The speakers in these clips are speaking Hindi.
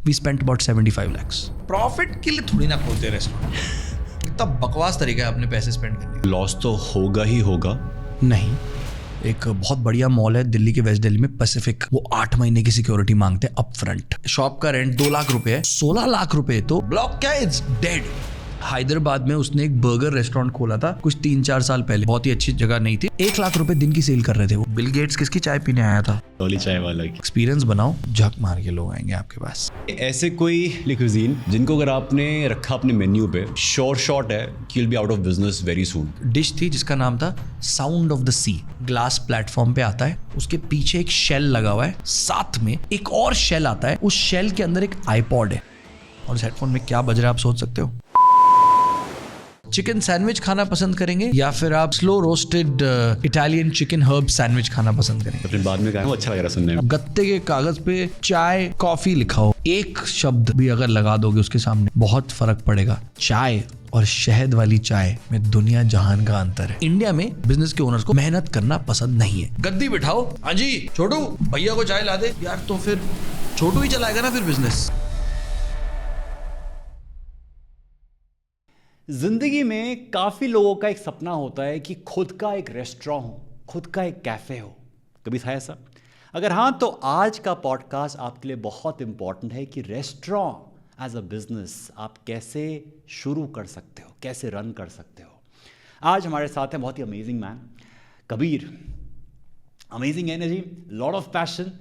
We spent about 75 lakhs। Profit के लिए थोड़ी ना खोलते रेस्टोरेंट, इतना बकवास तरीका है अपने पैसे स्पेंड करने का। लॉस तो होगा ही होगा। नहीं, एक बहुत बढ़िया मॉल है दिल्ली के वेस्ट दिल्ली में, पैसिफिक, वो 8 महीने की सिक्योरिटी मांगते हैं अप फ्रंट। शॉप का रेंट 2 लाख रुपए है, 16 लाख रुपए तो ब्लॉक क्या, इट्स डेड। हैदराबाद में उसने एक बर्गर रेस्टोरेंट खोला था कुछ 3-4 साल पहले, बहुत ही अच्छी जगह नहीं थी, 1 लाख रुपए दिन की सेल कर रहे थे वो। बिल गेट्स किसकी चाय पीने आया था? टोली चाय वाला की। एक्सपीरियंस बनाओ, झक मार के लोग आएंगे आपके पास। ऐसे कोई क्यूजीन जिनको अगर आपने रखा अपने मेन्यू पे, श्योर शॉट है कि will be out of business very soon. Dish थी जिसका नाम था sound of the sea. Glass platform पे आता है, उसके पीछे एक शेल लगा हुआ है, साथ में एक और शेल आता है, उस शेल के अंदर एक आईपॉड है, और इस हेडफोन में क्या बज रहा है आप सोच सकते हो? चिकन सैंडविच खाना पसंद करेंगे या फिर आप slow roasted Italian chicken herb sandwich खाना पसंद करेंगे? अपने बाद में कहा, अच्छा लग रहा सुनने में। गत्ते के कागज पे चाय कॉफी लिखा हो, एक शब्द भी अगर लगा दोगे उसके सामने, बहुत फर्क पड़ेगा। चाय और शहद वाली चाय में दुनिया जहान का अंतर है। इंडिया में बिजनेस के ओनर्स को मेहनत करना पसंद नहीं है। गद्दी बिठाओ, हाँ जी छोटू भैया को चाय ला दे यार, तो फिर छोटू ही चलाएगा ना फिर बिजनेस। जिंदगी में काफी लोगों का एक सपना होता है कि खुद का एक रेस्टोरेंट हो, खुद का एक कैफे हो। कभी था ऐसा? अगर हाँ, तो आज का पॉडकास्ट आपके लिए बहुत इंपॉर्टेंट है कि रेस्टोरेंट एज अ बिजनेस आप कैसे शुरू कर सकते हो, कैसे रन कर सकते हो। आज हमारे साथ है बहुत ही amazing man Kabir. Amazing energy, lot of passion,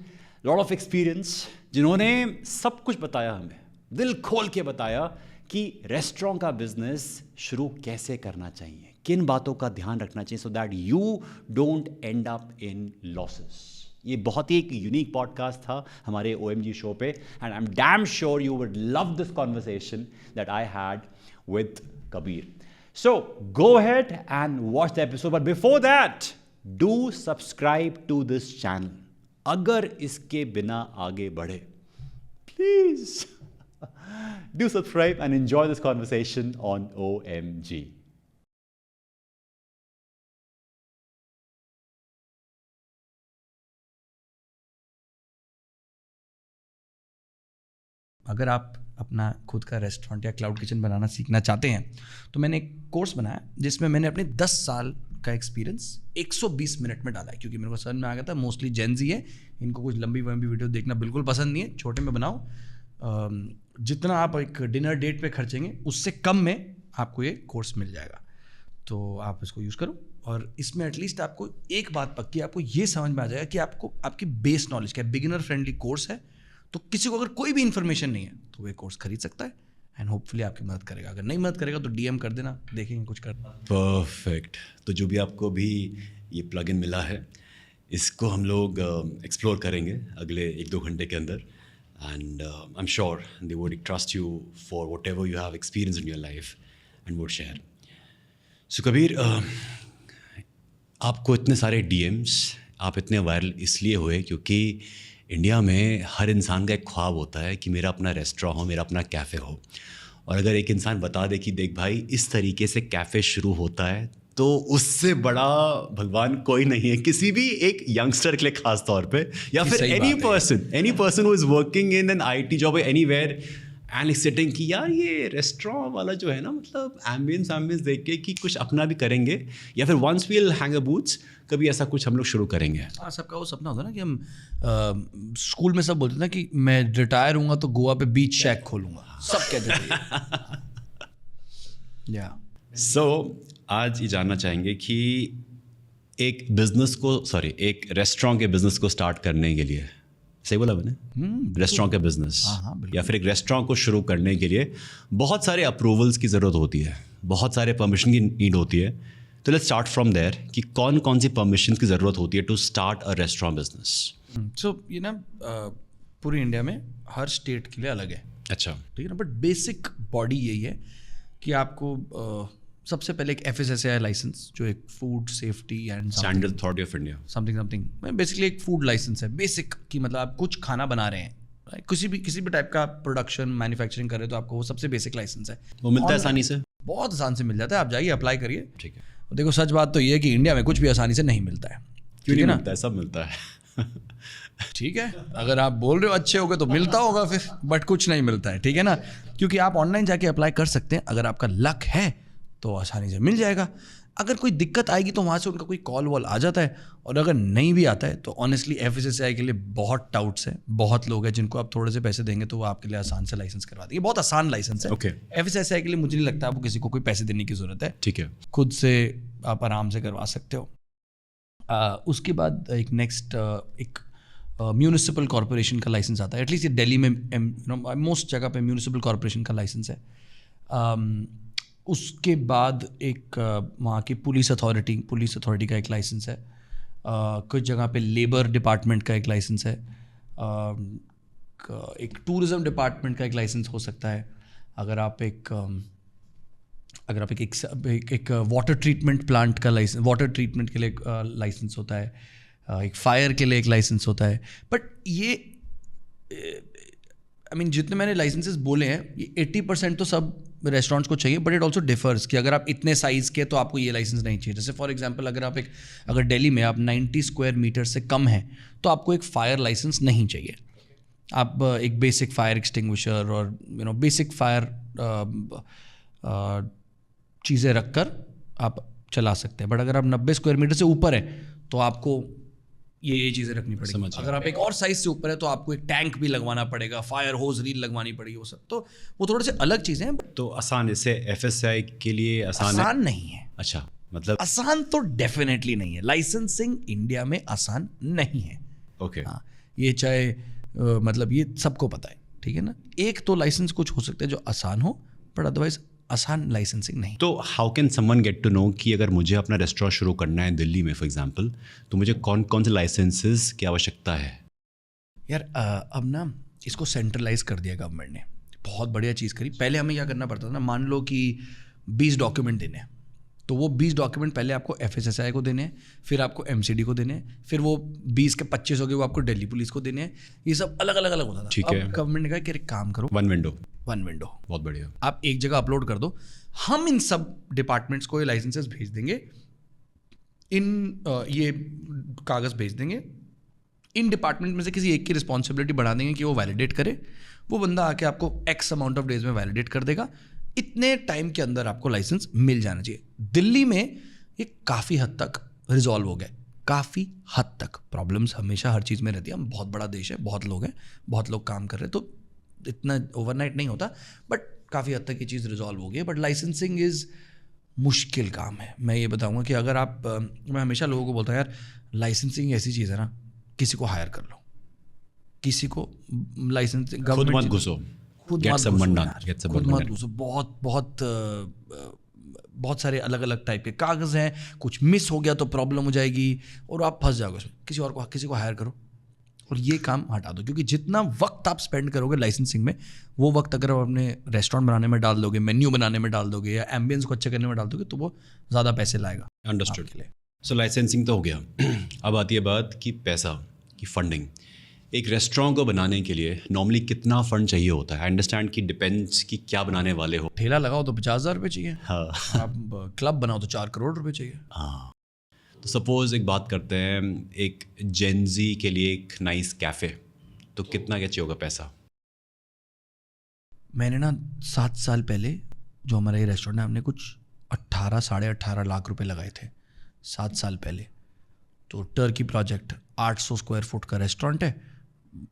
lot of experience, जिन्होंने सब कुछ बताया हमें, दिल खोल के बताया कि रेस्टोरेंट का बिजनेस शुरू कैसे करना चाहिए, किन बातों का ध्यान रखना चाहिए so that you don't end up in losses. ये बहुत ही एक यूनिक पॉडकास्ट था हमारे OMG शो पे, and I am damn sure you would love this conversation that I had with Kabir. So go ahead and watch the episode, but before that do subscribe to this channel. अगर इसके बिना आगे बढ़े, please do subscribe and enjoy this conversation on OMG. अगर आप अपना खुद का रेस्टोरेंट या क्लाउड किचन बनाना सीखना चाहते हैं तो मैंने एक कोर्स बनाया जिसमें मैंने अपने 10 साल का एक्सपीरियंस 120 मिनट में डाला है, क्योंकि मेरे को समझ में आ गया था मोस्टली जेनजी है, इनको कुछ लंबी वीडियो देखना बिल्कुल पसंद नहीं है। छोटे में बनाओ, जितना आप एक डिनर डेट पे खर्चेंगे उससे कम में आपको ये कोर्स मिल जाएगा। तो आप इसको यूज़ करो, और इसमें एटलीस्ट आपको एक बात पक्की, आपको ये समझ में आ जाएगा कि आपको आपकी बेस नॉलेज क्या है। बिगिनर फ्रेंडली कोर्स है, तो किसी को अगर कोई भी इन्फॉर्मेशन नहीं है तो वो कोर्स खरीद सकता है, एंड होपफुली आपकी मदद करेगा। अगर नहीं मदद करेगा तो DM कर देना, देखेंगे कुछ करना। परफेक्ट। तो जो भी आपको भी ये प्लग इन मिला है, इसको हम लोग एक्सप्लोर करेंगे अगले 1-2 घंटे के अंदर, and I'm sure they would trust you for whatever you have experienced in your life and would share. So Kabir, आपको इतने सारे DMs, आप इतने वायरल इसलिए हुए क्योंकि इंडिया में हर इंसान का एक ख्वाब होता है कि मेरा अपना रेस्टोरेंट हो, मेरा अपना कैफ़े हो। और अगर एक इंसान बता दे कि देख भाई इस तरीके से कैफ़े शुरू होता है, तो उससे बड़ा भगवान कोई नहीं है किसी भी एक यंगस्टर के लिए, खास तौर पे, या फिर any person who is working in an IT job anywhere and sitting कि यार ये रेस्टोरेंट वाला जो है ना, मतलब एम्बियंस देख के कि कुछ अपना भी करेंगे, या फिर वंस वील हैंग अ बूट्स, कभी ऐसा कुछ हम लोग शुरू करेंगे। हाँ, सबका वो सपना होता है ना कि हम स्कूल में सब बोलते थे ना कि मैं रिटायर हूँगा तो गोवा पे बीच शैक खोलूँगा, सब कहते थे। या सो आज ये जानना चाहेंगे कि एक एक रेस्टोरेंट के बिजनेस को स्टार्ट करने के लिए, सही बोला मैंने, रेस्टोरेंट का बिजनेस या फिर एक रेस्टोरेंट को शुरू करने के लिए बहुत सारे अप्रूवल्स की ज़रूरत होती है, बहुत सारे परमिशन की नीड होती है। तो लेट्स स्टार्ट फ्रॉम देयर कि कौन कौन सी परमिशन की ज़रूरत होती है to start a restaurant business. So ये ना पूरी इंडिया में हर स्टेट के लिए अलग है। अच्छा, ठीक है ना, बट बेसिक बॉडी यही है कि आपको सबसे पहले एक FSSAI लाइसेंस, जो एक food safety and standard authority of India something basically एक फूड लाइसेंस है बेसिक, कि मतलब आप कुछ खाना बना रहे हैं, किसी भी टाइप का प्रोडक्शन मैन्युफैक्चरिंग कर रहे हो तो आपको वो सबसे बेसिक लाइसेंस है। वो मिलता है आसानी से? बहुत आसान से मिल जाता है, आप जाइए अप्लाई करिए। ठीक है। देखो सच बात तो ये है कि इंडिया में कुछ भी आसानी से नहीं मिलता है। क्यों नहीं मिलता है? सब मिलता है। ठीक है, अगर आप बोल रहे हो अच्छे हो गए तो मिलता होगा फिर, बट कुछ नहीं मिलता है, ठीक है ना, क्योंकि आप ऑनलाइन जाके अप्लाई कर सकते हैं, अगर आपका लक है तो आसानी से मिल जाएगा। अगर कोई दिक्कत आएगी तो वहाँ से उनका कोई कॉल वॉल आ जाता है, और अगर नहीं भी आता है तो ऑनेस्टली FSSAI के लिए बहुत टाउट्स है, बहुत लोग हैं जिनको आप थोड़े से पैसे देंगे तो वो आपके लिए आसान से लाइसेंस करवा देंगे, बहुत आसान लाइसेंस है। Okay. FSSAI के लिए मुझे नहीं लगता आपको किसी को कोई पैसे देने की ज़रूरत है, ठीक है। खुद से आप आराम से करवा सकते हो। उसके बाद एक नेक्स्ट एक म्यूनिसिपल कॉरपोरेशन का लाइसेंस आता है, एटलीस्ट ये दिल्ली में मोस्ट जगह पे म्यूनिसिपल कॉरपोरेशन का लाइसेंस है। उसके बाद एक वहाँ की पुलिस अथॉरिटी का एक लाइसेंस है। कुछ जगह पे लेबर डिपार्टमेंट का एक लाइसेंस है। एक टूरिज़्म डिपार्टमेंट का एक लाइसेंस हो सकता है। अगर आप एक वाटर ट्रीटमेंट प्लांट का लाइसेंस, वाटर ट्रीटमेंट के लिए लाइसेंस होता है, एक फायर के लिए एक लाइसेंस होता है। बट ये जितने मैंने लाइसेंसेस बोले हैं ये 80% तो सब रेस्टोरेंट्स को चाहिए, बट इट ऑल्सो डिफर्स कि अगर आप इतने साइज़ के तो आपको ये लाइसेंस नहीं चाहिए। जैसे फॉर एग्जांपल अगर दिल्ली में आप 90 स्क्वायर मीटर से कम हैं तो आपको एक फायर लाइसेंस नहीं चाहिए। आप एक बेसिक फायर एक्सटिंग्विशर और बेसिक फायर चीज़ें रखकर आप चला सकते हैं। बट अगर आप 90 स्क्वायर मीटर से ऊपर हैं तो आपको ये चीज़ें रखनी पड़ेगी। अगर आप एक और साइज से ऊपर है तो आपको एक टैंक भी लगवाना पड़ेगा, फायर होज रील लगवानी पड़ेगी, वो सब तो वो थोड़े से अलग चीज़ें हैं। तो आसान, इससे FSI के लिए आसान नहीं है। अच्छा, मतलब आसान तो डेफिनेटली नहीं है। लाइसेंसिंग इंडिया में आसान नहीं है। ओके। हाँ, ये चाहे मतलब ये सबको पता है, ठीक है ना। एक तो लाइसेंस कुछ हो सकता है जो आसान हो, बट अदरवाइज आसान लाइसेंसिंग नहीं। तो how can someone get to know कि अगर मुझे अपना रेस्टोरेंट शुरू करना है दिल्ली में फॉर एग्जांपल, तो मुझे कौन कौन से लाइसेंसेस की आवश्यकता है? यार अब ना इसको सेंट्रलाइज कर दिया गवर्नमेंट ने, बहुत बढ़िया चीज़ करी। पहले हमें क्या करना पड़ता था ना, मान लो कि 20 डॉक्यूमेंट देने हैं, तो वो 20 डॉक्यूमेंट पहले आपको FSSAI को देने हैं, फिर आपको MCD को देने हैं, फिर वो 20 के 25 हो गए वो आपको दिल्ली पुलिस को देने हैं। ये सब अलग अलग होता था। ठीक है। अब गवर्नमेंट ने कहा कि एक काम करो, वन विंडो। बहुत बढ़िया। आप एक जगह अपलोड कर दो, हम इन सब डिपार्टमेंट्स को ये लाइसेंसेस भेज देंगे, ये कागज़ भेज देंगे, इन डिपार्टमेंट में से किसी एक की रिस्पॉन्सिबिलिटी बढ़ा देंगे कि वो वैलिडेट करे। वो बंदा आके आपको X अमाउंट ऑफ डेज में वैलिडेट कर देगा, इतने टाइम के अंदर आपको लाइसेंस मिल जाना चाहिए। दिल्ली में ये काफ़ी हद तक रिजॉल्व हो गया, काफ़ी हद तक। प्रॉब्लम्स हमेशा हर चीज़ में रहती है, हम बहुत बड़ा देश है, बहुत लोग हैं, बहुत लोग काम कर रहे हैं, तो इतना ओवरनाइट नहीं होता, बट काफ़ी हद तक ये चीज़ रिजॉल्व हो गई है। बट लाइसेंसिंग इज़ मुश्किल काम है। मैं ये बताऊंगा कि अगर आप मैं हमेशा लोगों को बोलता हूँ यार, लाइसेंसिंग ऐसी चीज़ है ना, किसी को हायर कर लो, किसी को लाइसेंसिंग खुद मत घुसो, खुद मत घुसो। बहुत सारे अलग अलग टाइप के कागज़ हैं, कुछ मिस हो गया तो प्रॉब्लम हो जाएगी और आप फंस जाओगे उसमें। किसी को हायर करो और ये काम हटा दो, क्योंकि जितना वक्त आप स्पेंड करोगे लाइसेंसिंग में, वो वक्त अगर आप अपने रेस्टोरेंट बनाने में डाल दोगे, मेन्यू बनाने में डाल दोगे, या एम्बियंस को अच्छे करने में डाल दोगे, तो वो ज़्यादा पैसे लाएगा। अंडरस्टूड। सो लाइसेंसिंग तो हो गया। अब आती है बात कि पैसा की फंडिंग। एक रेस्टोरेंट को बनाने के लिए नॉर्मली कितना फंड चाहिए होता है? आई अंडरस्टैंड कि डिपेंड्स कि क्या बनाने वाले हो। ठेला लगाओ तो 50,000 रुपये चाहिए। हाँ। आप क्लब बनाओ तो 4 करोड़ रुपये चाहिए। हाँ। तो सपोज एक बात करते हैं, एक जेनजी के लिए एक नाइस कैफ़े, तो कितना क्या चाहिए होगा पैसा? मैंने ना 7 साल पहले जो हमारा ये रेस्टोरेंट है, हमने कुछ 18-18.5 लाख रुपए लगाए थे 7 साल पहले। तो टर्की प्रोजेक्ट 800 स्क्वायर फुट का रेस्टोरेंट है,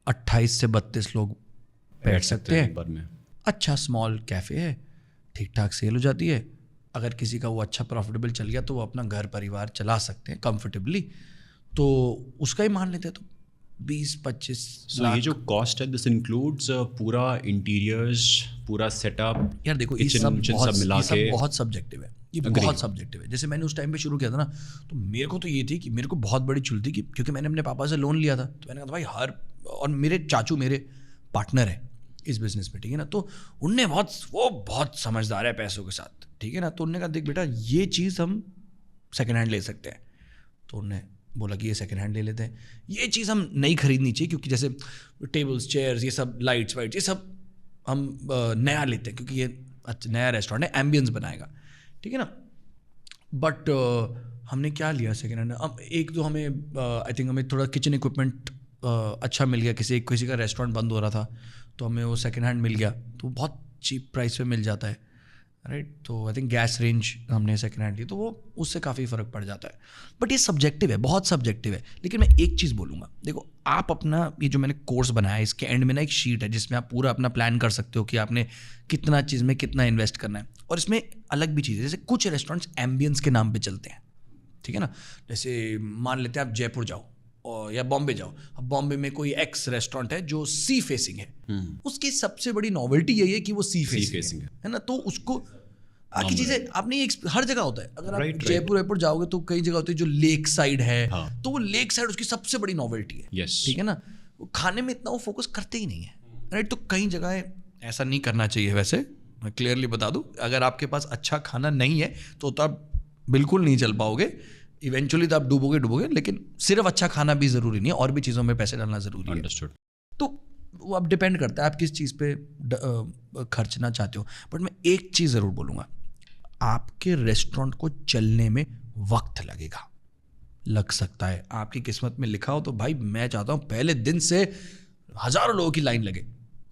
28 से 32 लोग बैठ सकते हैं पर में। अच्छा स्मॉल कैफ़े है, ठीक ठाक सेल हो जाती है। अगर किसी का वो अच्छा प्रॉफिटेबल चल गया तो वो अपना घर परिवार चला सकते हैं कंफर्टेबली, तो उसका ही मान लेते हैं। तो 20-25 लाख। ये जो कॉस्ट है, दिस इंक्लूड्स पूरा इंटीरियर्स, पूरा सेटअप? यार देखो, ये सब बहुत सब्जेक्टिव है, ये बहुत सब्जेक्टिव है। जैसे मैंने उस टाइम पे शुरू किया था ना, तो मेरे को तो ये थी कि मेरे को बहुत बड़ी चुल थी कि क्योंकि मैंने अपने पापा से लोन लिया था, तो मैंने कहा भाई और मेरे चाचू मेरे पार्टनर है इस बिज़नेस में, ठीक है ना। तो उनने वो बहुत समझदार है पैसों के साथ, ठीक है ना। तो उनने कहा देख बेटा, ये चीज़ हम सेकेंड हैंड ले सकते हैं। तो उन्होंने बोला कि ये सेकेंड हैंड ले लेते हैं। ये चीज़ हम नहीं खरीदनी चाहिए, क्योंकि जैसे टेबल्स, चेयर्स, ये सब लाइट्स वाइट्स, ये सब हम नया लेते हैं, क्योंकि ये अच्छा नया रेस्टोरेंट है, एम्बियंस बनाएगा, ठीक है ना। बट हमने क्या लिया सेकेंड हैंड? अब एक तो हमें आई थिंक हमें थोड़ा किचन इक्विपमेंट अच्छा मिल गया, किसी का रेस्टोरेंट बंद हो रहा था तो हमें वो सेकेंड हैंड मिल गया, तो बहुत चीप प्राइस पे मिल जाता है, राइट। तो आई थिंक गैस रेंज हमने सेकेंड हैंड ली, तो वो उससे काफ़ी फ़र्क पड़ जाता है। बट ये सब्जेक्टिव है, बहुत सब्जेक्टिव है। लेकिन मैं एक चीज़ बोलूँगा, देखो आप अपना ये जो मैंने कोर्स बनाया है, इसके एंड में ना एक शीट है जिसमें आप पूरा अपना प्लान कर सकते हो कि आपने कितना चीज़ में कितना इन्वेस्ट करना है। और इसमें अलग भी चीज़ है, जैसे कुछ रेस्टोरेंट्स एम्बियंस के नाम पे चलते हैं, ठीक है ना। जैसे मान लेते हैं आप जयपुर जाओ और या बॉम्बे जाओ, अब बॉम्बे में कोई एक्स रेस्टोरेंट है जो सी फेसिंग है, उसकी सबसे बड़ी नॉवेल्टी यही है कि वो सी फेसिंग है ना। तो उसको बाकी चीज़ें आपने हर जगह होता है, अगर आप जयपुर वेपुर जाओगे तो कई जगह होती है जो लेक साइड है, तो वो लेक साइड उसकी सबसे बड़ी नॉवेल्टी है, ठीक है ना। खाने में इतना वो फोकस करते ही नहीं है, राइट। तो कई जगह ऐसा नहीं करना चाहिए। वैसे मैं क्लियरली बता दूं, अगर आपके पास अच्छा खाना नहीं है तो आप बिल्कुल नहीं चल पाओगे, इवेंचुअली तो आप डूबोगे। लेकिन सिर्फ अच्छा खाना भी ज़रूरी नहीं है, और भी चीज़ों में पैसे डालना ज़रूरी है। अंडरस्टूड। तो वो अब डिपेंड करता है आप किस चीज़ पे खर्चना चाहते हो। बट मैं एक चीज़ ज़रूर बोलूँगा, आपके रेस्टोरेंट को चलने में वक्त लगेगा, लग सकता है आपकी किस्मत में लिखा हो तो भाई मैं चाहता हूँ पहले दिन से हज़ारों लोगों की लाइन लगे,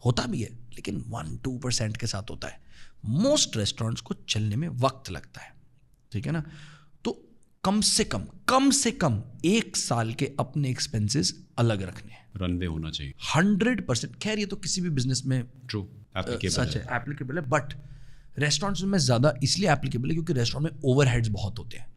होता भी है, लेकिन 1-2% के साथ होता है। मोस्ट रेस्टोरेंट्स को चलने में वक्त लगता है, ठीक है ना। तो कम से कम 1 साल के अपने एक्सपेंसेस अलग रखने हैं, रनवे होना चाहिए 100%। खैर ये तो किसी भी बिजनेस में ट्रू सच है, एप्लीकेबल है। बट रेस्टोरेंट्स में ज़्यादा इसलिए एप्लीकेबल है क्योंकि रेस्टोरेंट में ओवरहेड्स बहुत होते हैं।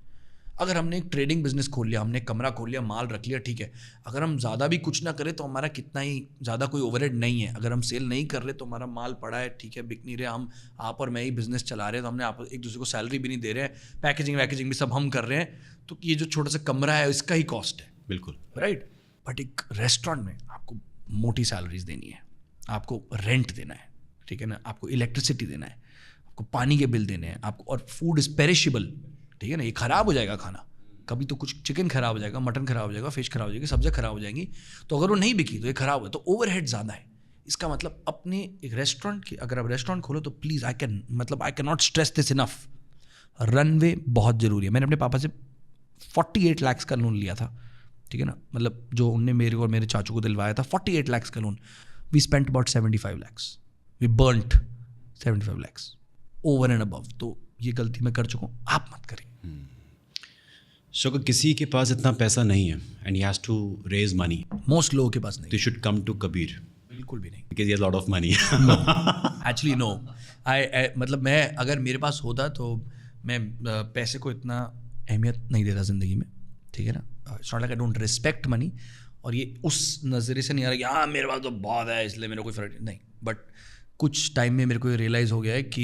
अगर हमने एक ट्रेडिंग बिजनेस खोल लिया, हमने कमरा खोल लिया, माल रख लिया, ठीक है, अगर हम ज़्यादा भी कुछ ना करें तो हमारा कितना ही ज़्यादा कोई ओवरहेड नहीं है। अगर हम सेल नहीं कर रहे तो हमारा माल पड़ा है, ठीक है, बिक नहीं रहे, हम आप और मैं ही बिजनेस चला रहे हैं, तो हमने आप एक दूसरे को सैलरी भी नहीं दे रहे हैं, पैकेजिंग भी सब हम कर रहे हैं, तो ये जो छोटा सा कमरा है इसका ही कॉस्ट है, बिल्कुल, राइट। बट एक रेस्टोरेंट में आपको मोटी सैलरीज देनी है, आपको रेंट देना है, ठीक है ना, आपको इलेक्ट्रिसिटी देना है, आपको पानी के बिल देने हैं, आपको, और फूड इज पेरिशेबल, ठीक है ना, ये खराब हो जाएगा खाना, कभी तो कुछ चिकन खराब हो जाएगा, मटन खराब हो जाएगा, फिश खराब हो जाएगी, सब्जियां खराब हो जाएंगी, तो अगर वो नहीं बिकी तो ये खराब हो, तो ओवरहेड ज़्यादा है। इसका मतलब अपने एक रेस्टोरेंट की, अगर आप रेस्टोरेंट खोलो तो please I can not stress this enough, runway बहुत ज़रूरी है। मैंने अपने पापा से 48 लाख का लोन लिया था, ठीक है ना, मतलब जो उनने मेरे को और मेरे चाचू को दिलवाया था, 48 लाख का loan. We spent about 75 lakhs, we burnt 75 lakhs over and above. तो ये गलती मैं कर चुका हूँ, आप मत करें। सो अगर किसी के पास इतना पैसा नहीं है and he has to raise money, most लोगों के पास नहीं, they should come to Kabir, बिल्कुल भी नहीं, because he has lot of money. Actually no, मतलब मैं अगर मेरे पास होता तो मैं पैसे को इतना अहमियत नहीं देता ज़िंदगी में, ठीक है ना। It's not like I don't respect money, और ये उस नज़रिए से नहीं आ रहा कि हाँ मेरे पास तो बहुत है इसलिए मेरा कोई फ़र्क नहीं। बट कुछ टाइम में मेरे को ये रियलाइज़ हो गया है कि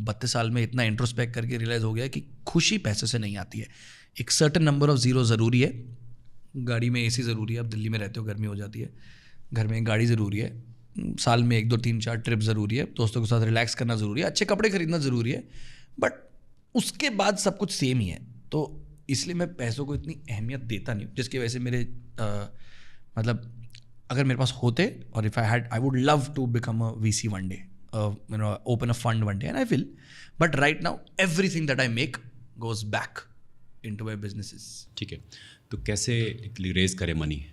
32 साल में इतना इंट्रोस्पेक्ट करके रियलाइज़ हो गया है कि खुशी पैसे से नहीं आती है। एक सर्टन नंबर ऑफ ज़ीरो ज़रूरी है, गाड़ी में एसी ज़रूरी है, आप दिल्ली में रहते हो गर्मी हो जाती है, घर में एक गाड़ी ज़रूरी है, साल में 1, 2, 3, 4 ट्रिप ज़रूरी है, दोस्तों के साथ रिलैक्स करना ज़रूरी है, अच्छे कपड़े खरीदना ज़रूरी है, बट उसके बाद सब कुछ सेम ही है। तो इसलिए मैं पैसों को इतनी अहमियत देता नहीं हूँ, जिसकी वजह से मेरे मतलब अगर मेरे पास होते, और if I would love to become a VC one day, open a fund one day, and I will, but right now everything that I make goes back into my businesses. ठीक है, तो कैसे रेज करे मनी?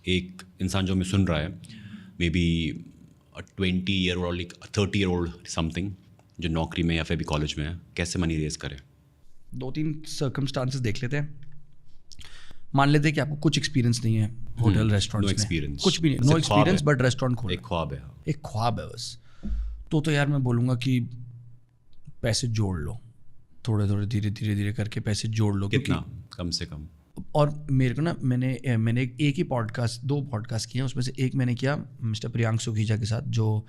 एक इंसान जो हमें सुन रहा है, may be 20-year-old, 30-year-old something, जो नौकरी में या फिर भी कॉलेज में है, कैसे मनी रेज करे? 2-3 सर्कमस्टांसेस देख लेते हैं। मान लेते हैं कि आपको कुछ एक्सपीरियंस नहीं है होटल रेस्टोरेंट्स में, एक्सपीरियंस, कुछ भी नहीं, नो एक्सपीरियंस, बट रेस्टोरेंट खोलना एक ख्वाब है, एक ख्वाब है बस। तो यार मैं बोलूँगा कि पैसे जोड़ लो, थोड़े थोड़े धीरे करके पैसे जोड़ लो। कितना कम से कम? और मेरे को ना मैंने एक ही पॉडकास्ट, 2 पॉडकास्ट किए हैं, उसमें से एक मैंने किया मिस्टर प्रियांशु खीजा के साथ, जो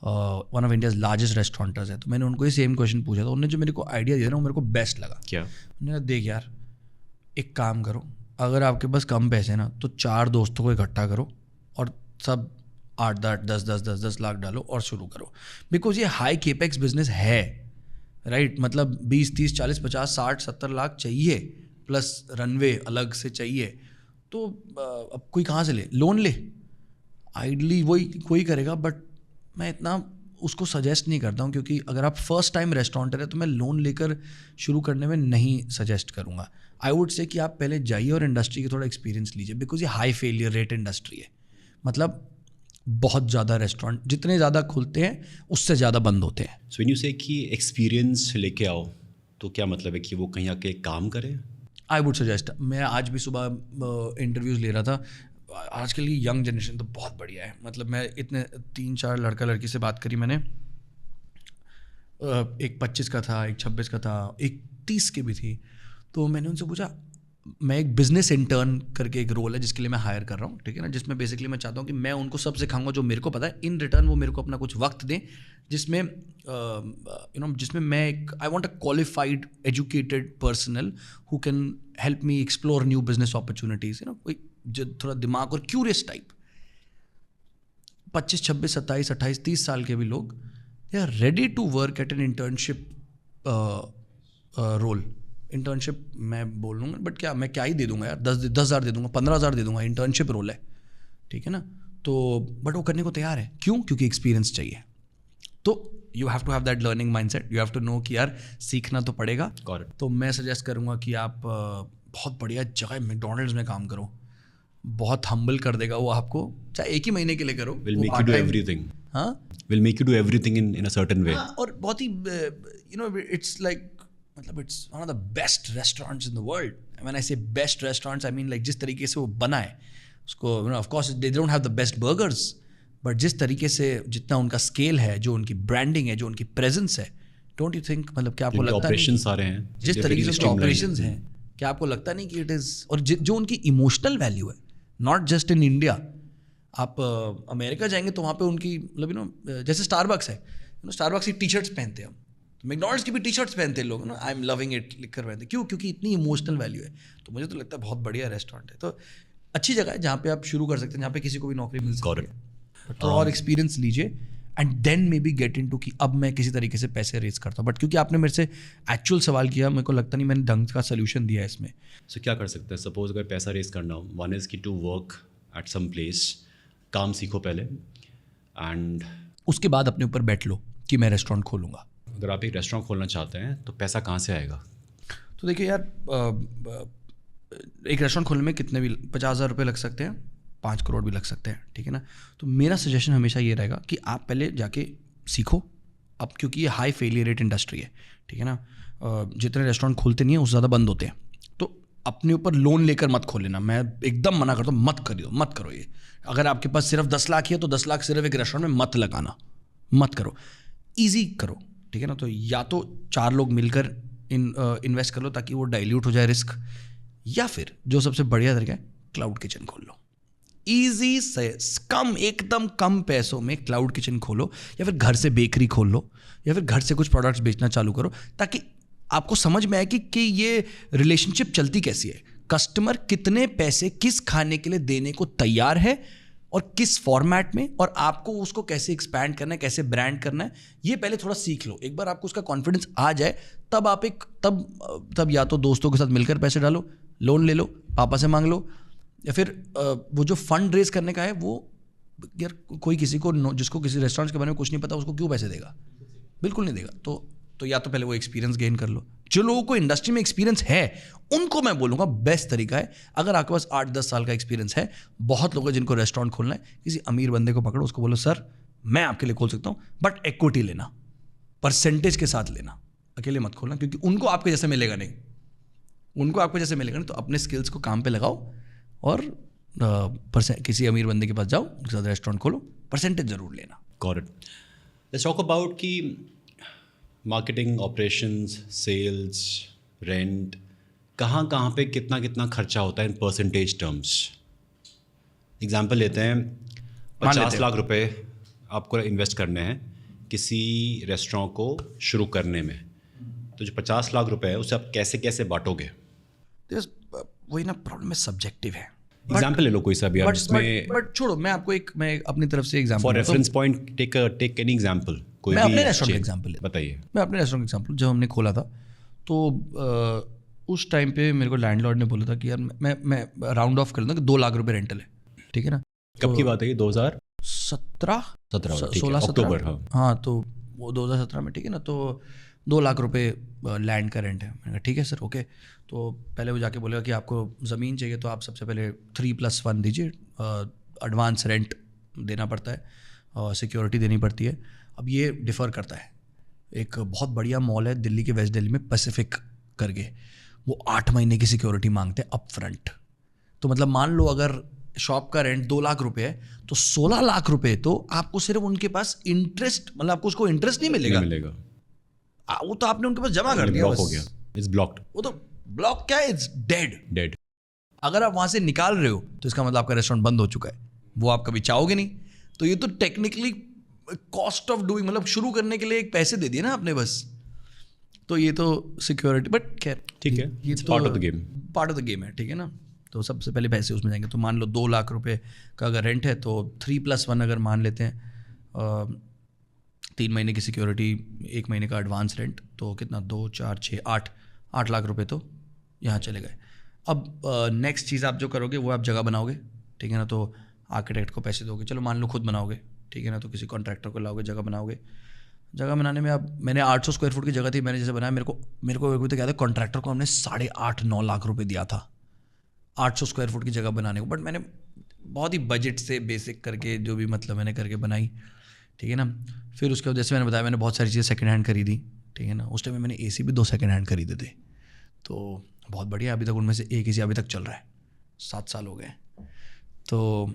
वन ऑफ इंडियाज़ लार्जेस्ट रेस्टोरेंटर्स है। तो मैंने उनको ये सेम क्वेश्चन पूछा था, उन्होंने जो मेरे को आइडिया दिया ना वो मेरे को बेस्ट लगा। क्या? उन्होंने कहा देख यार, एक काम करो, अगर आपके पास कम पैसे ना तो 4 दोस्तों को इकट्ठा करो और सब 8-8, 10 लाख डालो और शुरू करो। बिकॉज ये हाई केपेक्स बिजनेस है, राइट। मतलब 20, 30, 40, 50, 60, 70 लाख चाहिए, प्लस रनवे अलग से चाहिए। तो अब कोई कहाँ से ले, लोन ले, आइडली वही कोई करेगा। बट मैं इतना उसको सजेस्ट नहीं करता हूँ, क्योंकि अगर आप फर्स्ट टाइम रेस्टोरेंटर है तो मैं लोन लेकर शुरू करने में नहीं सजेस्ट करूँगा। आई वुड से कि आप पहले जाइए और इंडस्ट्री का थोड़ा एक्सपीरियंस लीजिए, बिकॉज ये हाई फेलियर रेट इंडस्ट्री है। मतलब बहुत ज़्यादा रेस्टोरेंट जितने ज़्यादा खुलते हैं उससे ज़्यादा बंद होते हैं। सो व्हेन यू से कि एक्सपीरियंस लेके आओ, तो क्या मतलब है कि वो कहीं आके काम करें? आई वुड सजेस्ट, मैं आज भी सुबह इंटरव्यूज़ ले रहा था। आजकल की यंग जनरेशन तो बहुत बढ़िया है। मतलब मैं इतने 3-4 लड़का लड़की से बात करी मैंने, एक 25 का था, एक 26 का था, एक 30 की भी थी। तो मैंने उनसे पूछा, मैं एक बिजनेस इंटर्न करके एक रोल है जिसके लिए मैं हायर कर रहा हूँ, ठीक है ना, जिसमें बेसिकली मैं चाहता हूँ कि मैं उनको सब सिखाऊंगा जो मेरे को पता है, इन रिटर्न वो मेरे को अपना कुछ वक्त दें जिसमें जिसमें मैं एक I want a qualified educated personal who can help me explore new business opportunities, कोई जो थोड़ा दिमाग और क्यूरियस टाइप। 25, 26, 27, 28, 30 साल के भी लोग they are ready to work at an internship role. Internship मैं बोल लूँगा, बट क्या मैं क्या ही दे दूंगा यार, 10,000 दे दूंगा, 15,000 दे दूंगा, इंटर्नशिप रोल है, ठीक है ना। तो बट वो करने को तैयार है, क्यों? क्योंकि एक्सपीरियंस चाहिए। तो you have to have that learning mindset, you have to know कि यार सीखना तो पड़ेगा। Correct. तो मैं सजेस्ट करूँगा कि आप बहुत बढ़िया जगह मैकडॉनल्ड्स में काम करो, बहुत हम्बल कर देगा वो आपको, चाहे एक ही महीने के लिए करो। Will वो make you do part-time- everything. हाँ, Will make you do everything in a certain way. हाँ, और बहुत ही इट्स लाइक, मतलब it's one of the best restaurants in the world. When I say best restaurants, I mean like जिस तरीके से वो बना है उसको, of course they don't have the best burgers, but जिस तरीके से, जितना उनका स्केल है, जो उनकी ब्रांडिंग है, जो उनकी प्रेजेंस है, डोंट यू थिंक, मतलब क्या आपको लगता नहीं ऑपरेशंस आ रहे हैं जिस they're तरीके very से उनके streamlined. ऑपरेशंस हैं, क्या आपको लगता नहीं कि इट इज़, और जो उनकी इमोशनल वैल्यू है, नॉट जस्ट इन इंडिया। आप अमेरिका जाएंगे तो वहाँ पे उनकी, मतलब जैसे स्टारबक्स है, स्टारबक्स की टी शर्ट्स पहनते हैं हम, मैकडॉनल्ड्स की भी टी शर्ट्स पहनते हैं लोग, आई एम लविंग इट लिख कर पहनते हैं। क्यों? क्योंकि इतनी इमोशनल वैल्यू है। तो मुझे तो लगता है बहुत बढ़िया रेस्टोरेंट है, तो अच्छी जगह है जहाँ पे आप शुरू कर सकते हैं, जहाँ पे किसी को भी नौकरी मिल सकती है। थोड़ा और एक्सपीरियंस लीजिए and then maybe get into कि अब मैं किसी तरीके से पैसे रेज करता हूँ। बट क्योंकि आपने मेरे से एक्चुअल सवाल किया, मेरे को लगता नहीं मैंने ढंग का सोल्यूशन दिया है इसमें। सो क्या कर सकते हैं? सपोज अगर पैसा रेस करना हो, one is key to work at some place, काम सीखो पहले, एंड उसके बाद अपने ऊपर बैठ लो कि मैं रेस्टोरेंट खोलूँगा। अगर आप एक रेस्टोरेंट खोलना चाहते हैं तो पैसा कहाँ से आएगा? तो देखिए यार, एक रेस्टोरेंट खोलने में कितने भी 50,000 रुपये लग सकते हैं, 5 करोड़ भी लग सकते हैं, ठीक है ना। तो मेरा सजेशन हमेशा ये रहेगा कि आप पहले जाके सीखो, अब क्योंकि ये हाई फेलियर रेट इंडस्ट्री है, ठीक है ना। जितने रेस्टोरेंट खुलते नहीं हैं उससे ज़्यादा बंद होते हैं। तो अपने ऊपर लोन लेकर मत खोल लेना, मैं एकदम मना करता हूँ, मत करो ये। अगर आपके पास सिर्फ 10 लाख ही है तो 10 लाख सिर्फ एक रेस्टोरेंट में मत लगाना, मत करो, ईजी करो, ठीक है ना। तो या तो 4 लोग मिलकर इन्वेस्ट कर लो ताकि वो डाइल्यूट हो जाए रिस्क, या फिर जो सबसे बढ़िया तरीका है, क्लाउड किचन खोल लो। ईजी से एकदम कम पैसों में क्लाउड किचन खोलो, या फिर घर से बेकरी खोल लो, या फिर घर से कुछ प्रोडक्ट्स बेचना चालू करो, ताकि आपको समझ में आए कि ये रिलेशनशिप चलती कैसी है, कस्टमर कितने पैसे किस खाने के लिए देने को तैयार है और किस फॉर्मेट में, और आपको उसको कैसे एक्सपैंड करना है, कैसे ब्रांड करना है, ये पहले थोड़ा सीख लो। एक बार आपको उसका कॉन्फिडेंस आ जाए तब आप तब या तो दोस्तों के साथ मिलकर पैसे डालो, लोन ले लो, पापा से मांग लो, या फिर वो जो फंड रेज करने का है वो, यार कोई किसी को जिसको किसी रेस्टोरेंट के बारे में कुछ नहीं पता उसको क्यों पैसे देगा? बिल्कुल नहीं देगा। तो या तो पहले वो एक्सपीरियंस गेन कर लो। जो लोगों को इंडस्ट्री में एक्सपीरियंस है उनको मैं बोलूँगा बेस्ट तरीका है, अगर आपके पास 8-10 साल का एक्सपीरियंस है, बहुत लोग हैं जिनको रेस्टोरेंट खोलना है, किसी अमीर बंदे को पकड़ो, उसको बोलो सर मैं आपके लिए खोल सकता हूँ, बट इक्विटी लेना, परसेंटेज के साथ लेना, अकेले मत खोलना, क्योंकि उनको आपके जैसे मिलेगा नहीं। तो अपने स्किल्स को काम पे लगाओ और किसी अमीर बंदे के पास जाओ, उनके साथ रेस्टोरेंट खोलो, परसेंटेज जरूर लेना। Got it. Let's talk about कि मार्केटिंग, ऑपरेशंस, सेल्स, रेंट, कहाँ पे कितना खर्चा होता है इन परसेंटेज टर्म्स। एग्जाम्पल लेते हैं, 50 लाख रुपए आपको इन्वेस्ट करने हैं किसी रेस्टोरेंट को शुरू करने में, तो जो 50 लाख रुपए है उसे आप कैसे बांटोगे? वही ना, प्रॉब्लम में सब्जेक्टिव है। एग्जाम्पल ले लो कोई सा भी यार, जिसमें बट छोड़ो, मैं अपनी तरफ से example, for reference point take any example, कोई मैं भी अपने रेस्टोरेंट एग्जाम्पल बताइए। मैं अपने रेस्टोरेंट एग्जाम्पल, जब हमने खोला था तो उस टाइम पे मेरे को लैंडलॉर्ड ने बोला था कि यार मैं राउंड ऑफ कर लूँगा कि 2 लाख रुपए रेंटल है, ठीक है ना। कब की बात है ये? 2000 17 16 अक्टूबर। हाँ, तो वो 2017 में, ठीक है ना। तो 2 लाख रुपए लैंड का रेंट है। मैंने कहा ठीक है सर, ओके। तो पहले वो जाके बोलेगा कि आपको ज़मीन चाहिए तो आप सबसे पहले 3+1 दीजिए, एडवांस रेंट देना पड़ता है और सिक्योरिटी देनी पड़ती है। अब ये डिफ़र करता है। एक बहुत बढ़िया मॉल है दिल्ली के वेस्ट दिल्ली में, पैसिफिक करके, वो 8 महीने की सिक्योरिटी मांगते हैं अप फ्रंट। तो मतलब मान लो अगर शॉप का रेंट 2 लाख रुपए है तो 16 लाख रुपए तो आपको सिर्फ उनके पास इंटरेस्ट, मतलब आपको उसको इंटरेस्ट नहीं मिलेगा, वो तो आपने उनके पास जमा कर दिया, ब्लॉक हो गया, इट्स ब्लॉक्ड। वो तो ब्लॉक क्या है, इट्स डेड। अगर आप वहां से निकाल रहे हो तो इसका मतलब आपका रेस्टोरेंट बंद हो चुका है, वो आप कभी चाहोगे नहीं। तो ये तो टेक्निकली कॉस्ट ऑफ डूइंग, मतलब शुरू करने के लिए एक पैसे दे दिए ना आपने बस। तो ये तो सिक्योरिटी, बट खैर ठीक है, ये तो पार्ट ऑफ द गेम है, ठीक है ना। तो सबसे पहले पैसे उसमें जाएंगे। तो मान लो 2 लाख रुपए का अगर रेंट है तो 3+1 अगर मान लेते हैं, 3 महीने की सिक्योरिटी, 1 महीने का एडवांस रेंट, तो कितना, 2 4 6 8 लाख रुपए तो यहाँ चले गए। अब नेक्स्ट चीज़ आप जो करोगे वो आप जगह बनाओगे, ठीक है ना। तो आर्किटेक्ट को पैसे दोगे, चलो मान लो खुद बनाओगे, ठीक है ना। तो किसी कॉन्ट्रैक्टर को लाओगे, जगह बनाओगे। जगह बनाने में अब मैंने 800 स्क्वायर फुट की जगह थी, मैंने जैसे बनाया, मेरे को अभी तक याद है कॉन्ट्रैक्टर को हमने 8.5-9 लाख रुपए दिया था 800 स्क्वायर फुट की जगह बनाने को। बट मैंने बहुत ही बजट से बेसिक करके जो भी मतलब मैंने करके बनाई, ठीक है ना। फिर उसके बाद जैसे मैंने बताया, मैंने बहुत सारी चीज़ें सेकंड हैंड खरीदी, ठीक है ना। उस टाइम में मैंने AC भी 2 सेकंड हैंड खरीदे थे, तो बहुत बढ़िया। अभी तक उनमें से एक AC अभी तक चल रहा है, 7 साल हो गए। तो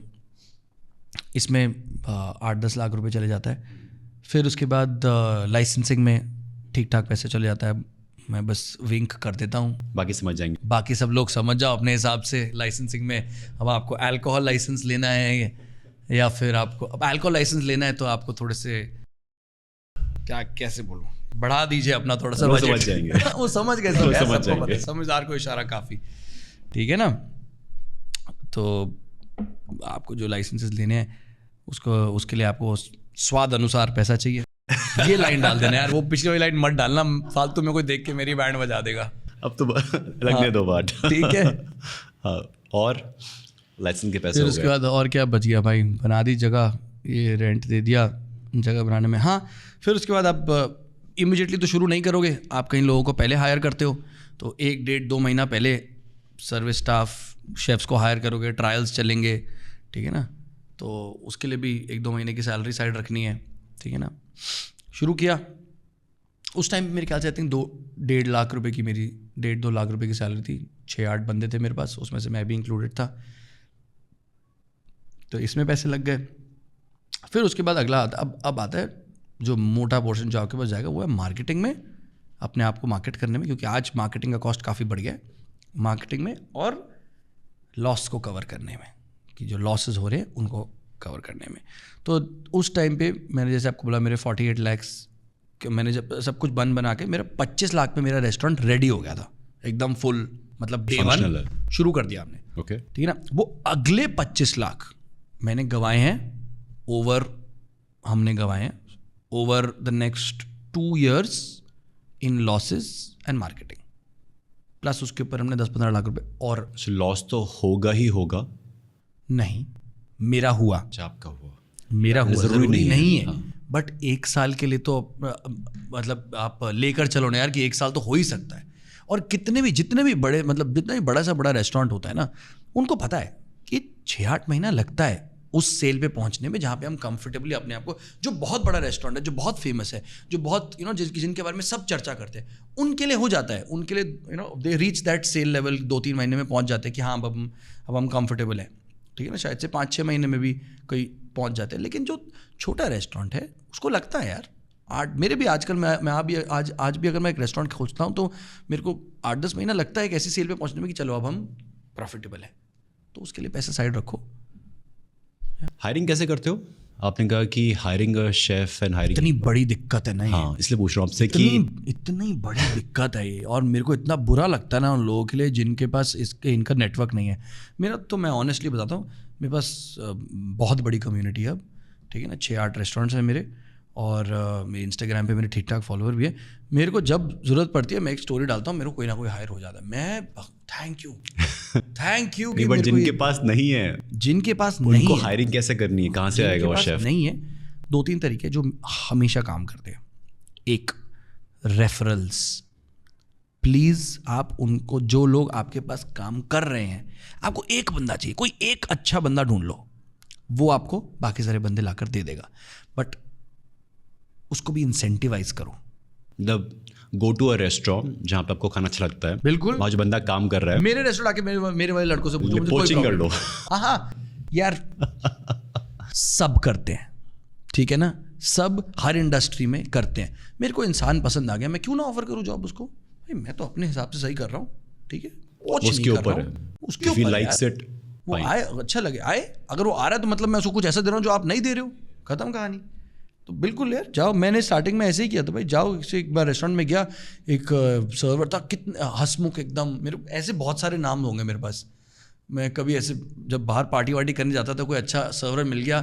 इसमें 8-10 लाख रुपए चले जाता है। फिर उसके बाद लाइसेंसिंग में ठीक ठाक पैसे चले जाता है। मैं बस विंक कर देता हूँ, बाकी समझ जाएंगे, बाकी सब लोग समझ जाओ अपने हिसाब से। लाइसेंसिंग में अब आपको अल्कोहल लाइसेंस लेना है, या फिर आपको अब अल्कोहल लाइसेंस लेना है तो आपको थोड़े से, क्या कैसे बोलूँ, बढ़ा दीजिए अपना थोड़ा सा, समझ जाएंगे वो समझ गए, सबको पता है, समझदार को इशारा काफ़ी, ठीक है ना। तो आपको जो लाइसेंसेस लेने हैं उसके लिए आपको स्वाद अनुसार पैसा चाहिए। ये लाइन डाल देना यार, वो पिछली वाली लाइन मत डालना, फालतू में कोई देख के मेरी बैंड बजा देगा। अब तो लगने दो बात, ठीक है। हाँ, और लाइसेंस के पैसे फिर हो उसके गए। बाद और क्या बच गया भाई, बना दी जगह, ये रेंट दे दिया जगह बनाने में। हाँ, फिर उसके बाद आप इमीडिएटली तो शुरू नहीं करोगे, आप कई लोगों को पहले हायर करते हो, तो 1-1.5-2 महीना पहले सर्विस स्टाफ, शेफ्स को हायर करोगे, ट्रायल्स चलेंगे, ठीक है ना। तो उसके लिए भी 1-2 महीने की सैलरी साइड रखनी है, ठीक है ना। शुरू किया, उस टाइम मेरे ख्याल से आई थिंक 2-1.5 लाख रुपए की मेरी 1.5-2 लाख रुपए की सैलरी थी। 6-8 बंदे थे मेरे पास, उसमें से मैं भी इंक्लूडेड था, तो इसमें पैसे लग गए। फिर उसके बाद अगला अब आता है जो मोटा पोर्शन जो आपके पास जाएगा, वो है मार्केटिंग में, अपने आप को मार्केट करने में, क्योंकि आज मार्केटिंग का कॉस्ट काफ़ी बढ़ गया है, मार्केटिंग में और लॉस को कवर करने में, कि जो लॉसेस हो रहे हैं उनको कवर करने में। तो उस टाइम पे मैंने जैसे आपको बोला, मेरे 48 लाख, मैंने जब सब कुछ बना के मेरा 25 लाख में मेरा रेस्टोरेंट रेडी हो गया था, एकदम फुल, मतलब डे 1 शुरू कर दिया हमने, ओके, ठीक है ना। वो अगले 25 लाख मैंने गंवाए हैं over the next 2 years in losses and marketing, plus उसके ऊपर हमने 10-15 लाख रुपए और। लॉस तो होगा ही होगा, नहीं, मेरा हुआ, आपका हुआ, मेरा हुआ, जरूरी नहीं है, हाँ। बट 1 साल के लिए तो मतलब आप लेकर चलो ना यार, कि 1 साल तो हो ही सकता है। और जितने भी बड़े, मतलब जितना भी बड़ा सा बड़ा रेस्टोरेंट होता है ना, उनको पता है कि 6-8 महीना लगता है उस सेल पे पहुंचने में, जहाँ पे हम कंफर्टेबली अपने आप को, जो बहुत बड़ा रेस्टोरेंट है, जो बहुत फेमस है, जो बहुत जिनके बारे में सब चर्चा करते हैं, उनके लिए हो जाता है, उनके लिए they reach that sale level 2-3 महीने में पहुंच जाते हैं कि हाँ अब हम कंफर्टेबल हैं, ठीक है ना। शायद से 5-6 महीने में भी कोई पहुंच जाते हैं। लेकिन जो छोटा रेस्टोरेंट है उसको लगता है यार, मेरे भी आजकल मैं आज भी अगर मैं एक रेस्टोरेंट खोजता हूँ तो मेरे को 8-10 महीना लगता है एक ऐसी सेल पे पहुंचने में कि चलो अब हम प्रॉफिटेबल है, तो उसके लिए पैसा साइड रखो। हायरिंग कैसे करते हो? आपने कहा कि हायरिंग शेफ एंड हायरिंग इतनी बड़ी दिक्कत है ना, हाँ, इसलिए पूछ रहा हूँ आपसे कि इतनी बड़ी दिक्कत है ये, और मेरे को इतना बुरा लगता है ना उन लोगों के लिए जिनके पास इनका नेटवर्क नहीं है। मेरा तो, मैं ऑनेस्टली बताता हूँ, मेरे पास बहुत बड़ी कम्युनिटी है अब, ठीक है ना। 6-8 रेस्टोरेंट्स हैं मेरे, और मेरे इंस्टाग्राम पे मेरे ठीक ठाक फॉलोअर भी है। मेरे को जब ज़रूरत पड़ती है मैं एक स्टोरी डालता हूँ, मेरे को कोई ना कोई हायर हो जाता है। मैं थैंक यू कि बट मेरे को जिनके पास नहीं है, जिनके पास नहीं उनको है, हायरिंग कैसे करनी है, कहाँ से जिनके आएगा वो पास शेफ? नहीं है, 2-3 तरीके जो हमेशा काम करते हैं। एक, रेफरल्स। प्लीज़ आप उनको, जो लोग आपके पास काम कर रहे हैं, आपको एक बंदा चाहिए, कोई एक अच्छा बंदा ढूंढ लो, वो आपको बाकी सारे बंदे लाकर दे देगा। बट उसको भी इंसेंटिवाइज करो। मतलब गो टू अ रेस्टोरेंट जहाँ पे आपको खाना अच्छा लगता है, बिल्कुल। वहाँ जो बंदा काम कर रहा है, मेरे रेस्टोरेंट आके मेरे वाले लड़कों से पूछो, मुझे कोई पोचिंग कर प्रॉब्लम लो। नहीं। हाँ यार, सब करते हैं, ठीक है ना, सब हर इंडस्ट्री में करते हैं। मेरे को इंसान पसंद आ गया, मैं क्यों ना ऑफर करूँ जॉब उसको? भाई मैं तो अपने हिसाब से सही कर रहा हूँ, ठीक है, उसके ऊपर है, उसके if he ऊपर likes यार। it, वो fine. आए, अच्छा लगे आए, अगर वो आ रहा है तो मतलब मैं उसको कुछ ऐसा दे रहा हूँ जो आप नहीं दे रहे हो, खत्म कहानी। तो बिल्कुल यार जाओ, मैंने स्टार्टिंग में ऐसे ही किया था भाई, जाओ एक बार रेस्टोरेंट में गया, एक सर्वर था, कितना हंसमुख एकदम, मेरे ऐसे बहुत सारे नाम होंगे मेरे पास। मैं कभी ऐसे जब बाहर पार्टी वार्टी करने जाता था, कोई अच्छा सर्वर मिल गया,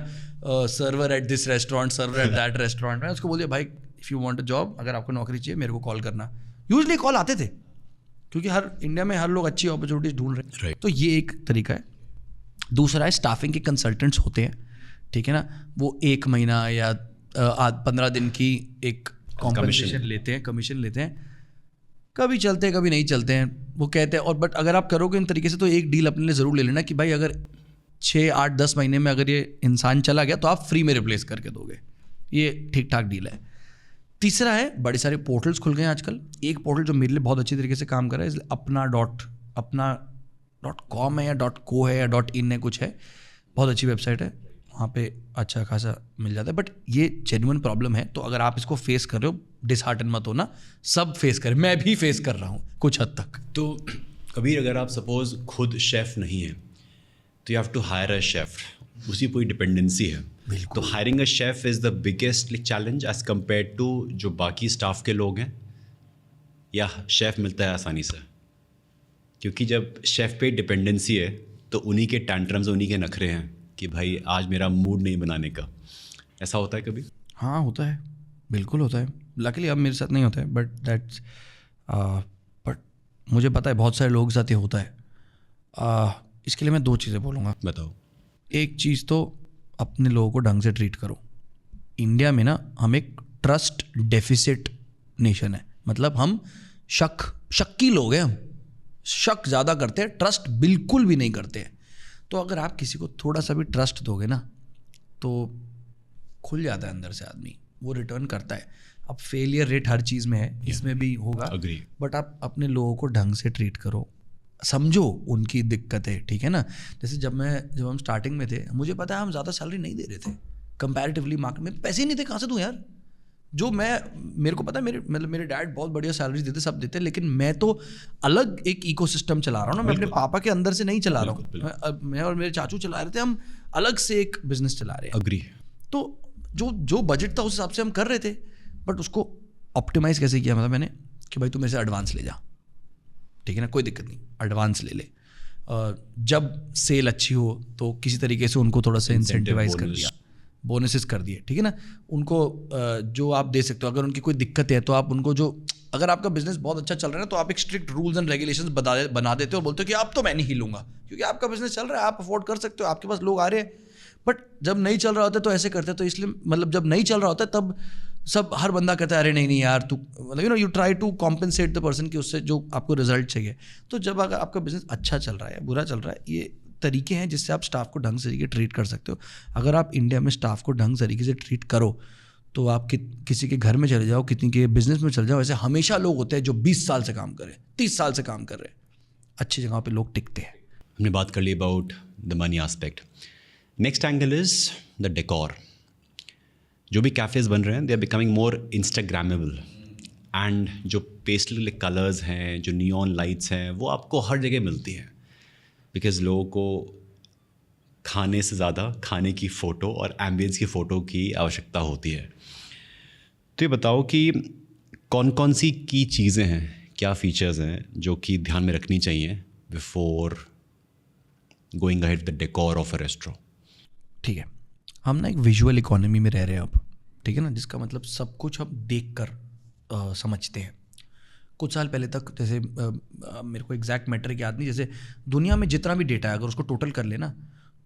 server at this restaurant, server at that restaurant, मैं उसको बोल दिया भाई if you want a job, अगर आपको नौकरी चाहिए मेरे को कॉल करना। यूजली कॉल आते थे, क्योंकि हर इंडिया में हर लोग अच्छी अपॉर्चुनिटीज ढूंढ रहे हैं। Right. तो ये एक तरीका है। दूसरा है, स्टाफिंग के कंसल्टेंट्स होते हैं, ठीक है ना, वो 1 महीना या 15 दिन की एक कॉम्पनसेशन लेते हैं, कमीशन लेते हैं, कभी चलते हैं कभी नहीं चलते हैं, वो कहते हैं। और बट अगर आप करोगे इन तरीके से तो एक डील अपने लिए ज़रूर ले लेना कि भाई अगर 6, 8, 10 महीने में अगर ये इंसान चला गया तो आप फ्री में रिप्लेस करके दोगे, ये ठीक ठाक डील है। तीसरा है, बड़े सारे पोर्टल्स खुल गए हैं आजकल। एक पोर्टल जो मेरे लिए बहुत अच्छी तरीके से काम कर रहा है, इसलिए अपना.com है या .co है या .in है, कुछ है, बहुत अच्छी वेबसाइट है, वहाँ पे अच्छा खासा मिल जाता है। बट ये जेन्युइन प्रॉब्लम है, तो अगर आप इसको फेस कर रहे हो, डिसहार्टन मत होना, सब फेस करें, मैं भी फेस कर रहा हूँ कुछ हद तक। तो कबीर, अगर आप सपोज खुद शेफ नहीं है तो you have to hire a chef, उसी पूरी डिपेंडेंसी है। तो hiring a chef is the biggest challenge as compared to जो बाकी स्टाफ के लोग हैं, या शेफ मिलता है आसानी से? क्योंकि जब शेफ पे डिपेंडेंसी है तो उन्हीं के टैंट्रम्स, उन्हीं के नखरे हैं कि भाई आज मेरा मूड नहीं बनाने का। ऐसा होता है कभी? हाँ होता है, बिल्कुल होता है। लकीली अब मेरे साथ नहीं होता है, बट मुझे पता है बहुत सारे लोगों के साथ ये होता है। इसके लिए मैं 2 चीज़ें बोलूँगा। बताओ। एक चीज़ तो अपने लोगों को ढंग से ट्रीट करो। इंडिया में ना हम एक ट्रस्ट डेफिसिट नेशन है, मतलब हम शक्की लोग हैं, हम शक ज़्यादा करते हैं, ट्रस्ट बिल्कुल भी नहीं करते हैं। तो अगर आप किसी को थोड़ा सा भी ट्रस्ट दोगे ना तो खुल जाता है अंदर से आदमी, वो रिटर्न करता है। अब फेलियर रेट हर चीज़ में है, इसमें भी होगा, बट आप अपने लोगों को ढंग से ट्रीट करो, समझो उनकी दिक्कतें, ठीक है ना। जैसे जब हम स्टार्टिंग में थे, मुझे पता है हम ज़्यादा सैलरी नहीं दे रहे थे कंपैरेटिवली, मार्केट में पैसे ही नहीं थे, कहाँ से दूँ यार। जो मेरे को पता है, मेरे डैड बहुत बढ़िया सैलरी देते, सब देते, लेकिन मैं तो अलग एक इकोसिस्टम चला रहा हूँ ना, मैं अपने पापा के अंदर से नहीं चला रहा हूँ, मैं और मेरे चाचू चला रहे थे, हम अलग से एक बिजनेस चला रहे हैं। अग्री। तो जो बजट था उस हिसाब से हम कर रहे थे, बट उसको ऑप्टिमाइज कैसे किया, मतलब मैंने कि भाई तू मेरे से एडवांस ले जा, ठीक है ना, कोई दिक्कत नहीं, एडवांस ले ले। जब सेल अच्छी हो तो किसी तरीके से उनको थोड़ा सा इंसेंटिवाइज कर दिया, बोनसेस कर दिए, ठीक है ना। उनको जो आप दे सकते हो, अगर उनकी कोई दिक्कत है तो आप उनको अगर आपका बिजनेस बहुत अच्छा चल रहा है तो आप एक स्ट्रिक्ट रूल्स एंड रेगुलेशंस बना देते हो और बोलते हो कि अब तो मैं नहीं हिलूंगा, क्योंकि आपका बिजनेस चल रहा है, आप अफोर्ड कर सकते हो, आपके पास लोग आ रहे हैं। बट जब नहीं चल रहा होता है तो ऐसे करते हैं, तो इसलिए मतलब जब नहीं चल रहा होता है तब सब हर बंदा कहता है अरे नहीं यार तू, मतलब you try to compensate the person कि उससे जो आपको रिजल्ट चाहिए। तो जब अगर आपका बिजनेस अच्छा चल रहा है, बुरा चल रहा है, ये तरीके हैं जिससे आप स्टाफ को ढंग से ट्रीट कर सकते हो। अगर आप इंडिया में स्टाफ को ढंग तरीके से ट्रीट करो तो आप किसी के घर में चले जाओ, किसी के बिजनेस में चले जाओ, ऐसे हमेशा लोग होते हैं जो 20 साल से काम कर रहे हैं, 30 साल से काम कर रहे हैं, अच्छी जगह पे लोग टिकते हैं। हमने बात कर ली about the money aspect. Next angle is the decor. जो भी कैफ़ेज़ बन रहे हैं they are becoming more instagrammable, and जो पेस्टल कलर्स हैं, जो नियॉन लाइट्स हैं, वो आपको हर जगह मिलती हैं, बिकॉज़ लोगों को खाने से ज़्यादा खाने की फ़ोटो और एम्बियंस की फ़ोटो की आवश्यकता होती है। तो ये बताओ कि कौन कौन सी की चीज़ें हैं, क्या फ़ीचर्स हैं जो कि ध्यान में रखनी चाहिए before going ahead the decor of a restaurant? ठीक है, हम ना एक विजुअल इकोनॉमी में रह रहे हैं अब, ठीक है ना, जिसका मतलब सब कुछ हम देख कर समझते हैं। कुछ साल पहले तक जैसे मेरे को एग्जैक्ट मैट्रिक याद नहीं, जैसे दुनिया में जितना भी डेटा है अगर उसको टोटल कर लेना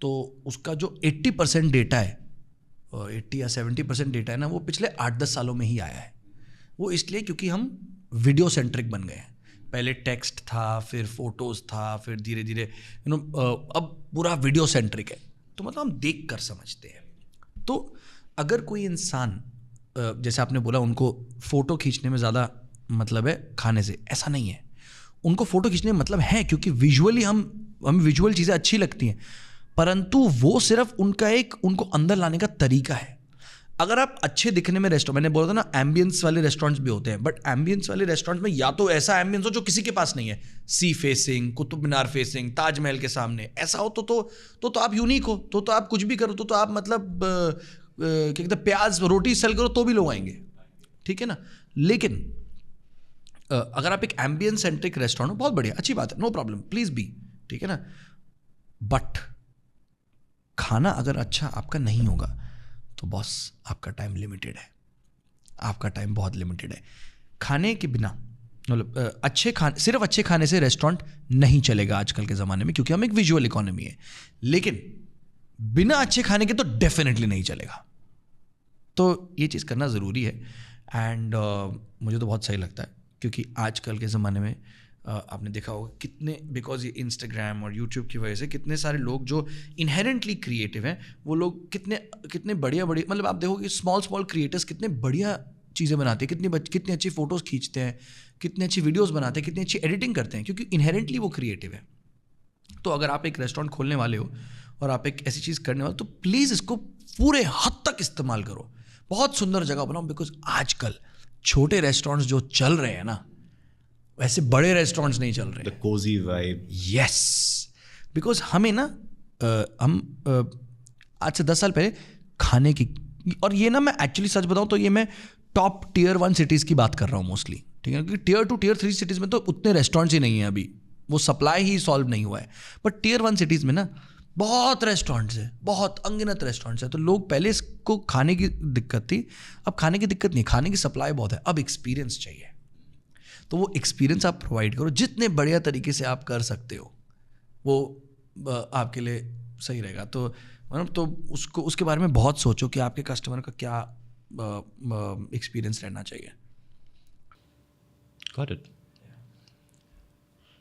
तो उसका जो 80% डेटा है, 80 या 70% डेटा है ना, वो पिछले 8-10 सालों में ही आया है। वो इसलिए क्योंकि हम वीडियो सेंट्रिक बन गए हैं। पहले टेक्स्ट था, फिर फोटोज़ था, फिर धीरे धीरे अब पूरा वीडियो सेंट्रिक है। तो मतलब हम देख कर समझते हैं। तो अगर कोई इंसान जैसे आपने बोला उनको फ़ोटो खींचने में ज़्यादा मतलब है खाने से, ऐसा नहीं है। उनको फ़ोटो खींचने में मतलब है क्योंकि विजुअली हमें विजुअल चीज़ें अच्छी लगती हैं, परंतु वो सिर्फ उनको अंदर लाने का तरीका है। अगर आप अच्छे दिखने में रेस्टोरेंट, मैंने बोला था ना एम्बियंस वाले रेस्टोरेंट्स भी होते हैं, बट एम्बियंस वाले रेस्टोरेंट में या तो ऐसा एम्बियंस हो जो किसी के पास नहीं है, sea facing, Qutub Minar facing, Taj Mahal के सामने, ऐसा हो तो आप यूनिक हो, तो आप कुछ भी करो तो आप मतलब क्या कहते हैं, प्याज रोटी सेल करो तो भी लोग आएंगे, ठीक है ना। लेकिन अगर आप एक एम्बियंस सेंट्रिक रेस्टोरेंट हो, बहुत बढ़िया, अच्छी बात है, नो प्रॉब्लम, प्लीज बी, ठीक है ना। बट खाना अगर अच्छा आपका नहीं होगा तो बॉस आपका टाइम लिमिटेड है, आपका टाइम बहुत लिमिटेड है। खाने के बिना मतलब सिर्फ अच्छे खाने से रेस्टोरेंट नहीं चलेगा आजकल के ज़माने में, क्योंकि हम एक विजुअल इकोनॉमी है। लेकिन बिना अच्छे खाने के तो डेफिनेटली नहीं चलेगा। तो ये चीज़ करना ज़रूरी है। एंड मुझे तो बहुत सही लगता है, क्योंकि आजकल के ज़माने में आपने देखा होगा कितने, बिकॉज ये इंस्टाग्राम और यूट्यूब की वजह से कितने सारे लोग जो इनहेरेंटली क्रिएटिव हैं, वो लोग कितने बढ़िया मतलब आप देखो कि स्मॉल क्रिएटर्स कितने बढ़िया चीज़ें बनाते हैं, कितनी अच्छी फ़ोटोज़ खींचते हैं, कितनी अच्छी वीडियोज़ बनाते हैं, कितनी अच्छी एडिटिंग करते हैं, क्योंकि इनहेरेंटली वो क्रिएटिव है। तो अगर आप एक रेस्टोरेंट खोलने वाले हो और आप एक ऐसी चीज़ करने वाले हो, तो प्लीज़ इसको पूरे हद तक इस्तेमाल करो, बहुत सुंदर जगह बनाओ। बिकॉज आजकल छोटे रेस्टोरेंट्स जो चल रहे हैं ना, वैसे बड़े रेस्टोरेंट्स नहीं चल रहे। The cozy vibe. Yes, because हमें ना हम आज से 10 साल पहले खाने की, और ये ना मैं एक्चुअली सच बताऊं तो ये मैं टॉप टियर 1 सिटीज़ की बात कर रहा हूँ मोस्टली, ठीक है, क्योंकि टियर 2 टियर 3 सिटीज़ में तो उतने रेस्टोरेंट्स ही नहीं है अभी, वो सप्लाई ही सॉल्व नहीं हुआ है। बट टियर 1 सिटीज़ में ना बहुत रेस्टोरेंट्स है, बहुत अनगिनत रेस्टोरेंट्स है। तो लोग पहले इसको खाने की दिक्कत थी, अब खाने की दिक्कत नहीं, खाने की सप्लाई बहुत है, अब एक्सपीरियंस चाहिए। तो वो एक्सपीरियंस आप प्रोवाइड करो, जितने बढ़िया तरीके से आप कर सकते हो वो आपके लिए सही रहेगा। तो मतलब तो उसके बारे में बहुत सोचो कि आपके कस्टमर का क्या एक्सपीरियंस रहना चाहिए। Got it.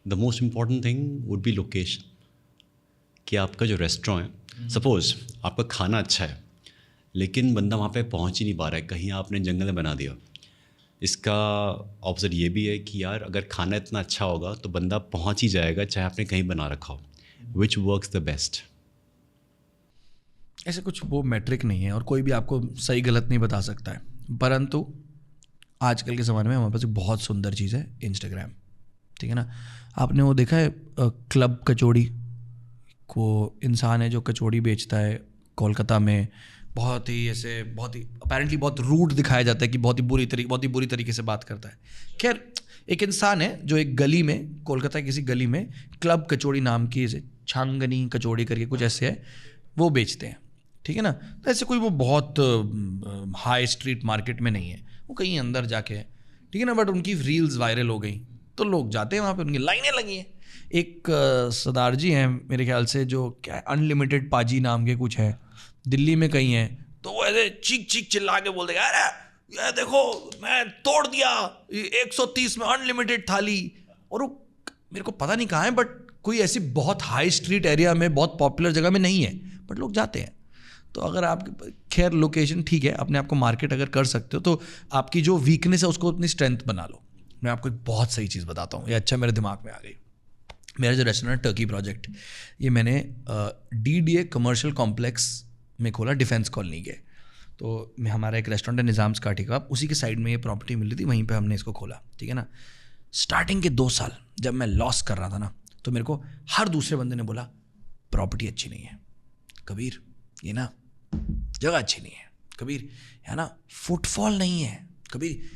The most important thing would be location. कि आपका जो रेस्टोरेंट है, सपोज आपका खाना अच्छा है लेकिन बंदा वहाँ पे पहुँच ही नहीं पा रहा है, कहीं आपने जंगल में बना दिया। इसका ऑपोजिट ये भी है कि यार अगर खाना इतना अच्छा होगा तो बंदा पहुँच ही जाएगा, चाहे आपने कहीं बना रखा हो। Which works the best? ऐसे कुछ वो मैट्रिक नहीं है और कोई भी आपको सही गलत नहीं बता सकता है, परंतु आजकल के ज़माने में हमारे पास एक बहुत सुंदर चीज़ है, इंस्टाग्राम, ठीक है ना। आपने वो देखा है क्लब कचौड़ी को, इंसान है जो कचौड़ी बेचता है कोलकाता में, बहुत ही अपेरेंटली बहुत रूड दिखाया जाता है कि बहुत ही बुरी तरीके से बात करता है। खैर, एक इंसान है जो एक गली में, कोलकाता की किसी गली में क्लब कचौड़ी नाम की, जैसे छांगनी कचौड़ी करके कुछ ऐसे है, वो बेचते हैं, ठीक है ना। तो ऐसे कोई वो बहुत हाई स्ट्रीट मार्केट में नहीं है, वो कहीं अंदर जाके है, ठीक है ना। बट उनकी रील्स वायरल हो गई तो लोग जाते हैं वहाँ पे, उनकी लाइनें लगी हैं। एक सरदार जी हैं मेरे ख्याल से, जो क्या अनलिमिटेड पाजी नाम के कुछ है, दिल्ली में कहीं है, तो वो ऐसे चीख चिल्ला के बोलते हैं, अरे ये देखो मैं तोड़ दिया 130 में अनलिमिटेड थाली। और वो मेरे को पता नहीं कहाँ है, बट कोई ऐसी बहुत हाई स्ट्रीट एरिया में, बहुत पॉपुलर जगह में नहीं है, बट लोग जाते हैं। तो अगर आप, खैर लोकेशन ठीक है, अपने आप को मार्केट अगर कर सकते हो तो आपकी जो वीकनेस है उसको अपनी स्ट्रेंथ बना लो। मैं आपको एक बहुत सही चीज़ बताता हूँ, ये अच्छा मेरे दिमाग में आ गई। मेरा जो रेस्टोरेंट टर्की प्रोजेक्ट, ये मैंने DDA कमर्शियल कॉम्प्लेक्स में खोला, डिफेंस कॉलोनी के। तो हमारा एक रेस्टोरेंट है निज़ाम्स काठी का, उसी के साइड में ये प्रॉपर्टी मिल रही थी, वहीं पे हमने इसको खोला, ठीक है ना। स्टार्टिंग के 2 साल जब मैं लॉस कर रहा था ना, तो मेरे को हर दूसरे बंदे ने बोला प्रॉपर्टी अच्छी नहीं है कबीर, ये ना जगह अच्छी नहीं है कबीर, यहाँ ना फुटफॉल नहीं है कबीर,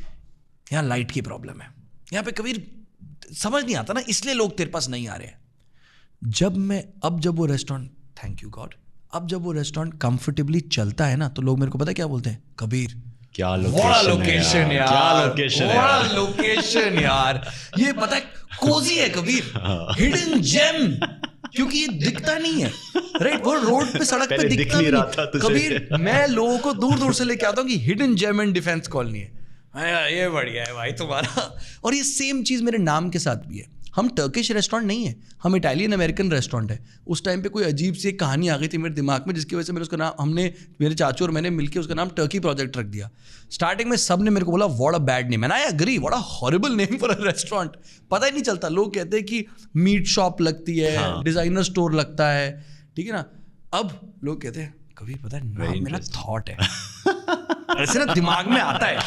यहाँ लाइट की प्रॉब्लम है, यहाँ पे कबीर समझ नहीं आता ना, इसलिए लोग तेरे पास नहीं आ रहे हैं। जब वो रेस्टोरेंट, थैंक यू गॉड, अब जब वो रेस्टोरेंट कंफर्टेबली चलता है ना, तो लोग मेरे को पता है क्या बोलते हैं, कबीर क्या लोकेशन यार, क्या लोकेशन है यार। लोकेशन यार, ये पता है कोजी है कबीर, हिडन जेम, क्योंकि ये दिखता नहीं है, राइट? वो रोड पे सड़क पे पहले दिखता दिख नहीं भी रहा था तुझे। कबीर, मैं लोगों को दूर दूर से लेके आता हूँ कि hidden gem and Defence Colony है। ये बढ़िया है भाई तुम्हारा। और ये सेम चीज मेरे नाम के साथ भी है। हम टर्किश रेस्टोरेंट नहीं है, हम इटालियन अमेरिकन रेस्टोरेंट है। उस टाइम पे कोई अजीब सी कहानी आ गई थी मेरे दिमाग में, जिसकी वजह से मैंने उसका नाम, हमने, मेरे चाचू और मैंने मिलकर उसका नाम टर्की प्रोजेक्ट रख दिया। स्टार्टिंग में सब ने मेरे को बोला what a bad name, and I agree, what a horrible name for a restaurant. पता ही नहीं चलता, लोग कहते हैं कि मीट शॉप लगती है, डिजाइनर स्टोर लगता है, ठीक है ना। अब लोग कहते हैं कभी पता है नाम मेरा थॉट है, ऐसे ना दिमाग में आता है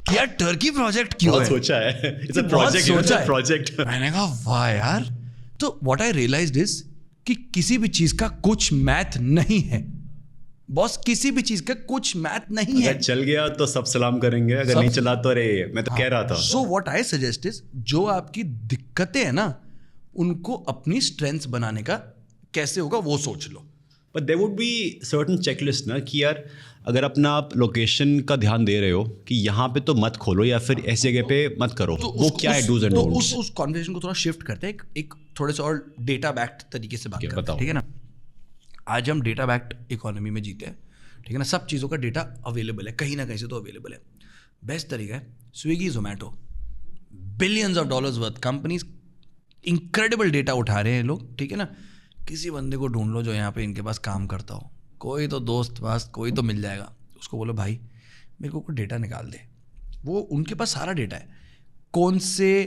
कि यार टर्की प्रोजेक्ट क्यों है, सोचा है, इट्स अ बहुत प्रोजेक्ट, सोचा इट्स अ है। प्रोजेक्ट। मैंने कहा वाह यार। तो व्हाट आई रियलाइज्ड इज कि किसी भी चीज का कुछ मैथ नहीं है बॉस, किसी भी चीज का कुछ मैथ नहीं है। अगर चल गया तो सब सलाम करेंगे, अगर नहीं चला तो अरे मैं तो कह रहा था। So what I suggest is, जो आपकी दिक्कतें हैं ना, उनको अपनी स्ट्रेंथ्स बनाने का कैसे होगा वो सोच लो। But there would be certain checklist ना कि यार अगर अपना आप लोकेशन का ध्यान दे रहे हो कि यहाँ पे तो मत खोलो या फिर ऐसी जगह पे मत करो, तो वो क्या है डूज एंड तो डोंट्स? उस कॉन्वर्सेशन को थोड़ा शिफ्ट करते हैं, एक थोड़े से और डेटा बैक्ड तरीके से बात करते हैं, बताओ। ठीक है ना। आज हम डेटा बैक्ड इकोनॉमी में जीते हैं, ठीक है ना। सब चीज़ों का डेटा अवेलेबल है, कहीं ना कहीं से तो अवेलेबल है। बेस्ट तरीका है Swiggy Zomato, billions of dollars worth companies, incredible data उठा रहे हैं लोग, ठीक है ना। किसी बंदे को ढूंढ लो जो यहाँ पे इनके पास काम करता हो, कोई तो दोस्त पास कोई तो मिल जाएगा, उसको बोलो भाई मेरे को कोई डेटा निकाल दे। वो उनके पास सारा डेटा है, कौन से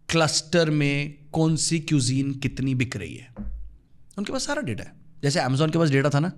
क्लस्टर में कौन सी क्यूजीन कितनी बिक रही है, उनके पास सारा डेटा है। जैसे अमेजोन के पास डेटा था ना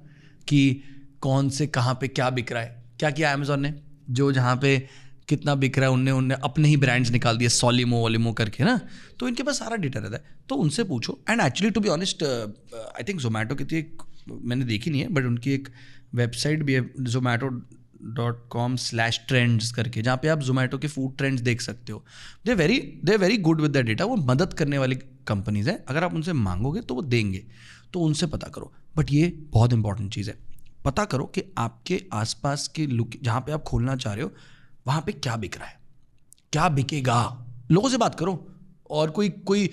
कि कौन से कहाँ पे क्या बिक रहा है, क्या किया अमेजोन ने, जो जहाँ पे कितना बिक रहा है उनने अपने ही ब्रांड्स निकाल दिए, सॉलिमो वॉलिमो करके ना। तो इनके पास सारा डेटा रहता है, तो उनसे पूछो। And actually to be honest, I think Zomato की थी एक, मैंने देखी नहीं है, बट उनकी एक वेबसाइट भी है zomato.com/trends करके, जहाँ पे आप जोमेटो के फूड ट्रेंड्स देख सकते हो। They very good with the data, वो मदद करने वाली कंपनीज हैं। अगर आप उनसे मांगोगे तो वो देंगे, तो उनसे पता करो। बट ये बहुत इंपॉर्टेंट चीज़ है, पता करो कि आपके आसपास के जहाँ पे आप खोलना चाह रहे हो वहाँ पे क्या बिक रहा है, क्या बिकेगा। लोगों से बात करो, और कोई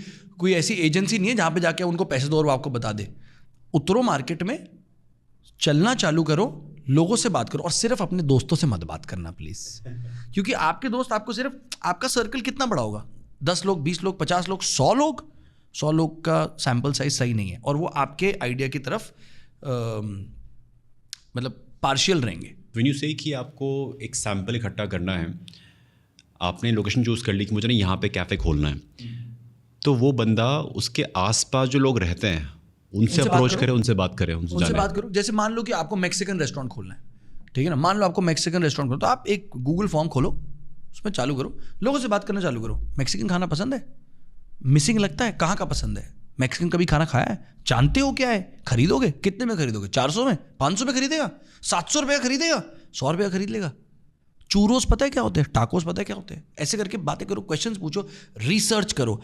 ऐसी एजेंसी नहीं है जहाँ पे जाके उनको पैसे दो और वो आपको बता दे। उतरो मार्केट में, चलना चालू करो, लोगों से बात करो, और सिर्फ अपने दोस्तों से मत बात करना प्लीज़, क्योंकि आपके दोस्त आपको सिर्फ, आपका सर्कल कितना बड़ा होगा, 10 लोग, 20 लोग, 50 लोग, 100 लोग, 100 लोग का सैम्पल साइज सही नहीं है, और वो आपके आइडिया की तरफ मतलब पार्शियल रहेंगे। व्हेन यू से कि आपको एक सैंपल इकट्ठा करना है, आपने लोकेशन चूज़ कर ली कि मुझे ना यहाँ पे कैफ़े खोलना है, तो वो बंदा उसके आसपास जो लोग रहते हैं उनसे अप्रोच करे, उनसे बात करे, उनसे बात करो। जैसे मान लो कि आपको मैक्सिकन रेस्टोरेंट खोलना है, ठीक है ना, मान लो आपको मैक्सिकन रेस्टोरेंट खोलना, तो आप एक गूगल फॉर्म खोलो, उसमें चालू करो, लोगों से बात करना चालू करो। मैक्सिकन खाना पसंद है, मिसिंग लगता है, कहाँ का पसंद है, मैक्सिकन कभी खाना खाया है, जानते हो क्या है, खरीदोगे, कितने में खरीदोगे, 400 में, 500 में खरीदेगा, 700 रुपये खरीदेगा, 100 रुपये खरीद लेगा। चूरोस पता है क्या होते हैं, टाकोस पता है क्या होते हैं, ऐसे करके बातें करो, क्वेश्चंस पूछो, रिसर्च करो।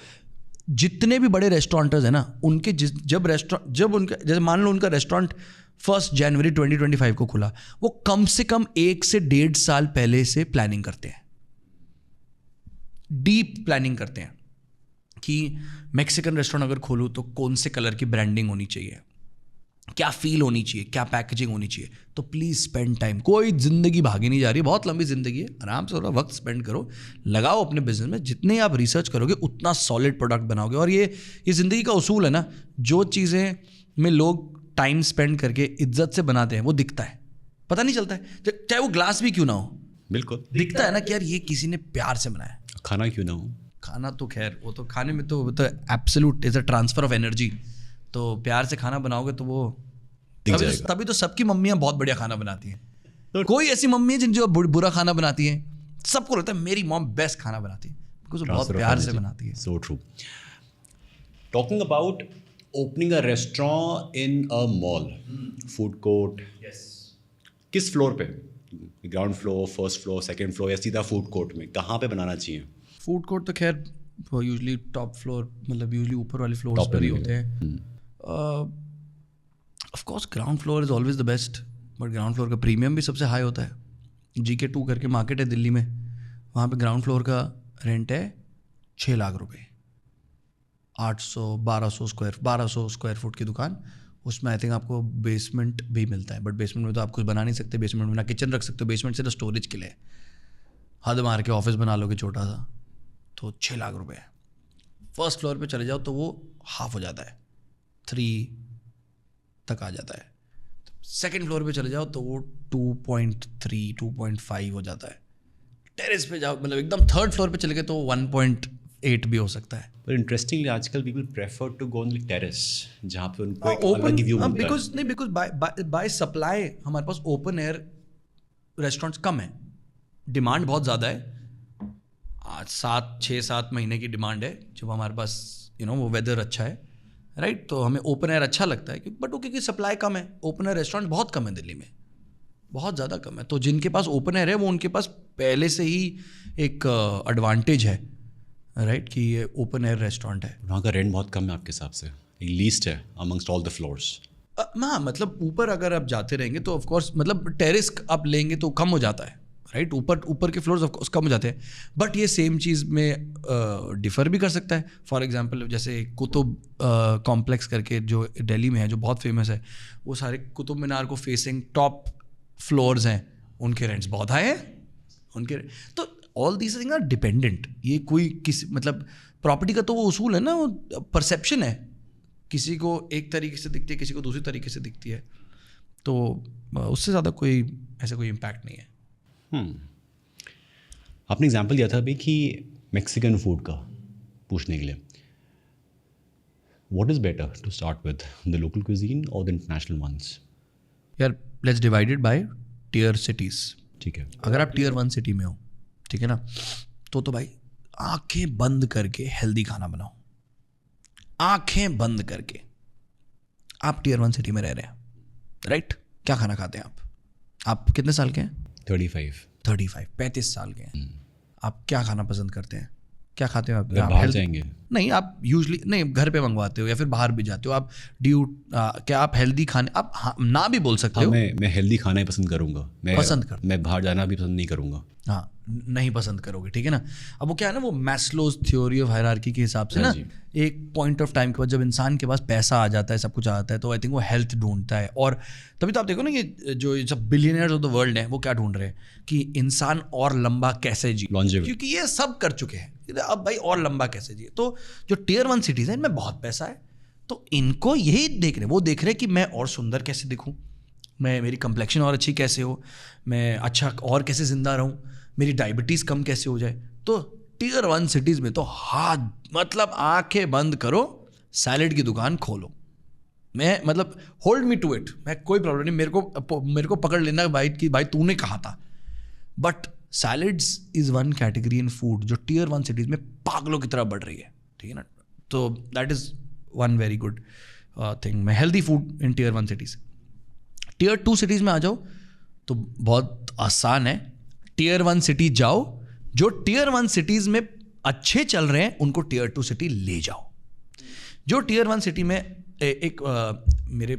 जितने भी बड़े रेस्टोरेंटर्स हैं ना, उनके जब उनका, जैसे मान लो उनका रेस्टोरेंट 1 जनवरी 2025 को खुला, वो कम से कम 1 से 1.5 साल पहले से प्लानिंग करते हैं, डीप प्लानिंग करते हैं कि मैक्सिकन रेस्टोरेंट अगर खोलूँ तो कौन से कलर की ब्रांडिंग होनी चाहिए, क्या फील होनी चाहिए, क्या पैकेजिंग होनी चाहिए। तो प्लीज़ स्पेंड टाइम, कोई ज़िंदगी भागी नहीं जा रही, बहुत लंबी ज़िंदगी है, आराम से थोड़ा वक्त स्पेंड करो, लगाओ अपने बिजनेस में। जितने आप रिसर्च करोगे उतना सॉलिड प्रोडक्ट बनाओगे। और ये ज़िंदगी का उसूल है ना, जो चीज़ें में लोग टाइम स्पेंड करके इज्जत से बनाते हैं वो दिखता है, पता नहीं चलता है, चाहे वो ग्लास भी क्यों ना हो, बिल्कुल दिखता है ना कि यार ये किसी ने प्यार से बनाया। खाना क्यों ना हो, खाना तो खैर वो तो खाने में तो absolute is a transfer of energy, तो प्यार से खाना बनाओगे तो वो तभी तो सबकी मम्मियाँ बहुत बढ़िया खाना बनाती हैं। कोई ऐसी मम्मी है जिन जो बुरा खाना बनाती हैं, सबको लगता है मेरी मॉम बेस्ट खाना बनाती है, बिकॉज बहुत प्यार से बनाती है। So true. Talking about opening a restaurant in a mall, food court, किस फ्लोर पे, ground floor, first floor, second floor, या सीधा फूड कोर्ट में, कहाँ पे बनाना चाहिए? फूड कोर्ट तो खैर यूजुअली टॉप फ्लोर, मतलब यूजुअली ऊपर वाले फ्लोर्स पर ही होते हैं। Of course ground floor is always the best, but ground floor का प्रीमियम भी सबसे हाई होता है, GK2 करके मार्केट है दिल्ली में, वहाँ पे ग्राउंड फ्लोर का रेंट है 6 लाख रुपए, 1200 स्क्वायर फुट की दुकान। उसमें आई थिंक आपको बेसमेंट भी मिलता है, बट बेसमेंट में तो आप कुछ बना नहीं सकते, बेसमेंट में ना किचन रख सकते हो, बेसमेंट सिर्फ स्टोरेज के लिए, हद मार के ऑफिस बना लोगे छोटा सा, तो 6 लाख रुपए है। फर्स्ट फ्लोर पे चले जाओ तो वो हाफ हो जाता है, 3 तक आ जाता है। सेकंड फ्लोर पे चले जाओ तो वो 2.3 2.5 हो जाता है। टेरेस पे जाओ, मतलब एकदम थर्ड फ्लोर पे चले गए तो 1.8 भी हो सकता है। पर इंटरेस्टिंगली आजकल people prefer to go on the terrace, जहाँ पे उनको एक अलग व्यू मिलता है। बिकॉज बाय सप्लाई हमारे पास ओपन एयर रेस्टोरेंट्स कम है, डिमांड बहुत ज़्यादा है। आज 6-7 महीने की डिमांड है जब हमारे पास वो वेदर अच्छा है, राइट, तो हमें ओपन एयर अच्छा लगता है, बट वो क्योंकि सप्लाई कम है, ओपन एयर रेस्टोरेंट बहुत कम है दिल्ली में, बहुत ज़्यादा कम है। तो जिनके पास ओपन एयर है वो उनके पास पहले से ही एक एडवांटेज है, राइट, कि ये ओपन एयर रेस्टोरेंट है। वहाँ का रेंट बहुत कम है आपके हिसाब से, लीस्ट है अमंगस्ट ऑल द फ्लोर्स। हाँ, मतलब ऊपर अगर आप जाते रहेंगे तो ऑफकोर्स, मतलब टेरेस आप लेंगे तो कम हो जाता है, राइट, ऊपर के फ्लोर्स ऑफकोर्स कम हो जाते हैं, बट ये सेम चीज़ में डिफ़र भी कर सकता है। फॉर एग्जांपल जैसे कुतुब कॉम्प्लेक्स करके जो दिल्ली में है, जो बहुत फेमस है, वो सारे कुतुब मीनार को फेसिंग टॉप फ्लोर्स हैं, उनके रेंट्स बहुत हाई हैं उनके। तो all these things are dependent, ये कोई किसी मतलब प्रॉपर्टी का तो वो उसूल है ना, वो परसेप्शन है, किसी को एक तरीके से दिखती है, किसी को दूसरी तरीके से दिखती है, तो उससे ज़्यादा कोई ऐसा कोई इम्पैक्ट नहीं है। आपने एग्जांपल दिया था अभी कि मेक्सिकन फूड का, पूछने के लिए what is better to start with, the local cuisine और द इंटरनेशनल वंस? यार let's divided by tier cities. ठीक है, अगर आप टियर 1 सिटी में हो, ठीक है ना, तो भाई आंखें बंद करके हेल्दी खाना बनाओ, आंखें बंद करके। आप टियर 1 सिटी में रह रहे हैं, राइट, क्या खाना खाते हैं आप कितने साल के हैं? 35 35 साल के हैं। आप क्या खाना पसंद करते हैं, क्या खाते हो आप? बाहर जाएंगे? नहीं, आप यूजली नहीं, घर पे मंगवाते हो या फिर बाहर भी जाते हो आप? क्या आप हेल्दी खाने, आप ना भी बोल सकते हो। मैं हेल्दी खाना ही पसंद करूंगा, मैं बाहर जाना भी पसंद नहीं करूंगा। हाँ, नहीं पसंद करोगे, ठीक है ना। अब वो क्या है ना, वो मैस्लोज थ्योरी ऑफ हायरार्की के हिसाब से ना, एक पॉइंट ऑफ टाइम के बाद जब इंसान के पास पैसा आ जाता है, सब कुछ आ जाता है, तो आई थिंक वो हेल्थ ढूंढता है। और तभी तो आप देखो ना, ये जो सब बिलियनियर्स ऑफ द वर्ल्ड हैं, वो क्या ढूंढ रहे हैं कि इंसान और लंबा कैसे जिए, क्योंकि ये सब कर चुके हैं, अब भाई और लंबा कैसे जिए। तो जो टियर 1 सिटीज हैं, इनमें बहुत पैसा है, तो इनको यही देख रहे हैं, वो देख रहे हैं कि मैं और सुंदर कैसे दिखूँ, मेरी कंप्लेक्शन और अच्छी कैसे हो, मैं अच्छा और कैसे जिंदा रहूँ, मेरी डायबिटीज़ कम कैसे हो जाए। तो टियर 1 सिटीज़ में तो हाथ, मतलब आंखें बंद करो, सैलेड की दुकान खोलो। मैं मतलब होल्ड मी टू इट, मैं कोई प्रॉब्लम नहीं, मेरे को पकड़ लेना भाई कि भाई तूने कहा था। But salads is one category in food जो टियर 1 सिटीज़ में पागलों की तरह बढ़ रही है, ठीक है ना। तो that is one very good thing, मैं healthy food in tier 1 cities. Tier 2 cities में आ जाओ तो बहुत आसान है, टियर 1 सिटी जाओ, जो टियर 1 सिटीज़ में अच्छे चल रहे हैं उनको टियर 2 सिटी ले जाओ। जो टियर 1 सिटी में एक मेरे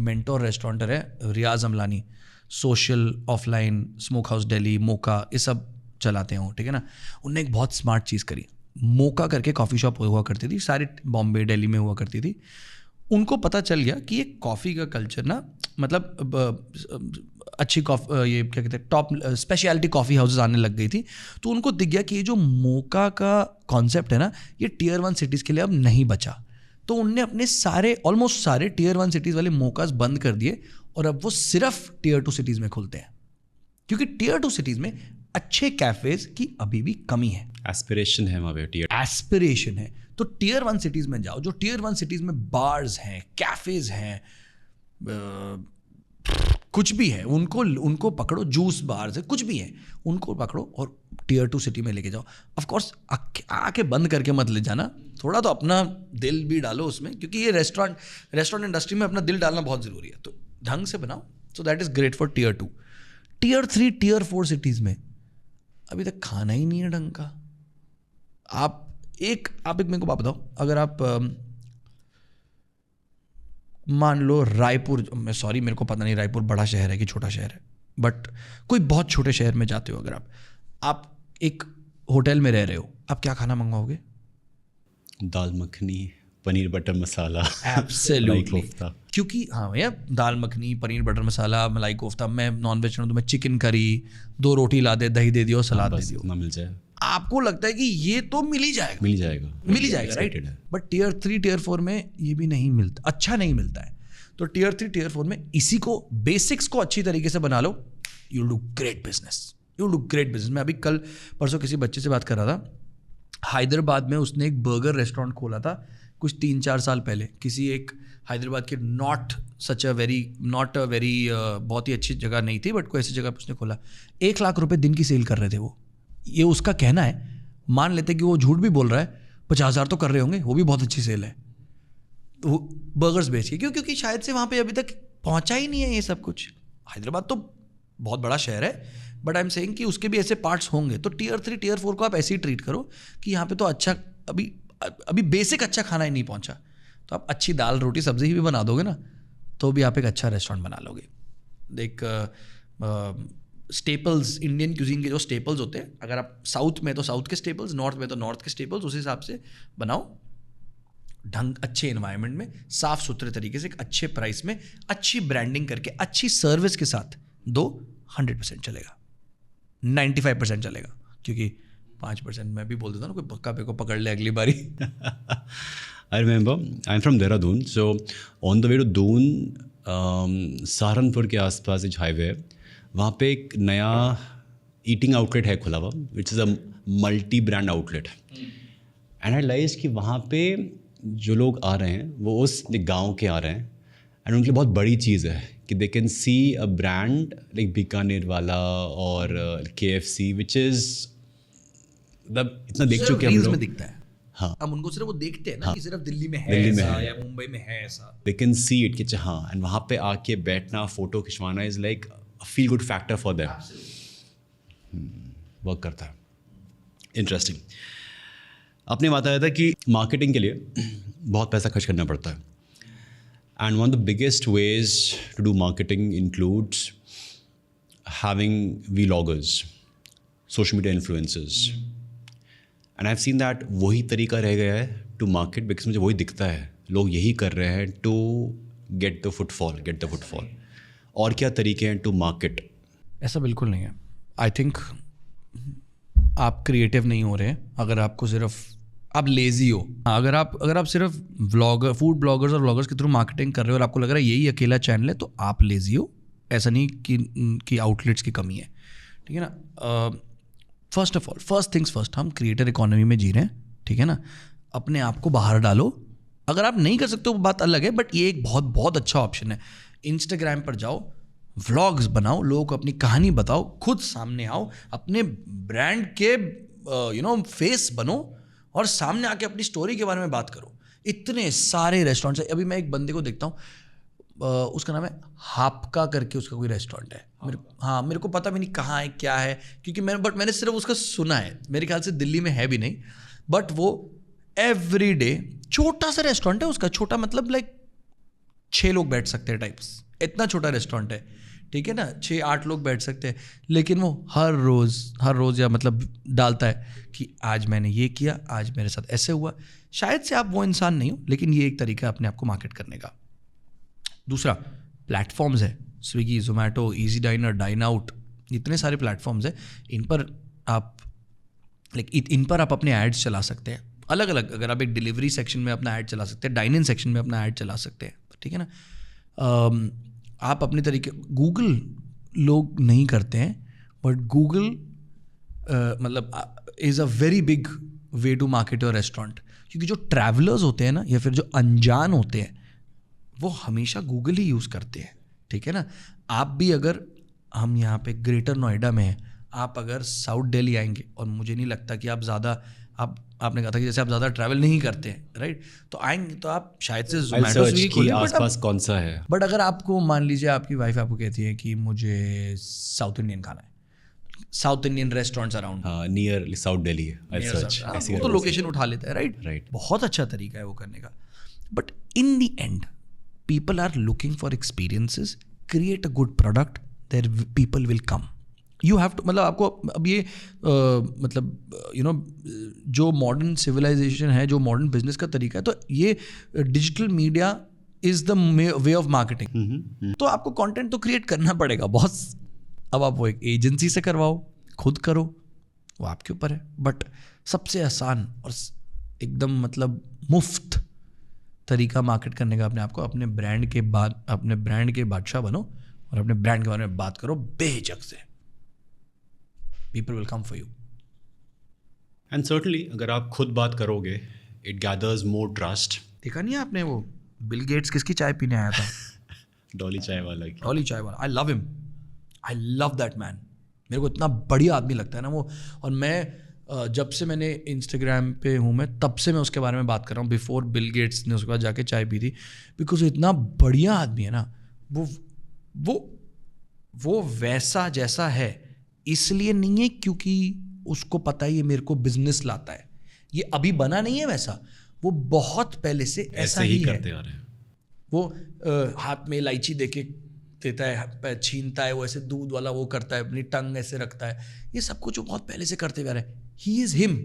मेंटोर रेस्टोरेंटर है Riyaz Amlani, social offline smoke house deli, mocha, ये सब चलाते हैं वो, ठीक है ना। उनने एक बहुत स्मार्ट चीज़ करी, मोका करके कॉफ़ी शॉप हुआ करती थी, सारी बॉम्बे दिल्ली में हुआ करती थी। उनको पता चल गया कि ये कॉफ़ी का कल्चर ना, मतलब अच्छी ये क्या कहते हैं, टॉप स्पेशलिटी कॉफ़ी हाउसेस आने लग गई थी। तो उनको दिख गया कि ये जो मोका का कॉन्सेप्ट है ना, ये टियर 1 सिटीज़ के लिए अब नहीं बचा। तो उनने अपने ऑलमोस्ट सारे टियर 1 सिटीज़ वाले मोकास बंद कर दिए, और अब वो सिर्फ टियर 2 सिटीज़ में खुलते हैं, क्योंकि टियर 2 सिटीज़ में अच्छे कैफ़ेज़ की अभी भी कमी है। एस्पिरेशन है वहाँ पे, एस्पिरेशन है। तो टियर 1 सिटीज़ में जाओ, जो टियर 1 सिटीज़ में बार्स हैं, कैफ़ेज़ हैं, कुछ भी है, उनको पकड़ो, जूस बार्स है, कुछ भी है, उनको पकड़ो और टियर 2 सिटी में लेके जाओ। ऑफ कोर्स आके बंद करके मत ले जाना, थोड़ा तो अपना दिल भी डालो उसमें, क्योंकि ये रेस्टोरेंट इंडस्ट्री में अपना दिल डालना बहुत ज़रूरी है। तो ढंग से बनाओ, so that is great for tier 2। Tier 3 tier 4 cities में अभी तक खाना ही नहीं है ढंग का। आप एक मेरे को बात बताओ, अगर आप मान लो रायपुर, मेरे को पता नहीं रायपुर बड़ा शहर है कि छोटा शहर है, बट कोई बहुत छोटे शहर में जाते हो, अगर आप एक होटल में रह रहे हो, आप क्या खाना मंगवाओगे? दाल मखनी, पनीर बटर मसाला, एब्सोल्युटली, मलाई कोफ्ता। क्योंकि हाँ भैया, दाल मखनी, पनीर बटर मसाला, मलाई कोफ्ता। मैं नॉन वेज तो मैं चिकन करी, 2 रोटी ला दे, दही दे दियो, सलाद दे दियो, ना मिल जाए, आपको लगता है कि ये तो मिल ही जाएगा, मिल जाएगा, मिल ही जाएगा, राइट? बट टियर 3 टियर 4 में ये भी नहीं मिलता, अच्छा नहीं मिलता है। तो टियर 3 टियर 4 में इसी को, बेसिक्स को अच्छी तरीके से बना लो, you do great business, you do great business. मैं अभी कल परसों किसी बच्चे से बात कर रहा था, हैदराबाद में उसने एक बर्गर रेस्टोरेंट खोला था कुछ 3-4 साल पहले, किसी एक हैदराबाद के नॉट अ वेरी बहुत ही अच्छी जगह नहीं थी, बट कोई ऐसी जगह पर उसने खोला। 1 लाख रुपए दिन की सेल कर रहे थे वो। ये उसका कहना है, मान लेते कि वो झूठ भी बोल रहा है, 50,000 तो कर रहे होंगे, वो भी बहुत अच्छी सेल है वो बर्गर्स बेच के। क्योंकि शायद से वहाँ पे अभी तक पहुँचा ही नहीं है ये सब कुछ। हैदराबाद तो बहुत बड़ा शहर है, बट आई एम सेइंग कि उसके भी ऐसे पार्ट्स होंगे। तो टियर 3 टियर 4 को आप ऐसे ही ट्रीट करो कि यहाँ पे तो अच्छा, अभी बेसिक अच्छा खाना ही नहीं पहुँचा, तो आप अच्छी दाल रोटी सब्जी भी बना दोगे ना, तो भी आप एक अच्छा रेस्टोरेंट बना लोगे। देख स्टेपल्स, इंडियन क्यूजीन के जो स्टेपल्स होते हैं, अगर आप साउथ में तो साउथ के स्टेपल्स, नॉर्थ में तो नॉर्थ के स्टेपल्स, उस हिसाब से बनाओ, ढंग अच्छे एनवायरनमेंट में, साफ सुथरे तरीके से, एक अच्छे प्राइस में, अच्छी ब्रांडिंग करके, अच्छी सर्विस के साथ दो, 100% चलेगा, 95% चलेगा। क्योंकि 5% मैं भी बोल देता हूँ ना, कोई पक्का पे को पकड़ ले अगली बारी। I remember, I'm from Dehradun, so on the way to Doon, Saharanpur के आसपास एक हाईवे है, वहाँ पे एक नया ईटिंग आउटलेट है खुला हुआ, which is a multi brand outlet. And I realise कि वहाँ पे जो लोग आ रहे हैं वो उस गांव के आ रहे हैं, एंड उनके लिए बहुत बड़ी चीज़ है कि they can see a brand like Bikaner वाला और KFC, विच इज़ मतलब इतना देख चुके हैं हम लोग, में दिखता है। हाँ, हम उनको सिर्फ वो देखते हैं ना, कि सिर्फ दिल्ली में है दिल्ली में ऐसा, है, या मुंबई में है ऐसा। दे कैन सी इट कि हाँ, एंड वहाँ पे आके बैठना, फोटो खिंचवाना is like a feel good factor for them, work करता है। इंटरेस्टिंग। आपने बताया था कि मार्केटिंग के लिए बहुत पैसा खर्च करना पड़ता है, and one of the biggest ways to do marketing includes having vloggers, social media influencers, and I have seen that वही तरीका रह गया है टू मार्केट, बिकॉज मुझे वही दिखता है, लोग यही कर रहे हैं टू गेट द फुटफॉल। और क्या तरीके हैं टू मार्केट? ऐसा बिल्कुल नहीं है। आई थिंक आप क्रिएटिव नहीं हो रहे, अगर आपको सिर्फ, आप लेजी हो। अगर आप सिर्फ व्लॉगर, फूड ब्लॉगर्स और व्लॉगर्स के थ्रू मार्केटिंग कर रहे हो और आपको लग रहा है यही अकेला चैनल है, तो आप लेजी हो। ऐसा नहीं कि आउटलेट्स की कमी है, ठीक है ना। फर्स्ट थिंग्स फर्स्ट, हम क्रिएटर इकोनॉमी में जी रहे हैं, ठीक है ना। अपने आप को बाहर डालो। अगर आप नहीं कर सकते वो बात अलग है, बट ये एक बहुत बहुत अच्छा ऑप्शन है। इंस्टाग्राम पर जाओ, व्लॉग्स बनाओ, लोगों को अपनी कहानी बताओ, खुद सामने आओ, अपने ब्रांड के फेस बनो और सामने आके अपनी स्टोरी के बारे में बात करो। इतने सारे रेस्टोरेंट्स हैं। अभी मैं एक बंदे को देखता हूँ, उसका नाम है हापका करके, उसका कोई रेस्टोरेंट है। मेरे को पता भी नहीं कहाँ है, क्या है, क्योंकि मैंने सिर्फ उसका सुना है। मेरे ख्याल से दिल्ली में है भी नहीं, बट वो एवरी डे, छोटा सा रेस्टोरेंट है उसका, छोटा मतलब लाइक 6 लोग बैठ सकते हैं टाइप्स, इतना छोटा रेस्टोरेंट है, ठीक है ना, 6-8 लोग बैठ सकते हैं। लेकिन वो हर रोज़ या मतलब डालता है कि आज मैंने ये किया, आज मेरे साथ ऐसे हुआ। शायद से आप वो इंसान नहीं हो, लेकिन ये एक तरीका है अपने आप को मार्केट करने का। दूसरा, प्लेटफॉर्म्स है, स्विगी, जोमेटो, इजी डाइनर, डाइन आउट, इतने सारे प्लेटफॉर्म्स है। इन पर आप अपने एड्स चला सकते हैं अलग अलग। अगर आप एक डिलीवरी सेक्शन में अपना ऐड चला सकते हैं, डाइन इन सेक्शन में अपना ऐड चला सकते हैं, ठीक है ना। आप अपने तरीके, गूगल लोग नहीं करते हैं, बट गूगल मतलब is a very big way to market your restaurant. क्योंकि जो ट्रैवलर्स होते हैं ना, या फिर जो अनजान होते हैं, वो हमेशा गूगल ही यूज़ करते हैं, ठीक है ना। आप भी, अगर हम यहाँ पे ग्रेटर नोएडा में हैं, आप अगर साउथ दिल्ली आएंगे, और मुझे नहीं लगता कि आप ज़्यादा, आपने कहा था कि जैसे आप ज़्यादा ट्रैवल नहीं करते हैं, राइट, तो आएंगे तो आप शायद से जोमेटो स्विगी खोलें, आसपास कौन सा है। बट अगर आपको, मान लीजिए आपकी वाइफ आपको कहती है कि मुझे साउथ इंडियन खाना है, south Indian restaurants around near south Delhi, वो तो लोकेशन उठा लेता है, राइट। बहुत अच्छा तरीका है वो करने का। But in the end, people are looking for experiences, create a good product, there people will come. You have to, मतलब आपको अब ये मतलब यू नो जो मॉडर्न सिविलाइजेशन है, जो मॉडर्न बिजनेस का तरीका है, तो ये digital media is the way of marketing. तो आपको कंटेंट तो क्रिएट करना पड़ेगा बॉस. अब आप वो एक एजेंसी से करवाओ, खुद करो, वो आपके ऊपर है. बट सबसे आसान और एकदम मतलब मुफ्त तरीका मार्केट करने का अपने आप को, अपने ब्रांड के बादशाह बनो और अपने ब्रांड के बारे में बात करो बेझिझक से. People will come for you. And certainly अगर आप खुद बात करोगे, इट गैदर्स मोर ट्रस्ट. देखा नहीं है आपने वो बिल गेट्स किसकी चाय पीने आया था? डॉली चाय वाला की. डॉली चाय वाला. I love him, I love that man. मेरे को इतना बढ़िया आदमी लगता है ना वो. और मैं जब से मैंने इंस्टाग्राम पे हूँ मैं, तब से मैं उसके बारे में बात कर रहा हूँ. बिफोर बिल गेट्स ने उसके बाद जाके चाय पी थी. बिकॉज इतना बढ़िया आदमी है ना वो वैसा जैसा है इसलिए नहीं है क्योंकि उसको पता है ये मेरे को बिजनेस लाता है. ये अभी बना नहीं है वैसा, वो बहुत पहले से ऐसा ही करते आ रहे हैं. वो हाथ में इलायची देके देता है, छीनता है, वो ऐसे दूध वाला वो करता है, अपनी टंग ऐसे रखता है. ये सब कुछ वो बहुत पहले से करते हुए आ रहे हैं. He is him.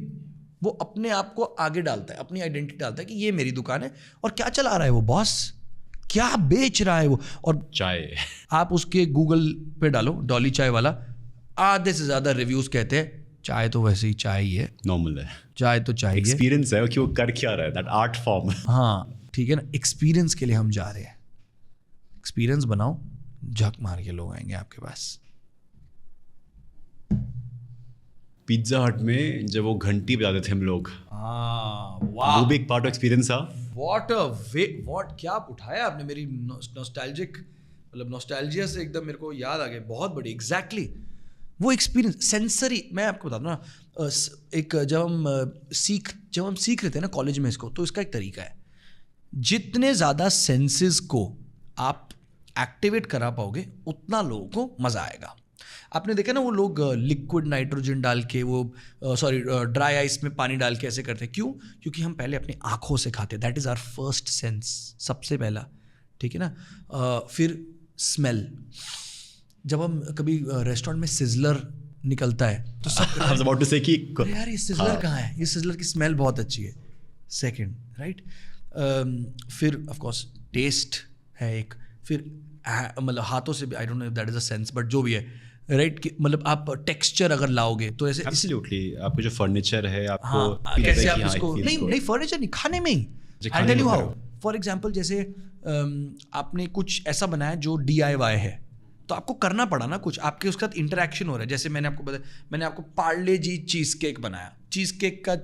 वो अपने आप को आगे डालता है, अपनी आइडेंटिटी डालता है कि ये मेरी दुकान है. और क्या चला रहा है वो बॉस, क्या बेच रहा है वो. और चाय आप उसके गूगल पे डालो डॉली चाय वाला, आधे से ज़्यादा रिव्यूज़ कहते हैं चाय तो वैसे ही चाय ही है, नॉर्मल है, चाय तो चाय ही है. एक्सपीरियंस है कि वो कर क्या रहा है, दैट आर्ट फॉर्म. हाँ ठीक है ना, एक्सपीरियंस के लिए हम जा रहे हैं. एक्सपीरियंस बनाओ, झक मार के लोग आएंगे आपके पास. पिज्जा हट में जब वो घंटी बजाते थे हम लोग, वो भी एक पार्ट ऑफ एक्सपीरियंस था. व्हाट क्या उठाया आपने मेरी नॉस्टैल्जिक, मतलब नॉस्टैल्जिया से एकदम मेरे को याद आ गया. बहुत बड़ी, एग्जैक्टली वो एक्सपीरियंस सेंसरी. मैं आपको बता दूँ ना, एक जब हम सीख रहे थे ना कॉलेज में इसको, तो इसका एक तरीका है. जितने ज़्यादा सेंसेस को आप एक्टिवेट करा पाओगे उतना लोगों को मज़ा आएगा. आपने देखा ना वो लोग लिक्विड नाइट्रोजन डाल के, वो ड्राई आइस में पानी डाल के ऐसे करते हैं. क्यों? क्योंकि हम पहले अपनी आँखों से खाते. That is our first sense, सबसे पहला. ठीक है ना. फिर स्मेल. जब हम कभी रेस्टोरेंट में सिजलर निकलता है तो सब अबाउट टू से कि यार ये सिजलर कहाँ है, ये सिजलर की स्मेल बहुत अच्छी है. Second, right. फिर ऑफ कोर्स टेस्ट है एक. फिर मतलब हाथों से भी, I don't know that is a sense, but जो भी है, राइट. मतलब आप टेक्सचर अगर लाओगे तो ऐसे एब्सोल्युटली. आपको जो फर्नीचर है आपको कैसे आप इसको, नहीं फर्नीचर नहीं, खाने में ही. I tell you how. For example जैसे आपने कुछ ऐसा बनाया जो DIY है, तो आपको करना पड़ा ना कुछ, आपके उसके साथ इंटरेक्शन हो रहा है. जैसे मैंने आपको बताया, मैंने आपको पार्ले जी चीज़ केक बनाया. चीज़ केक का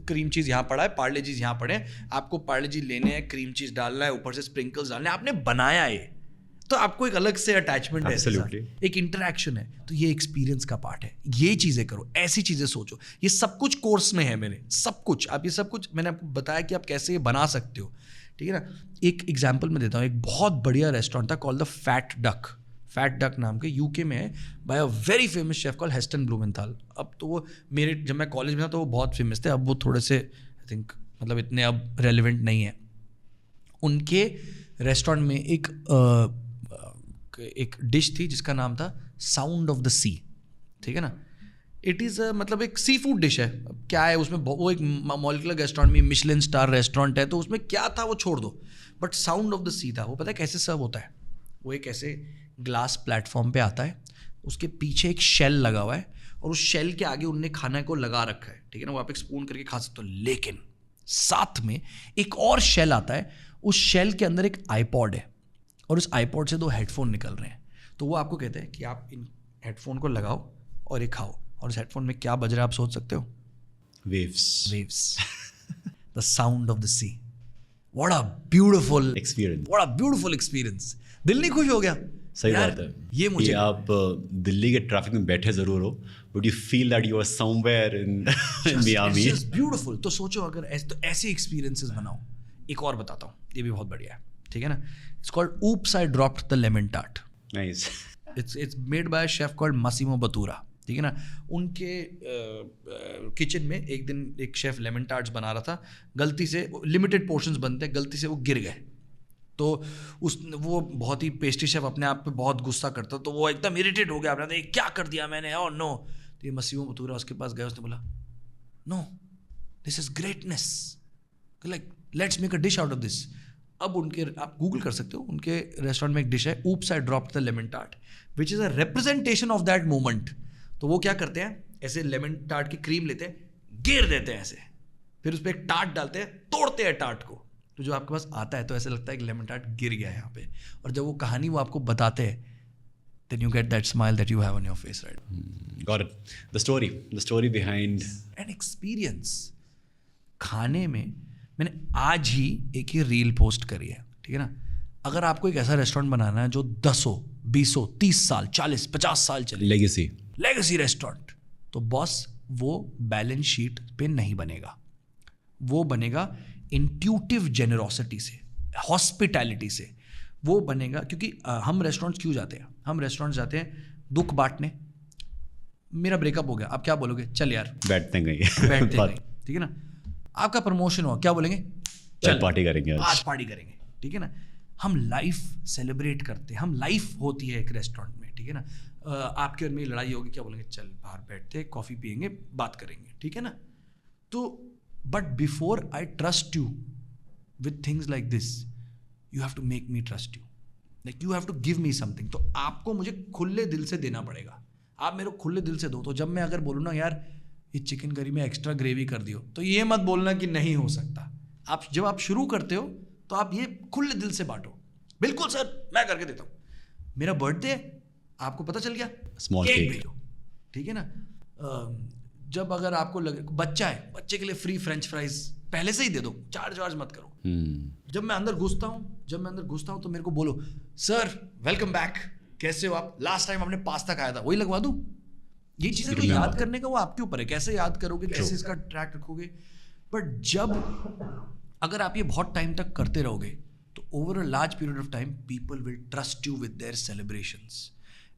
क्रीम चीज़ यहाँ पड़ा है, पार्ले चीज़ यहाँ पड़े हैं. आपको पार्ले जी लेने हैं, क्रीम चीज़ डालना है, ऊपर से स्प्रिंकल्स डालने हैं. आपने बनाया है, तो आपको एक अलग से अटैचमेंट है, एक इंटरेक्शन है. तो ये एक्सपीरियंस का पार्ट है. ये चीज़ें करो, ऐसी चीज़ें सोचो. ये सब कुछ कोर्स में है मेरे, सब कुछ. आप ये सब कुछ मैंने आपको बताया कि आप कैसे ये बना सकते हो. ठीक है ना. एक एग्जाम्पल मैं देता हूँ. एक बहुत बढ़िया रेस्टोरेंट था कॉल्ड द फैट डक नाम के, यूके में है, by a very famous chef called Heston Blumenthal. अब तो वो मेरे, जब मैं कॉलेज में था तो वो बहुत फेमस थे. अब वो थोड़े से आई थिंक मतलब इतने अब रेलिवेंट नहीं है. उनके रेस्टोरेंट में एक डिश थी जिसका नाम था साउंड ऑफ द सी. ठीक है ना. इट इज़ मतलब एक सी फूड डिश है. क्या है उसमें, वो एक मॉलिकुलर रेस्टोरेंट में, मिशलिन स्टार रेस्टोरेंट है, तो उसमें क्या था वो छोड़ दो, बट साउंड ऑफ द सी था. वो पता है कैसे सर्व होता है? वो एक ऐसे ग्लास प्लेटफॉर्म पे आता है, उसके पीछे एक शेल लगा हुआ है, और उस शेल के आगे उनने खाना को लगा रखा है. ठीक है ना. वो आप एक स्पून करके खा सकते हो. लेकिन साथ में एक और शेल आता है, उस शेल के अंदर एक आईपॉड है, और उस आईपॉड से 2 हेडफोन निकल रहे हैं. तो वो आपको कहते हैं कि आप इन हेडफोन को लगाओ और ये खाओ. और उस हेडफोन में क्या बज रहा है आप सोच सकते हो? Waves. The sound of the sea. What a beautiful experience. What a beautiful experience. दिल नहीं खुश हो गया? सही बात है. ये मुझे, आप दिल्ली के ट्रैफिक में बैठे जरूर हो, but you feel that you are somewhere in Miami. It's beautiful. तो सोचो अगर ऐसे एक्सपीरियंसेस बनाओ. एक और बताता हूँ, ये भी बहुत बढ़िया है. ठीक है ना. It's called oops I dropped the lemon tart. Nice. It's made by chef called Massimo Bottura. ठीक है ना. उनके किचन में एक दिन एक शेफ लेमन टार्ट्स बना रहा था, गलती से, लिमिटेड पोर्शंस बनते हैं, गलती से वो गिर गए. तो वो बहुत ही पेस्ट्री शेफ अपने आप पे बहुत गुस्सा करता, तो वो एकदम इरिटेट हो गया, आपने क्या कर दिया मैंने, और नो। तो ये मसीहो मथुरा उसके पास गया, उसने बोला no this is greatness, like let's make a dish out of this. अब उनके, आप गूगल कर सकते हो, उनके रेस्टोरेंट में एक डिश है, oops I dropped the lemon tart, which is a representation of that moment. तो वो क्या करते हैं, ऐसे लेमन टार्ट की क्रीम लेते हैं, गिर देते हैं ऐसे, फिर उस पर एक टार्ट डालते हैं, तोड़ते हैं टार्ट को, तो जो आपके पास आता है तो ऐसा लगता है कि लेमन टार्ट गिर गया है यहाँ पे। और जब वो कहानी वो आपको बताते हैं, then you get that smile that you have on your face, right? Got it. The story behind An experience. खाने में मैंने आज ही एक ही रील पोस्ट करी है, ठीक है ना। अगर आपको एक ऐसा रेस्टोरेंट बनाना है जो 10 20 30 साल 40 50 साल चले, लेगेसी रेस्टोरेंट, तो बॉस वो बैलेंस शीट पे नहीं बनेगा, वो बनेगा इंट्यूटिव जेनरोसिटी से, हॉस्पिटैलिटी से वो बनेगा। क्योंकि हम रेस्टोरेंट्स क्यों जाते हैं, हम रेस्टोरेंट्स जाते हैं दुख बांटने। मेरा ब्रेकअप हो गया, आप क्या बोलोगे, चल यार बैठते गए, ठीक है ना। आपका प्रमोशन हुआ, क्या बोलेंगे, चल पार्टी करेंगे, आज पार्टी करेंगे, ठीक है ना। हम लाइफ सेलिब्रेट करते हैं, हम लाइफ होती है एक रेस्टोरेंट में, ठीक है ना। आपके और मेरी लड़ाई होगी, क्या बोलेंगे, चल बाहर बैठते कॉफ़ी पियेंगे, बात करेंगे, ठीक है ना। तो but before I trust you with things like this, you have to make me trust you, like you have to give me something. तो आपको मुझे खुले दिल से देना पड़ेगा, आप मेरे को खुले दिल से दो। तो जब मैं अगर बोलूँ ना यार ये चिकन करी में एक्स्ट्रा ग्रेवी कर दियो, तो ये मत बोलना कि नहीं हो सकता। आप जब आप शुरू करते हो तो आप ये खुले दिल से बांटो, बिल्कुल सर मैं करके देता हूँ। मेरा बर्थडे आपको पता चल गया, स्मॉल केक भेजो, ठीक है ना। जब अगर आपको लगे बच्चा है, बच्चे के लिए फ्री फ्रेंच फ्राइज पहले से ही दे दो, चार्ज मत करो। जब मैं अंदर घुसता हूँ तो मेरे को बोलो सर वेलकम बैक, कैसे हो आप, लास्ट टाइम आपने पास्ता खाया था, वही लगवा दूं। ये चीज़ें तो याद करने का वो आपके ऊपर है, कैसे याद करोगे, कैसे इसका ट्रैक रखोगे। बट जब अगर आप ये बहुत टाइम तक करते रहोगे तो over a large period of time people will trust you with their celebrations,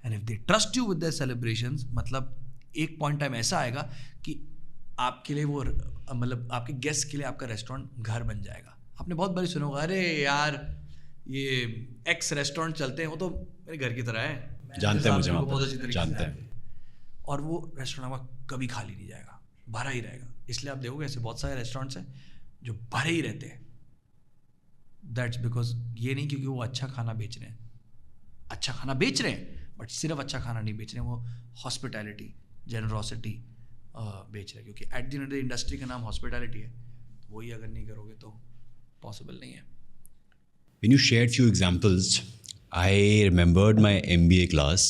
and if they trust you with their celebrations, मतलब एक पॉइंट टाइम ऐसा आएगा कि आपके लिए वो, मतलब आपके गेस्ट के लिए आपका रेस्टोरेंट घर बन जाएगा। आपने बहुत बारी सुना होगा, अरे यार ये एक्स रेस्टोरेंट चलते हैं, वो तो मेरे घर की तरह है, जानते हैं मुझे, बहुत अच्छी तरीके जानते हैं, और वो रेस्टोरेंट आपका कभी खाली नहीं जाएगा, भरा ही रहेगा। इसलिए आप देखोगे ऐसे बहुत सारे रेस्टोरेंट्स हैं जो भरे ही रहते हैं। दैट्स बिकॉज ये नहीं क्योंकि वो अच्छा खाना बेच रहे हैं, अच्छा खाना बेच रहे हैं, बट सिर्फ अच्छा खाना नहीं बेच रहे हैं, वो हॉस्पिटैलिटी, जेनरोसिटी बेच रहे हैं। क्योंकि at the end of the industry का नाम हॉस्पिटैलिटी है, तो वही अगर नहीं करोगे तो पॉसिबल नहीं है। When you shared few examples, I remembered my MBA class,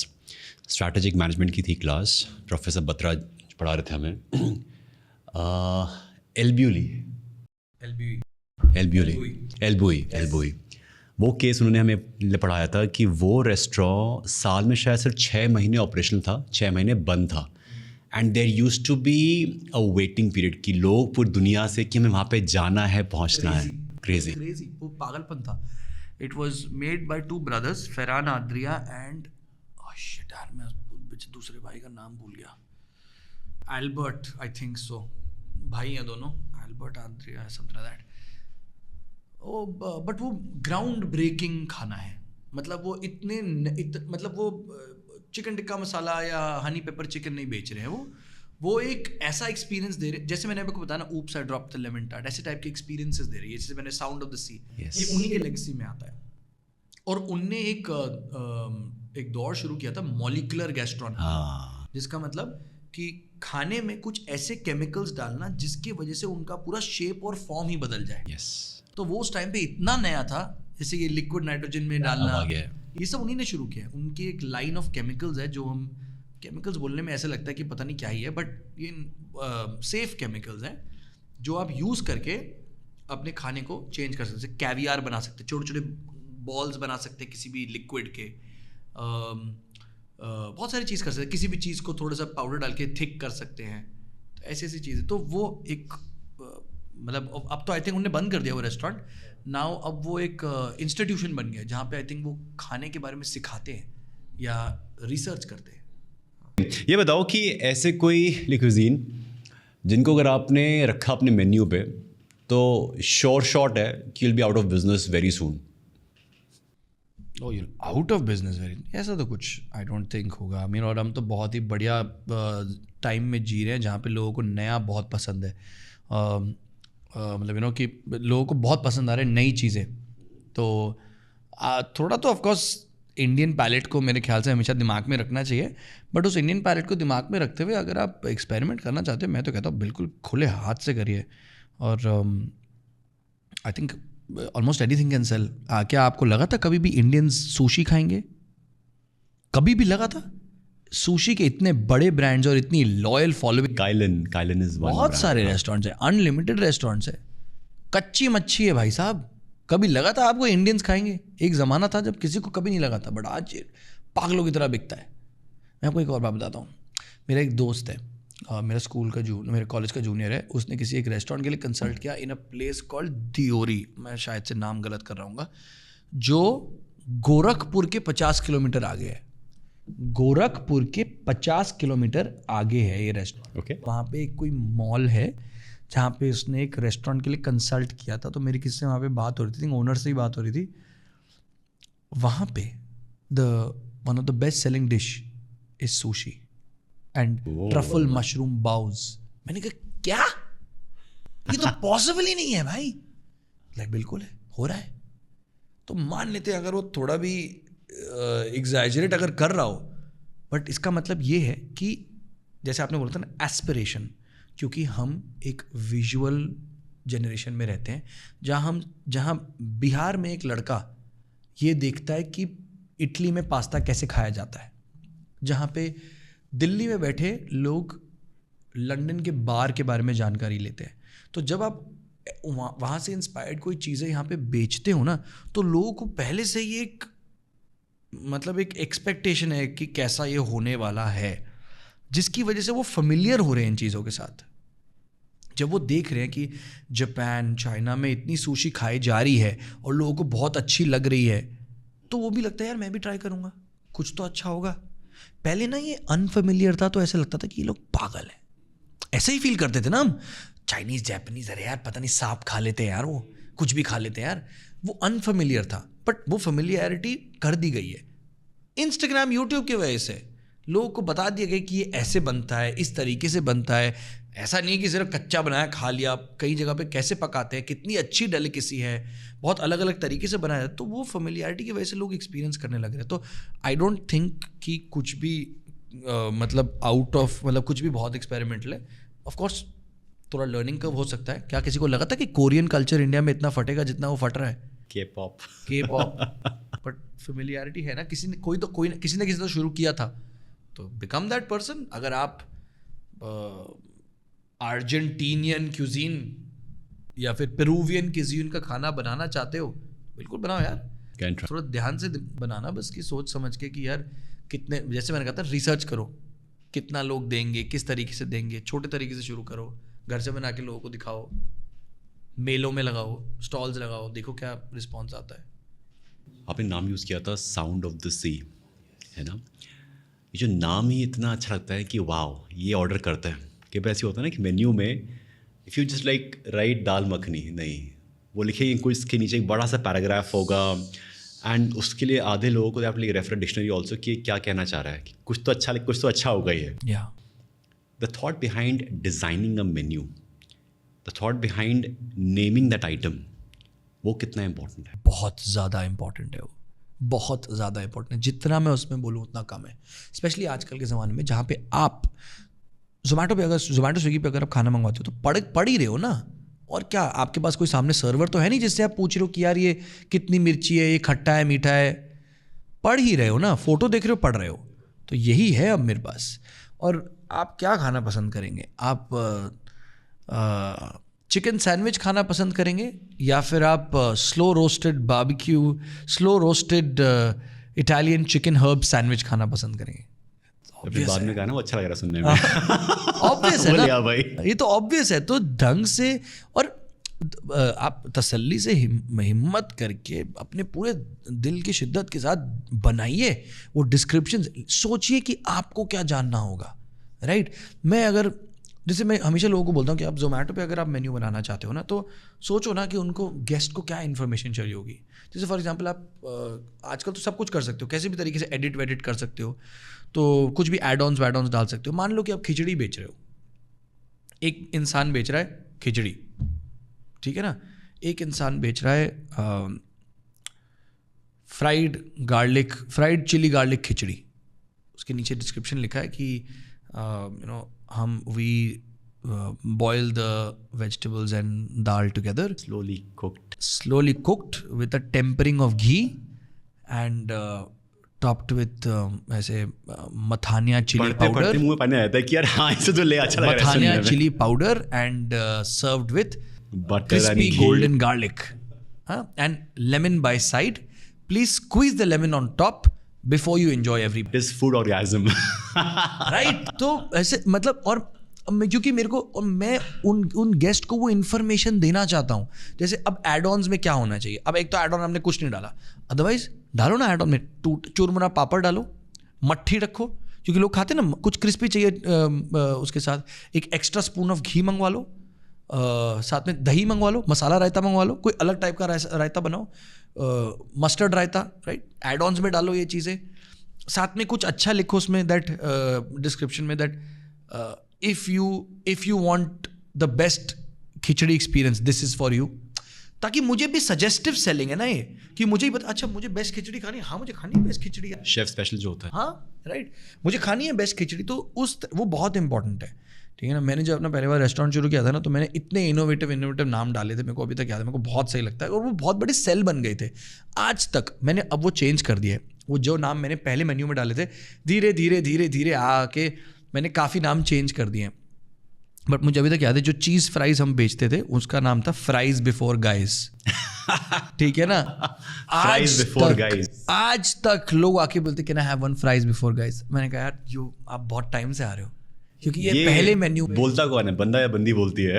strategic management की थी क्लास, प्रोफेसर बत्रा पढ़ा रहे थे हमें, एल्बुई। वो केस उन्होंने हमें पढ़ाया था कि वो रेस्टोरेंट साल में शायद सिर्फ 6 महीने ऑपरेशनल था, 6 महीने बंद था, and there used to be a waiting period कि लोग पूरी दुनिया से कि हमें वहाँ पे जाना है, पहुँचना है। क्रेजी, वो पागलपन था। It was made by 2 brothers, Ferran Adria and shit यार मैं दूसरे भाई का नाम भूल गया, एल्बर्ट आई थिंक सो, भाई हैं दोनों, Albert Adria something like that. But वो ग्राउंड ब्रेकिंग खाना है, मतलब वो मतलब वो चिकन टिक्का मसाला या हनी पेपर चिकन नहीं बेच रहे हैं, वो एक ऐसा एक्सपीरियंस दे रहे, जैसे मैंने आपको बताया ना, oops I dropped the lemon tart, ऐसे टाइप के एक्सपीरियंसेस दे रही है। जैसे मैंने साउंड ऑफ द सी, ये उन्हीं के लेगेसी में आता है। और उनने एक दौर शुरू किया था मॉलिक्यूलर गैस्ट्रोनॉमी, जिसका मतलब कि खाने में कुछ ऐसे केमिकल्स डालना जिसकी वजह से उनका पूरा शेप और फॉर्म ही बदल जाए। तो वो उस टाइम पे इतना नया था, जैसे ये लिक्विड नाइट्रोजन में डालना, ये सब उन्हीं ने शुरू किया। उनकी एक लाइन ऑफ केमिकल्स है जो हम केमिकल्स बोलने में ऐसा लगता है कि पता नहीं क्या ही है, बट ये सेफ केमिकल्स हैं जो आप यूज़ करके अपने खाने को चेंज कर सकते हैं। कैवियार बना सकते हैं, छोटे छोटे बॉल्स बना सकते हैं किसी भी लिक्विड के, बहुत सारी चीज़ कर सकते हैं, किसी भी चीज़ को थोड़ा सा पाउडर डाल के थिक कर सकते हैं, तो ऐसी ऐसी चीज़ें। तो वो एक मतलब अब तो आई थिंक उन्होंने बंद कर दिया वो रेस्टोरेंट नाउ, अब वो एक इंस्टीट्यूशन बन गया जहाँ पे आई थिंक वो खाने के बारे में सिखाते हैं या रिसर्च करते हैं। ये बताओ कि ऐसे कोई क्यूजीन जिनको अगर आपने रखा अपने मेन्यू पे तो श्योर शॉट है कि will be out of business very soon. Oh you out of business very, ऐसा तो कुछ आई डोंट थिंक होगा। और हम तो बहुत ही बढ़िया टाइम में जी रहे हैं जहाँ पे लोगों को नया बहुत पसंद है। मतलब कि लोगों को बहुत पसंद आ रहा है नई चीज़ें। तो थोड़ा तो ऑफकोर्स इंडियन पैलेट को मेरे ख्याल से हमेशा दिमाग में रखना चाहिए, बट उस इंडियन पैलेट को दिमाग में रखते हुए अगर आप एक्सपेरिमेंट करना चाहते हो, मैं तो कहता हूँ बिल्कुल खुले हाथ से करिए। और I think almost anything can sell. क्या आपको लगा था कभी भी इंडियंस सुशी खाएंगे? कभी भी लगा था? सुशी के इतने बड़े ब्रांड्स और इतनी loyal following, Kylin is one, बहुत सारे रेस्टोरेंट्स हैं, अनलिमिटेड रेस्टोरेंट्स है, कच्ची मच्छी है भाई साहब। कभी लगा था आपको इंडियंस खाएंगे? एक ज़माना था जब किसी को कभी नहीं लगा था, बट आज पागलों की तरह बिकता है। मैं आपको एक और बात बताता हूँ। मेरा एक दोस्त है, मेरा स्कूल का मेरे कॉलेज का जूनियर है, उसने किसी एक रेस्टोरेंट के लिए कंसल्ट किया इन अ प्लेस कॉल्ड दियोरी, मैं शायद से नाम गलत कर रहा हूँ, जो गोरखपुर के 50 किलोमीटर आगे है। गोरखपुर के 50 किलोमीटर आगे है ये रेस्टोरेंट। ओके। वहाँ पे एक कोई मॉल है जहाँ पे उसने एक रेस्टोरेंट के लिए कंसल्ट किया था। तो मेरी किसी से वहाँ पे बात हो रही थी, ओनर से ही बात हो रही थी। वहाँ पे one of the best selling dish is sushi and truffle mushroom boughs. मैंने कहा क्या, ये तो पॉसिबल ही नहीं है भाई। बिल्कुल है, हो रहा है। तो मान लेते हैं अगर वो थोड़ा भी एग्जैजरेट अगर कर रहा हो, बट इसका मतलब ये है कि जैसे आपने बोला था ना, एस्पिरेशन, क्योंकि हम एक विजुअल जनरेशन में रहते हैं जहाँ बिहार में एक लड़का ये देखता है कि इटली में पास्ता कैसे खाया जाता है, जहाँ पे दिल्ली में बैठे लोग लंदन के बार के बारे में जानकारी लेते हैं। तो जब आप वहाँ से इंस्पायर्ड कोई चीज़ें यहाँ पे बेचते हो ना, तो लोगों को पहले से ही एक एक एक्सपेक्टेशन है कि कैसा ये होने वाला है, जिसकी वजह से वो फेमिलियर हो रहे हैं इन चीज़ों के साथ। जब वो देख रहे हैं कि जापान, चाइना में इतनी सुशी खाई जा रही है और लोगों को बहुत अच्छी लग रही है, तो वो भी लगता है यार मैं भी ट्राई करूँगा, कुछ तो अच्छा होगा। पहले ना ये अनफेमिलियर था, तो ऐसा लगता था कि ये लोग पागल हैं, ऐसे ही फील करते थे ना हम। चाइनीज़, जापानीज़, अरे यार पता नहीं सांप खा लेते हैं यार, वो कुछ भी खा लेते हैं यार। वो अनफेमिलियर था, बट वो फेमिलियरिटी कर दी गई है इंस्टाग्राम, यूट्यूब की वजह से। लोगों को बता दिया गया कि ये ऐसे बनता है, इस तरीके से बनता है। ऐसा नहीं कि सिर्फ कच्चा बनाया खा लिया, कई जगह पे कैसे पकाते हैं, कितनी अच्छी डेलिकेसी है, बहुत अलग अलग तरीके से बनाया जाता है। तो वो फेमिलियरिटी की वजह से लोग एक्सपीरियंस करने लग रहे हैं। तो आई डोंट थिंक कि कुछ भी आउट ऑफ कुछ भी बहुत एक्सपेरिमेंटल है। ऑफकोर्स थोड़ा लर्निंग कर्व हो सकता है। क्या किसी को लगा था कि कोरियन कल्चर इंडिया में इतना फटेगा जितना वो फट रहा है? के-पॉप बट फेमिलियरिटी है ना, किसी ने किसी ने तो शुरू किया था, तो बिकम दैट पर्सन। अगर आप अर्जेंटीनियन क्यूजीन या फिर पेरूवियन क्यूजीन का खाना बनाना चाहते हो, बिल्कुल बनाओ यार। थोड़ा ध्यान से बनाना, बस की सोच समझ के कि यार कितने, जैसे मैंने कहा था, रिसर्च करो कितना लोग देंगे, किस तरीके से देंगे। छोटे तरीके से शुरू करो, घर से बना के लोगों को दिखाओ, मेलों में लगाओ, स्टॉल्स लगाओ, देखो क्या रिस्पॉन्स आता है। आपने नाम यूज़ किया था साउंड ऑफ द सी, है ना? ये जो नाम ही इतना अच्छा लगता है कि वाओ, ये ऑर्डर करते हैं। कि ऐसे होता है ना कि मेन्यू में इफ़ यू जस्ट राइट दाल मखनी, नहीं, वो लिखेंगे कोई, इसके नीचे एक बड़ा सा पैराग्राफ होगा, एंड उसके लिए आधे लोगों को आपने रेफर डिक्शनरी ऑल्सो कि क्या कहना चाह रहा है, कि कुछ तो अच्छा होगा ये। The thought behind designing a menu, the thought behind naming that item, वो कितना इंपॉर्टेंट है? बहुत ज़्यादा इंपॉर्टेंट है वो, बहुत ज़्यादा इंपॉर्टेंट है। जितना मैं उसमें बोलूँ उतना कम है, स्पेशली आजकल के ज़माने में जहाँ पे आप जोमेटो स्विगी पे अगर आप खाना मंगवाते हो तो पढ़ ही रहे हो ना। और क्या आपके पास कोई सामने सर्वर तो है नहीं जिससे आप पूछ रहे हो कि यार ये कितनी मिर्ची है, ये खट्टा है, मीठा है। पढ़ ही रहे हो ना, फोटो देख रहे हो, पढ़ रहे हो। तो यही है अब मेरे पास। और आप क्या खाना पसंद करेंगे? आप चिकन सैंडविच खाना पसंद करेंगे, या फिर आप slow roasted barbecue, slow roasted Italian chicken herb sandwich खाना पसंद करेंगे? बाद में गाना वो अच्छा लग रहा सुनने में। ऑब्वियस है ना भाई, ये तो ऑब्वियस है। तो ढंग से, और आप तसल्ली से हिम्मत करके अपने पूरे दिल की शिद्दत के साथ बनाइए वो डिस्क्रिप्शन। सोचिए कि आपको क्या जानना होगा, राइट? मैं अगर जैसे मैं हमेशा लोगों को बोलता हूँ कि आप जोमेटो पे अगर आप मेन्यू बनाना चाहते हो ना, तो सोचो ना कि उनको गेस्ट को क्या इन्फॉर्मेशन चाहिए होगी। जैसे फॉर एग्जांपल आप आजकल तो सब कुछ कर सकते हो, कैसे भी तरीके से एडिट वेडिट कर सकते हो, तो कुछ भी एड ऑन्स वैड ऑन्स डाल सकते हो। मान लो कि आप खिचड़ी बेच रहे हो, एक इंसान बेच रहा है खिचड़ी, ठीक है ना, एक इंसान बेच रहा है फ्राइड चिली गार्लिक खिचड़ी। उसके नीचे डिस्क्रिप्शन लिखा है कि we boil the vegetables and dal together, slowly cooked with a tempering of ghee and topped with ऐसे मथानिया चिली पाउडर, मुंह में पानी आता है कि यार हाँ इसे तो ले अच्छा लग रहा है। Mathania chilli powder and served with crispy golden garlic and lemon by side. Please squeeze the lemon on top before you enjoy every bite. It is food orgasm. Right? तो ऐसे मतलब, और क्योंकि मेरे को, और मैं उन गेस्ट को वो इन्फॉर्मेशन देना चाहता हूँ। जैसे अब एड ऑन्स में क्या होना चाहिए, अब एक तो एड ऑन हमने कुछ नहीं डाला, अदरवाइज डालो ना एड ऑन में चूरमुरा पापड़ डालो, मट्ठी रखो, क्योंकि लोग खाते ना, कुछ क्रिस्पी चाहिए उसके साथ, एक एक्स्ट्रा स्पून ऑफ घी मंगवा लो, साथ में दही मंगवा लो, मसाला रायता मंगवा लो, कोई अलग टाइप का रायता बनाओ, मस्टर्ड रायता, राइट, एड ऑन्स में डालो ये चीज़ें, साथ में कुछ अच्छा लिखो उसमें, दैट डिस्क्रिप्शन में, that if you want the best khichdi experience, this is for you, ताकि मुझे भी सजेस्टिव सेलिंग है ना ये, कि मुझे ही अच्छा मुझे बेस्ट खिचड़ी खानी है, हाँ मुझे खानी है बेस्ट खिचड़ी है, शेफ स्पेशल जो होता है, हाँ राइट, मुझे खानी है बेस्ट खिचड़ी, तो वो बहुत इंपॉर्टेंट है, ठीक है ना। मैंने जब अपना पहली बार रेस्टोरेंट शुरू किया था ना, तो मैंने इतने इनोवेटिव नाम डाले थे, मेरे को अभी तक याद है, मेरे को बहुत सही लगता है, और वो बहुत बड़े सेल बन गए थे। आज तक मैंने अब वो चेंज कर दिया है, वो जो नाम मैंने पहले मेन्यू में डाले थे, धीरे धीरे धीरे धीरे आके मैंने काफ़ी नाम चेंज कर दिए हैं। बट मुझे अभी तक याद है, जो चीज़ फ्राइज हम बेचते थे उसका नाम था फ्राइज बिफोर गाइज, ठीक है ना। आज तक लोग आके बोलते can I have one fries before guys. मैंने कहा यार आप बहुत टाइम से आ रहे हो, क्योंकि ये पहले मेन्यू बोलता कौन है, बंदा या बंदी बोलती है।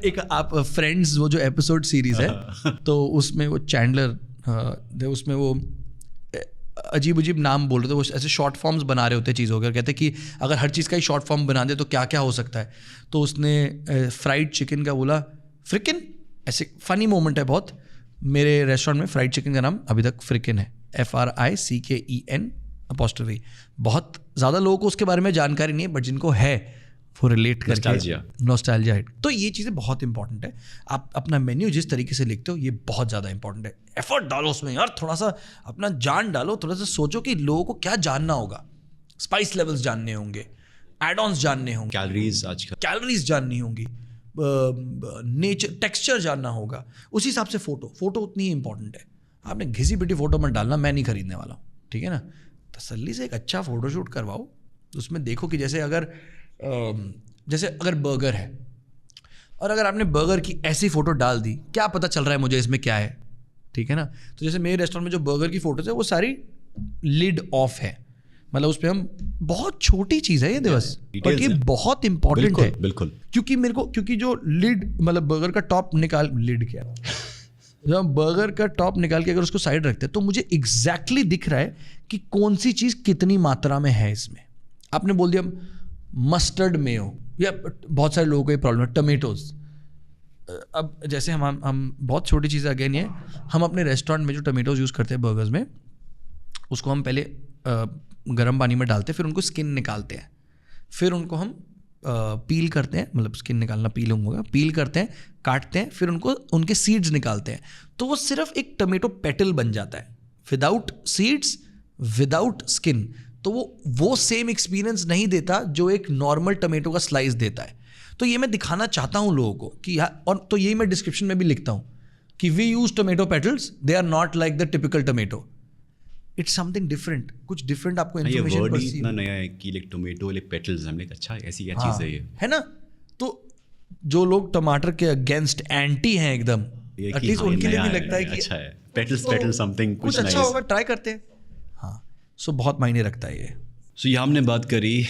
एक आप फ्रेंड्स वो जो एपिसोड सीरीज है, तो उसमें वो चैंडलर उसमें वो अजीब अजीब नाम बोल रहे थे, वो ऐसे शॉर्ट फॉर्म्स बना रहे होते चीज़ों के, कहते कि अगर हर चीज़ का ही शॉर्ट फॉर्म बना दे तो क्या क्या हो सकता है। तो उसने फ्राइड चिकन का बोला फ्रिकिन, ऐसे फनी मोमेंट है बहुत। मेरे रेस्टोरेंट में फ्राइड चिकन का नाम अभी तक फ्रिकिन है, FRICKEN'। बहुत ज़्यादा लोगों को उसके बारे में जानकारी नहीं है, बट जिनको है वो रिलेट करके नॉस्टैल्जिया हिट। तो ये चीज़ें बहुत इंपॉर्टेंट है। आप अपना मेन्यू जिस तरीके से लिखते हो ये बहुत ज़्यादा इंपॉर्टेंट है। एफर्ट डालो उसमें यार, थोड़ा सा अपना जान डालो, थोड़ा सा सोचो कि लोगों को क्या जानना होगा। स्पाइस लेवल्स जानने होंगे, एड ऑन्स जानने होंगे, कैलोरीज जाननी होंगी, नेचर टेक्सचर जानना होगा। उसी हिसाब से फोटो उतनी ही इंपॉर्टेंट है। आपने घिसी पिटी फोटो मत डालना, मैं नहीं खरीदने वाला हूँ, ठीक है ना। तसल्ली से एक अच्छा फोटोशूट करवाओ, उसमें देखो कि जैसे अगर बर्गर है, और अगर आपने बर्गर की ऐसी फोटो डाल दी, क्या पता चल रहा है मुझे इसमें क्या है, ठीक है ना। तो जैसे मेरे रेस्टोरेंट में जो बर्गर की फोटोज है वो सारी लिड ऑफ है, मतलब उस पर हम बहुत छोटी चीज़ है ये दिवस, पर ये बहुत इंपॉर्टेंट है बिल्कुल, क्योंकि जो लिड मतलब बर्गर का टॉप निकाल, लिड क्या जब हम बर्गर का टॉप निकाल के अगर उसको साइड रखते हैं तो मुझे एग्जैक्टली दिख रहा है कि कौन सी चीज़ कितनी मात्रा में है इसमें। आपने बोल दिया मस्टर्ड मेयो, या बहुत सारे लोगों को ये प्रॉब्लम है टमेटोज। अब जैसे हम बहुत छोटी चीज़ें अगेन ये, हम अपने रेस्टोरेंट में जो टमेटोज यूज़ करते हैं बर्गर्स में, उसको हम पहले गर्म पानी में डालते हैं, फिर उनको स्किन निकालते हैं, फिर उनको हम पील करते हैं, मतलब स्किन निकालना पीलिंग होगा, पील करते हैं, काटते हैं, फिर उनको उनके सीड्स निकालते हैं, तो वो सिर्फ एक टमेटो पेटल बन जाता है, विदाउट सीड्स, विदाउट स्किन। तो वो सेम एक्सपीरियंस नहीं देता जो एक नॉर्मल टमेटो का स्लाइस देता है। तो ये मैं दिखाना चाहता हूँ लोगों को कि और तो यही मैं डिस्क्रिप्शन में भी लिखता हूँ कि we use tomato petals, they are not like the typical tomato, it's something different, कुछ डिफरेंट आपको इन्फॉर्मेशन वर्ड ही इतना नया है कि लाइक टोमेटो लाइक पेटल्स, हमने अच्छा ऐसी क्या चीज़ है ये, है ना। तो जो लोग टमाटर के अगेंस्ट एंटी हैं एकदम, एटलीस्ट उनके लिए भी लगता है कि अच्छा है, पेटल समथिंग कुछ अच्छा होगा, ट्राई करते हैं। हाँ, सो बहुत मायने रखता है ये। सो ये हमने बात करी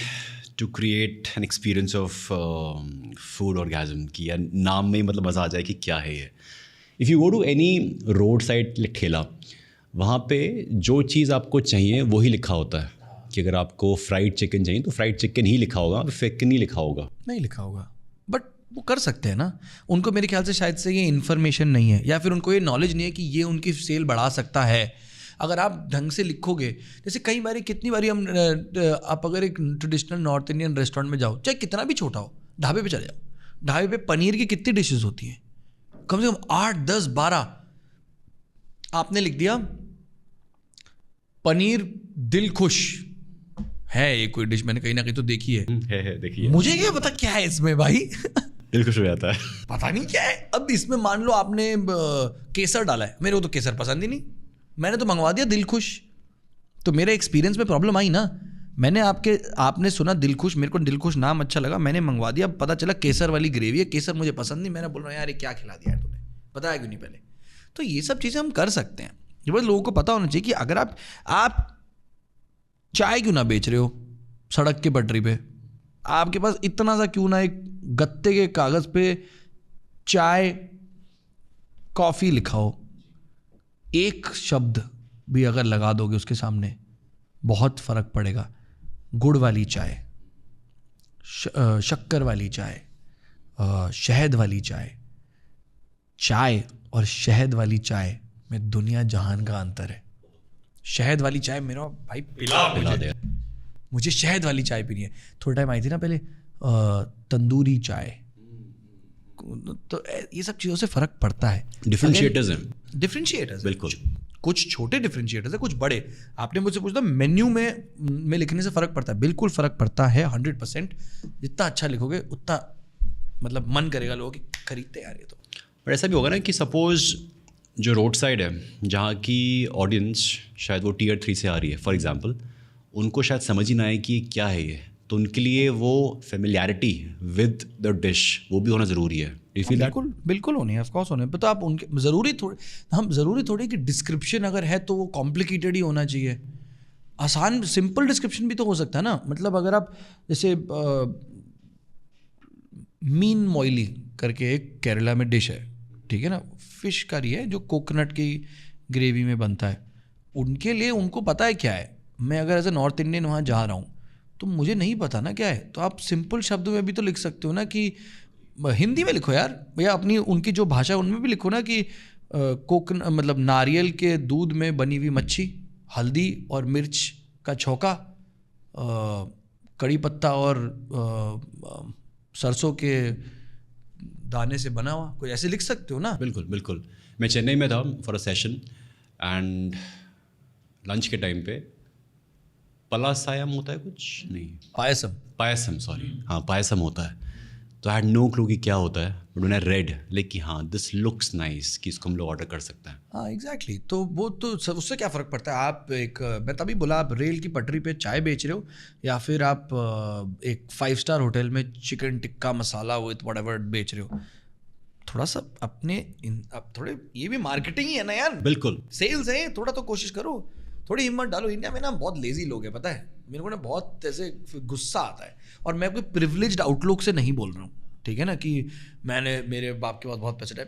to create an experience of food orgasm की, या नाम में ही मतलब मज़ा आ जाए कि क्या है ये। If you go to any road side thela, वहाँ पे जो चीज़ आपको चाहिए वही लिखा होता है कि अगर आपको फ्राइड चिकन चाहिए तो फ्राइड चिकन ही लिखा होगा, फेक नहीं लिखा होगा। नहीं लिखा होगा, बट वो कर सकते हैं ना। उनको मेरे ख्याल से शायद से ये इन्फॉर्मेशन नहीं है, या फिर उनको ये नॉलेज नहीं है कि ये उनकी सेल बढ़ा सकता है। अगर आप ढंग से लिखोगे, जैसे कई बारी कितनी बारी हम आप अगर एक ट्रेडिशनल नॉर्थ इंडियन रेस्टोरेंट में जाओ, चाहे कितना भी छोटा हो, ढाबे पे चले जाओ, ढाबे पे पनीर की कितनी डिशेस होती हैं, कम से कम 8, 10, 12। आपने लिख दिया पनीर दिल खुश है, ये कोई डिश मैंने कहीं ना कहीं तो देखी है देखिए, मुझे क्या पता क्या है इसमें भाई दिल खुश हो जाता है। पता नहीं क्या है। अब इसमें मान लो आपने केसर डाला है, मेरे को तो केसर पसंद ही नहीं, मैंने तो मंगवा दिया दिल खुश, तो मेरे एक्सपीरियंस में प्रॉब्लम आई ना। मैंने आपने सुना दिल खुश, मेरे को दिल खुश नाम अच्छा लगा, मैंने मंगवा दिया, पता चला केसर वाली ग्रेवी है, केसर मुझे पसंद नहीं, मैंने बोल रहा हूँ यार ये क्या खिला दिया है तूने, बताया क्यों नहीं पहले। तो ये सब चीज़ें हम कर सकते हैं, ये बस लोगों को पता होना चाहिए कि अगर आप चाय क्यों ना बेच रहे हो सड़क के पटरी पे, आपके पास इतना सा क्यों ना एक गत्ते के कागज पे चाय कॉफी लिखा हो, एक शब्द भी अगर लगा दोगे उसके सामने बहुत फर्क पड़ेगा। गुड़ वाली चाय, शक्कर वाली चाय, शहद वाली चाय, चाय और शहद वाली चाय में दुनिया जहान का अंतर है। शहद वाली चाय मेरा भाई पिला दे, मुझे शहद वाली चाय पीनी है। थोड़ा टाइम आई थी ना पहले तंदूरी चाय, तो ये सब चीज़ों से फ़र्क पड़ता है। डिफरेंशिएटर्स बिल्कुल, कुछ छोटे डिफरेंशिएटर्स है, कुछ बड़े। आपने मुझसे पूछा मेन्यू में लिखने से फ़र्क पड़ता है, बिल्कुल फ़र्क पड़ता है 100%। जितना अच्छा लिखोगे उतना मतलब मन करेगा लोगों की खरीदते यार ये तो। पर ऐसा भी होगा ना कि सपोज़ जो रोड साइड है, जहाँ की ऑडियंस शायद वो Tier 3 से आ रही है फॉर एग्जांपल, उनको शायद समझ ही ना आए कि क्या है ये, तो उनके लिए वो फेमिलियरिटी विद द डिश वो भी होना ज़रूरी है। बिल्कुल बिल्कुल होनी है, ऑफ कोर्स होनी है। तो आप उनके ज़रूरी थोड़ी कि डिस्क्रिप्शन अगर है तो वो कॉम्प्लिकेटेड ही होना चाहिए। आसान सिंपल डिस्क्रिप्शन भी तो हो सकता है ना। मतलब अगर आप जैसे मीन मोइली करके एक केरला में डिश है, ठीक है ना, फिश करी है जो कोकोनट की ग्रेवी में बनता है, उनके लिए उनको पता है क्या है। मैं अगर एज ए नॉर्थ इंडियन वहाँ जा रहा हूँ तो मुझे नहीं पता ना क्या है, तो आप सिंपल शब्दों में भी तो लिख सकते हो ना, कि हिंदी में लिखो यार भैया, अपनी उनकी जो भाषा है उनमें भी लिखो ना कि मतलब नारियल के दूध में बनी हुई मच्छी, हल्दी और मिर्च का छौंका, कड़ी पत्ता और सरसों के दाने से बना हुआ, कोई ऐसे लिख सकते हो ना। बिल्कुल बिल्कुल। मैं चेन्नई में था for a session and lunch के टाइम पे पलासायम होता है कुछ नहीं, पायसम सॉरी, हाँ पायसम होता है। तो आई हैड नो क्लू कि क्या होता है, but when I read like कि हाँ दिस लुक्स नाइस, कि इसको हम लोग ऑर्डर कर सकते हैं। हाँ एग्जैक्टली। तो वो तो उससे क्या फ़र्क पड़ता है। आप मैं तभी बोला, आप रेल की पटरी पे चाय बेच रहे हो या फिर आप एक 5 स्टार होटल में chicken tikka masala with whatever बेच रहे हो, थोड़ा सा अब थोड़े ये भी मार्केटिंग ही है ना यार। बिल्कुल, सेल्स है, थोड़ा तो कोशिश करो, थोड़ी हिम्मत डालो। इंडिया में ना बहुत लेजी लोग हैं, पता है मेरे को ना, बहुत ऐसे गुस्सा आता है। और मैं कोई प्रिविलेज्ड आउटलुक से नहीं बोल रहा हूँ, ठीक है ना, कि मेरे बाप के पास बहुत पैसा है,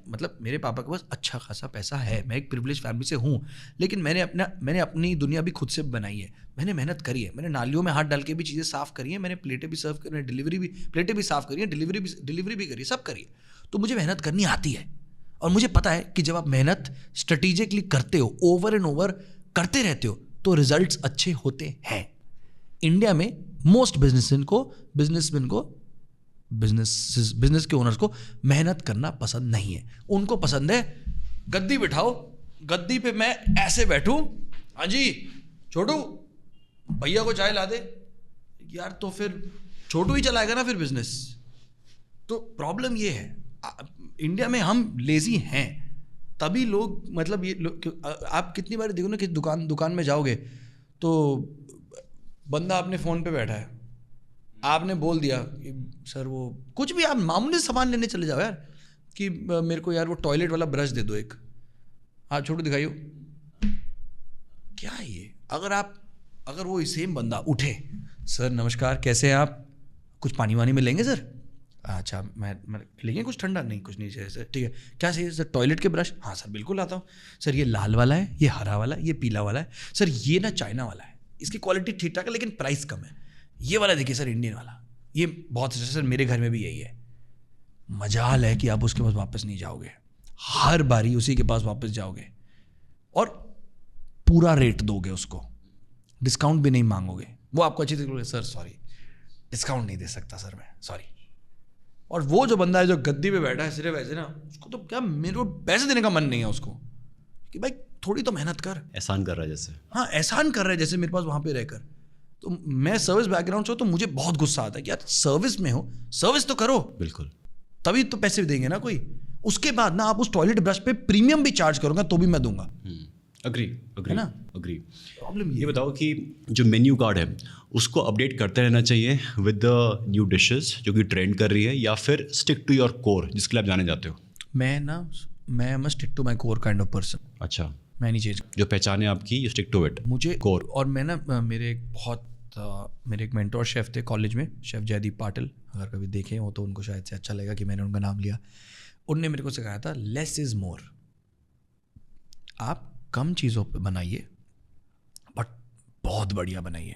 मतलब मेरे पापा के पास अच्छा खासा पैसा है, मैं एक प्रिविलेज फैमिली से हूँ, लेकिन मैंने अपनी दुनिया भी खुद से बनाई है, मैंने मेहनत करी है, मैंने नालियों में हाथ डाल के भी चीज़ें साफ़ करी हैं, मैंने प्लेटें भी सर्व करी, प्लेटें भी साफ़ करी हैं, डिलीवरी भी करी है, सब करी है। तो मुझे मेहनत करनी आती है, और मुझे पता है कि जब आप मेहनत स्ट्रेटेजिकली करते हो, ओवर एंड ओवर करते रहते हो, तो रिजल्ट्स अच्छे होते हैं। इंडिया में मोस्ट बिजनेसमैन को बिजनेस के ओनर्स को मेहनत करना पसंद नहीं है। उनको पसंद है गद्दी बिठाओ, गद्दी पे मैं ऐसे बैठूं, हाँ जी छोटू भैया को चाय ला दे यार, तो फिर छोटू ही चलाएगा ना फिर बिजनेस। तो प्रॉब्लम ये है, इंडिया में हम लेजी हैं, तभी लोग मतलब आप कितनी बार देखो ना कि दुकान में जाओगे तो बंदा अपने फ़ोन पे बैठा है, आपने बोल दिया कि सर वो कुछ भी, आप मामूली सामान लेने चले जाओ यार, कि मेरे को यार वो टॉयलेट वाला ब्रश दे दो एक, हाँ छोटू दिखाइयो, क्या है ये। अगर वो सेम बंदा उठे, सर नमस्कार कैसे हैं आप, कुछ पानी वानी में लेंगे सर, अच्छा मैं लेंगे कुछ ठंडा, नहीं कुछ नहीं चाहिए सर, ठीक है क्या चाहिए सर, टॉयलेट के ब्रश, हाँ सर बिल्कुल आता हूँ सर, ये लाल वाला है, ये हरा वाला है, ये पीला वाला है सर, ये ना चाइना वाला है, इसकी क्वालिटी ठीक ठाक है लेकिन प्राइस कम है। ये वाला देखिए सर, इंडियन वाला, ये बहुत अच्छा सर, मेरे घर में भी यही है। मजाल है कि आप उसके पास वापस नहीं जाओगे, हर बारी उसी के पास वापस जाओगे और पूरा रेट दोगे उसको, डिस्काउंट भी नहीं मांगोगे। वो आपको अच्छी तरीके से सर सॉरी डिस्काउंट नहीं दे सकता सर मैं, सॉरी। और वो जो बंदा है जो गद्दी पे बैठा है सिर्फ ऐसे ना, उसको तो क्या, मेरे को पैसे देने का मन नहीं है उसको कि भाई थोड़ी तो मेहनत कर। एहसान कर रहा है जैसे। हाँ, एहसान कर रहा है जैसे मेरे पास वहाँ पे रहकर। तो मैं सर्विस बैकग्राउंड से हूँ तो मुझे बहुत गुस्सा आता है कि यार सर्विस में हो, सर्विस तो करो, बिल्कुल, तभी तो पैसे देंगे ना कोई। उसके बाद ना आप उस टॉयलेट ब्रश पे प्रीमियम भी चार्ज करोगे तो भी मैं दूंगा। अग्री है ना? अग्री। प्रॉब्लम ये बताओ कि जो मेन्यू कार्ड है उसको अपडेट करते रहना चाहिए विद द न्यू डिशेस जो कि ट्रेंड कर रही है, या फिर स्टिक टू योर कोर जिसके लिए आप जाने जाते हो? मैं stick to my core kind of person. अच्छा, मैं नहीं चेंज, जो पहचान है आपकी यू स्टिक टू इट। मुझे कोर। और मैं ना मेरे एक मेंटोर शेफ़ थे कॉलेज में, शेफ़ जयदीप पाटिल, अगर कभी देखे हो तो उनको शायद से अच्छा लगेगा कि मैंने उनका नाम लिया। उनने मेरे को सिखाया था लेस इज़ मोर। आप कम चीज़ों पे बनाइए बट बहुत बढ़िया बनाइए।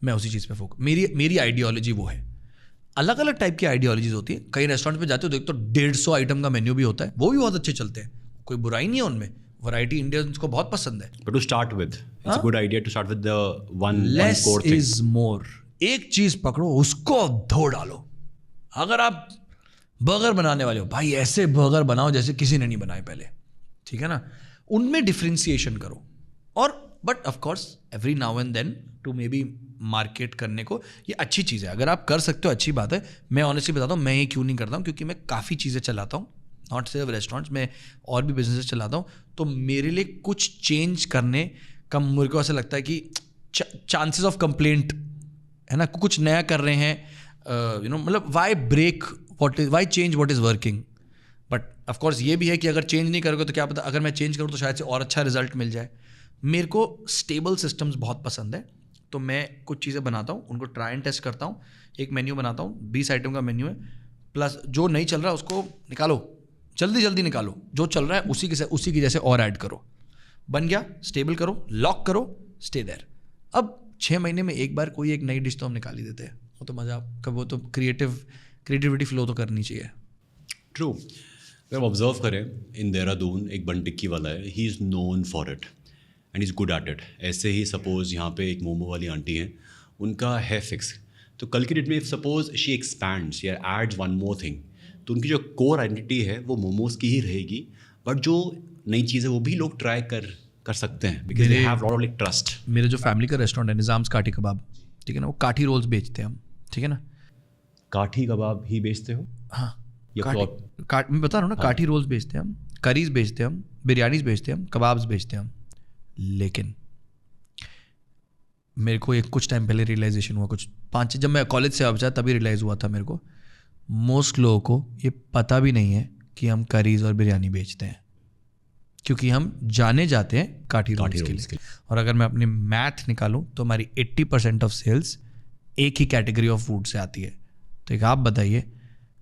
मैं उसी चीज़ पे फोकस, मेरी आइडियोलॉजी वो है। अलग अलग टाइप की आइडियोलॉजीज होती है। कई रेस्टोरेंट पे जाते हो देख तो 150 आइटम का मेन्यू भी होता है, वो भी बहुत अच्छे चलते हैं, कोई बुराई नहीं है उनमें। वैरायटी इंडियंस को बहुत पसंद है। But to start with it's a good idea to start with the one core thing. Less is more. एक चीज पकड़ो, उसको धो डालो। अगर आप बर्गर बनाने वाले हो, भाई ऐसे बर्गर बनाओ जैसे किसी ने नहीं बनाए पहले, ठीक है ना? उनमें डिफ्रेंसिएशन करो। और but of course every now and then to maybe market करने को, ये अच्छी चीज़ है। अगर आप कर सकते हो अच्छी बात है। मैं ऑनेस्टली बताता हूँ, मैं ये क्यों नहीं करता हूँ, क्योंकि मैं काफ़ी चीज़ें चलाता हूँ, नॉट सिर्फ रेस्टोरेंट्स में, और भी बिजनेसेस चलाता हूँ। तो मेरे लिए कुछ चेंज करने का मेरे को ऐसा लगता है कि चांसेस ऑफ कंप्लेंट है ना, कुछ नया कर रहे हैं, यू नो, मतलब why break what is, why change what is working. But of course ये भी है कि अगर चेंज नहीं करोगे तो क्या पता, अगर मैं चेंज करूँ तो शायद से और अच्छा रिजल्ट मिल जाए। मेरे को स्टेबल सिस्टम्स बहुत पसंद है, तो मैं कुछ चीज़ें बनाता हूँ, उनको ट्राई एंड टेस्ट करता हूँ। एक मेन्यू बनाता हूँ, 20 आइटम का मेन्यू है, प्लस जो नहीं चल रहा है उसको निकालो, जल्दी जल्दी निकालो, जो चल रहा है उसी की जैसे और ऐड करो। बन गया, स्टेबल करो, लॉक करो, स्टे देयर। अब 6 महीने में एक बार कोई एक नई डिश तो हम निकाल ही देते हैं, वो तो मज़ा, कब वो तो क्रिएटिविटी फ्लो तो करनी चाहिए। ट्रू। अगर हम ऑब्जर्व करें, इन देहरादून एक बन टिक्की वाला है, he is known for it and is good at it. ऐसे ही सपोज यहाँ पे एक मोमो वाली आंटी हैं, उनका है फिक्स। तो कल की डेट में सपोज शी एक्सपैंड्स या एड्स वन मोर थिंग, तो उनकी जो कोर आइडेंटिटी है वो मोमोज की ही रहेगी, बट जो नई चीज़ है वो भी लोग ट्राई कर सकते हैं, because they have lot of like trust. मेरे जो फैमिली का रेस्टोरेंट है निज़ाम्स काठी कबाब, ठीक है ना, वो काठी रोल्स बेचते हैं हम, ठीक है ना। काठी कबाब ही बेचते हो? हाँ, या मैं बता रहा हूँ ना, काठी रोल्स बेचते हैं हम, करीज बेचते हैं हम, बिरयानीज बेचते हैं हम, कबाब्स बेचते हैं हम। लेकिन मेरे को एक कुछ टाइम पहले रियलाइजेशन हुआ, कुछ 5 जब मैं कॉलेज से वापस आया तभी रियलाइज़ हुआ था मेरे को, मोस्ट लोगों को ये पता भी नहीं है कि हम करीज और बिरयानी बेचते हैं, क्योंकि हम जाने जाते हैं काठी रोल्स के लिए। और अगर मैं अपनी मैथ निकालूं तो हमारी 80% ऑफ सेल्स एक ही कैटेगरी ऑफ फूड से आती है। तो एक आप बताइए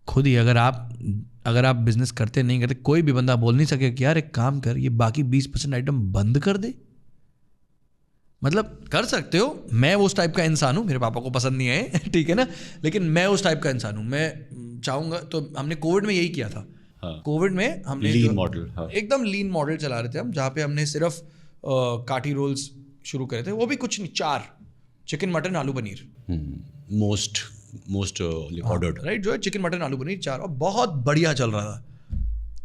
खुद ही, अगर आप बिजनेस करते नहीं करते, कोई भी बंदा बोल नहीं सके कि यार एक काम कर, ये बाकी 20% आइटम बंद कर दे। मतलब कर सकते हो, मैं उस टाइप का इंसान हूँ, मेरे पापा को पसंद नहीं आए ठीक है ना, लेकिन मैं उस टाइप का इंसान हूँ। मैं चाहूँगा, तो हमने कोविड में यही किया था। कोविड में हमने लीन मॉडल, एकदम लीन मॉडल चला रहे थे हम, जहाँ पे हमने सिर्फ काठी रोल्स शुरू करे थे, वो भी कुछ नहीं, 4 चिकन मटन आलू पनीर, मोस्ट ऑर्डर्ड, राइट, जो है चिकन मटन आलू पनीर 4, और बहुत बढ़िया चल रहा था।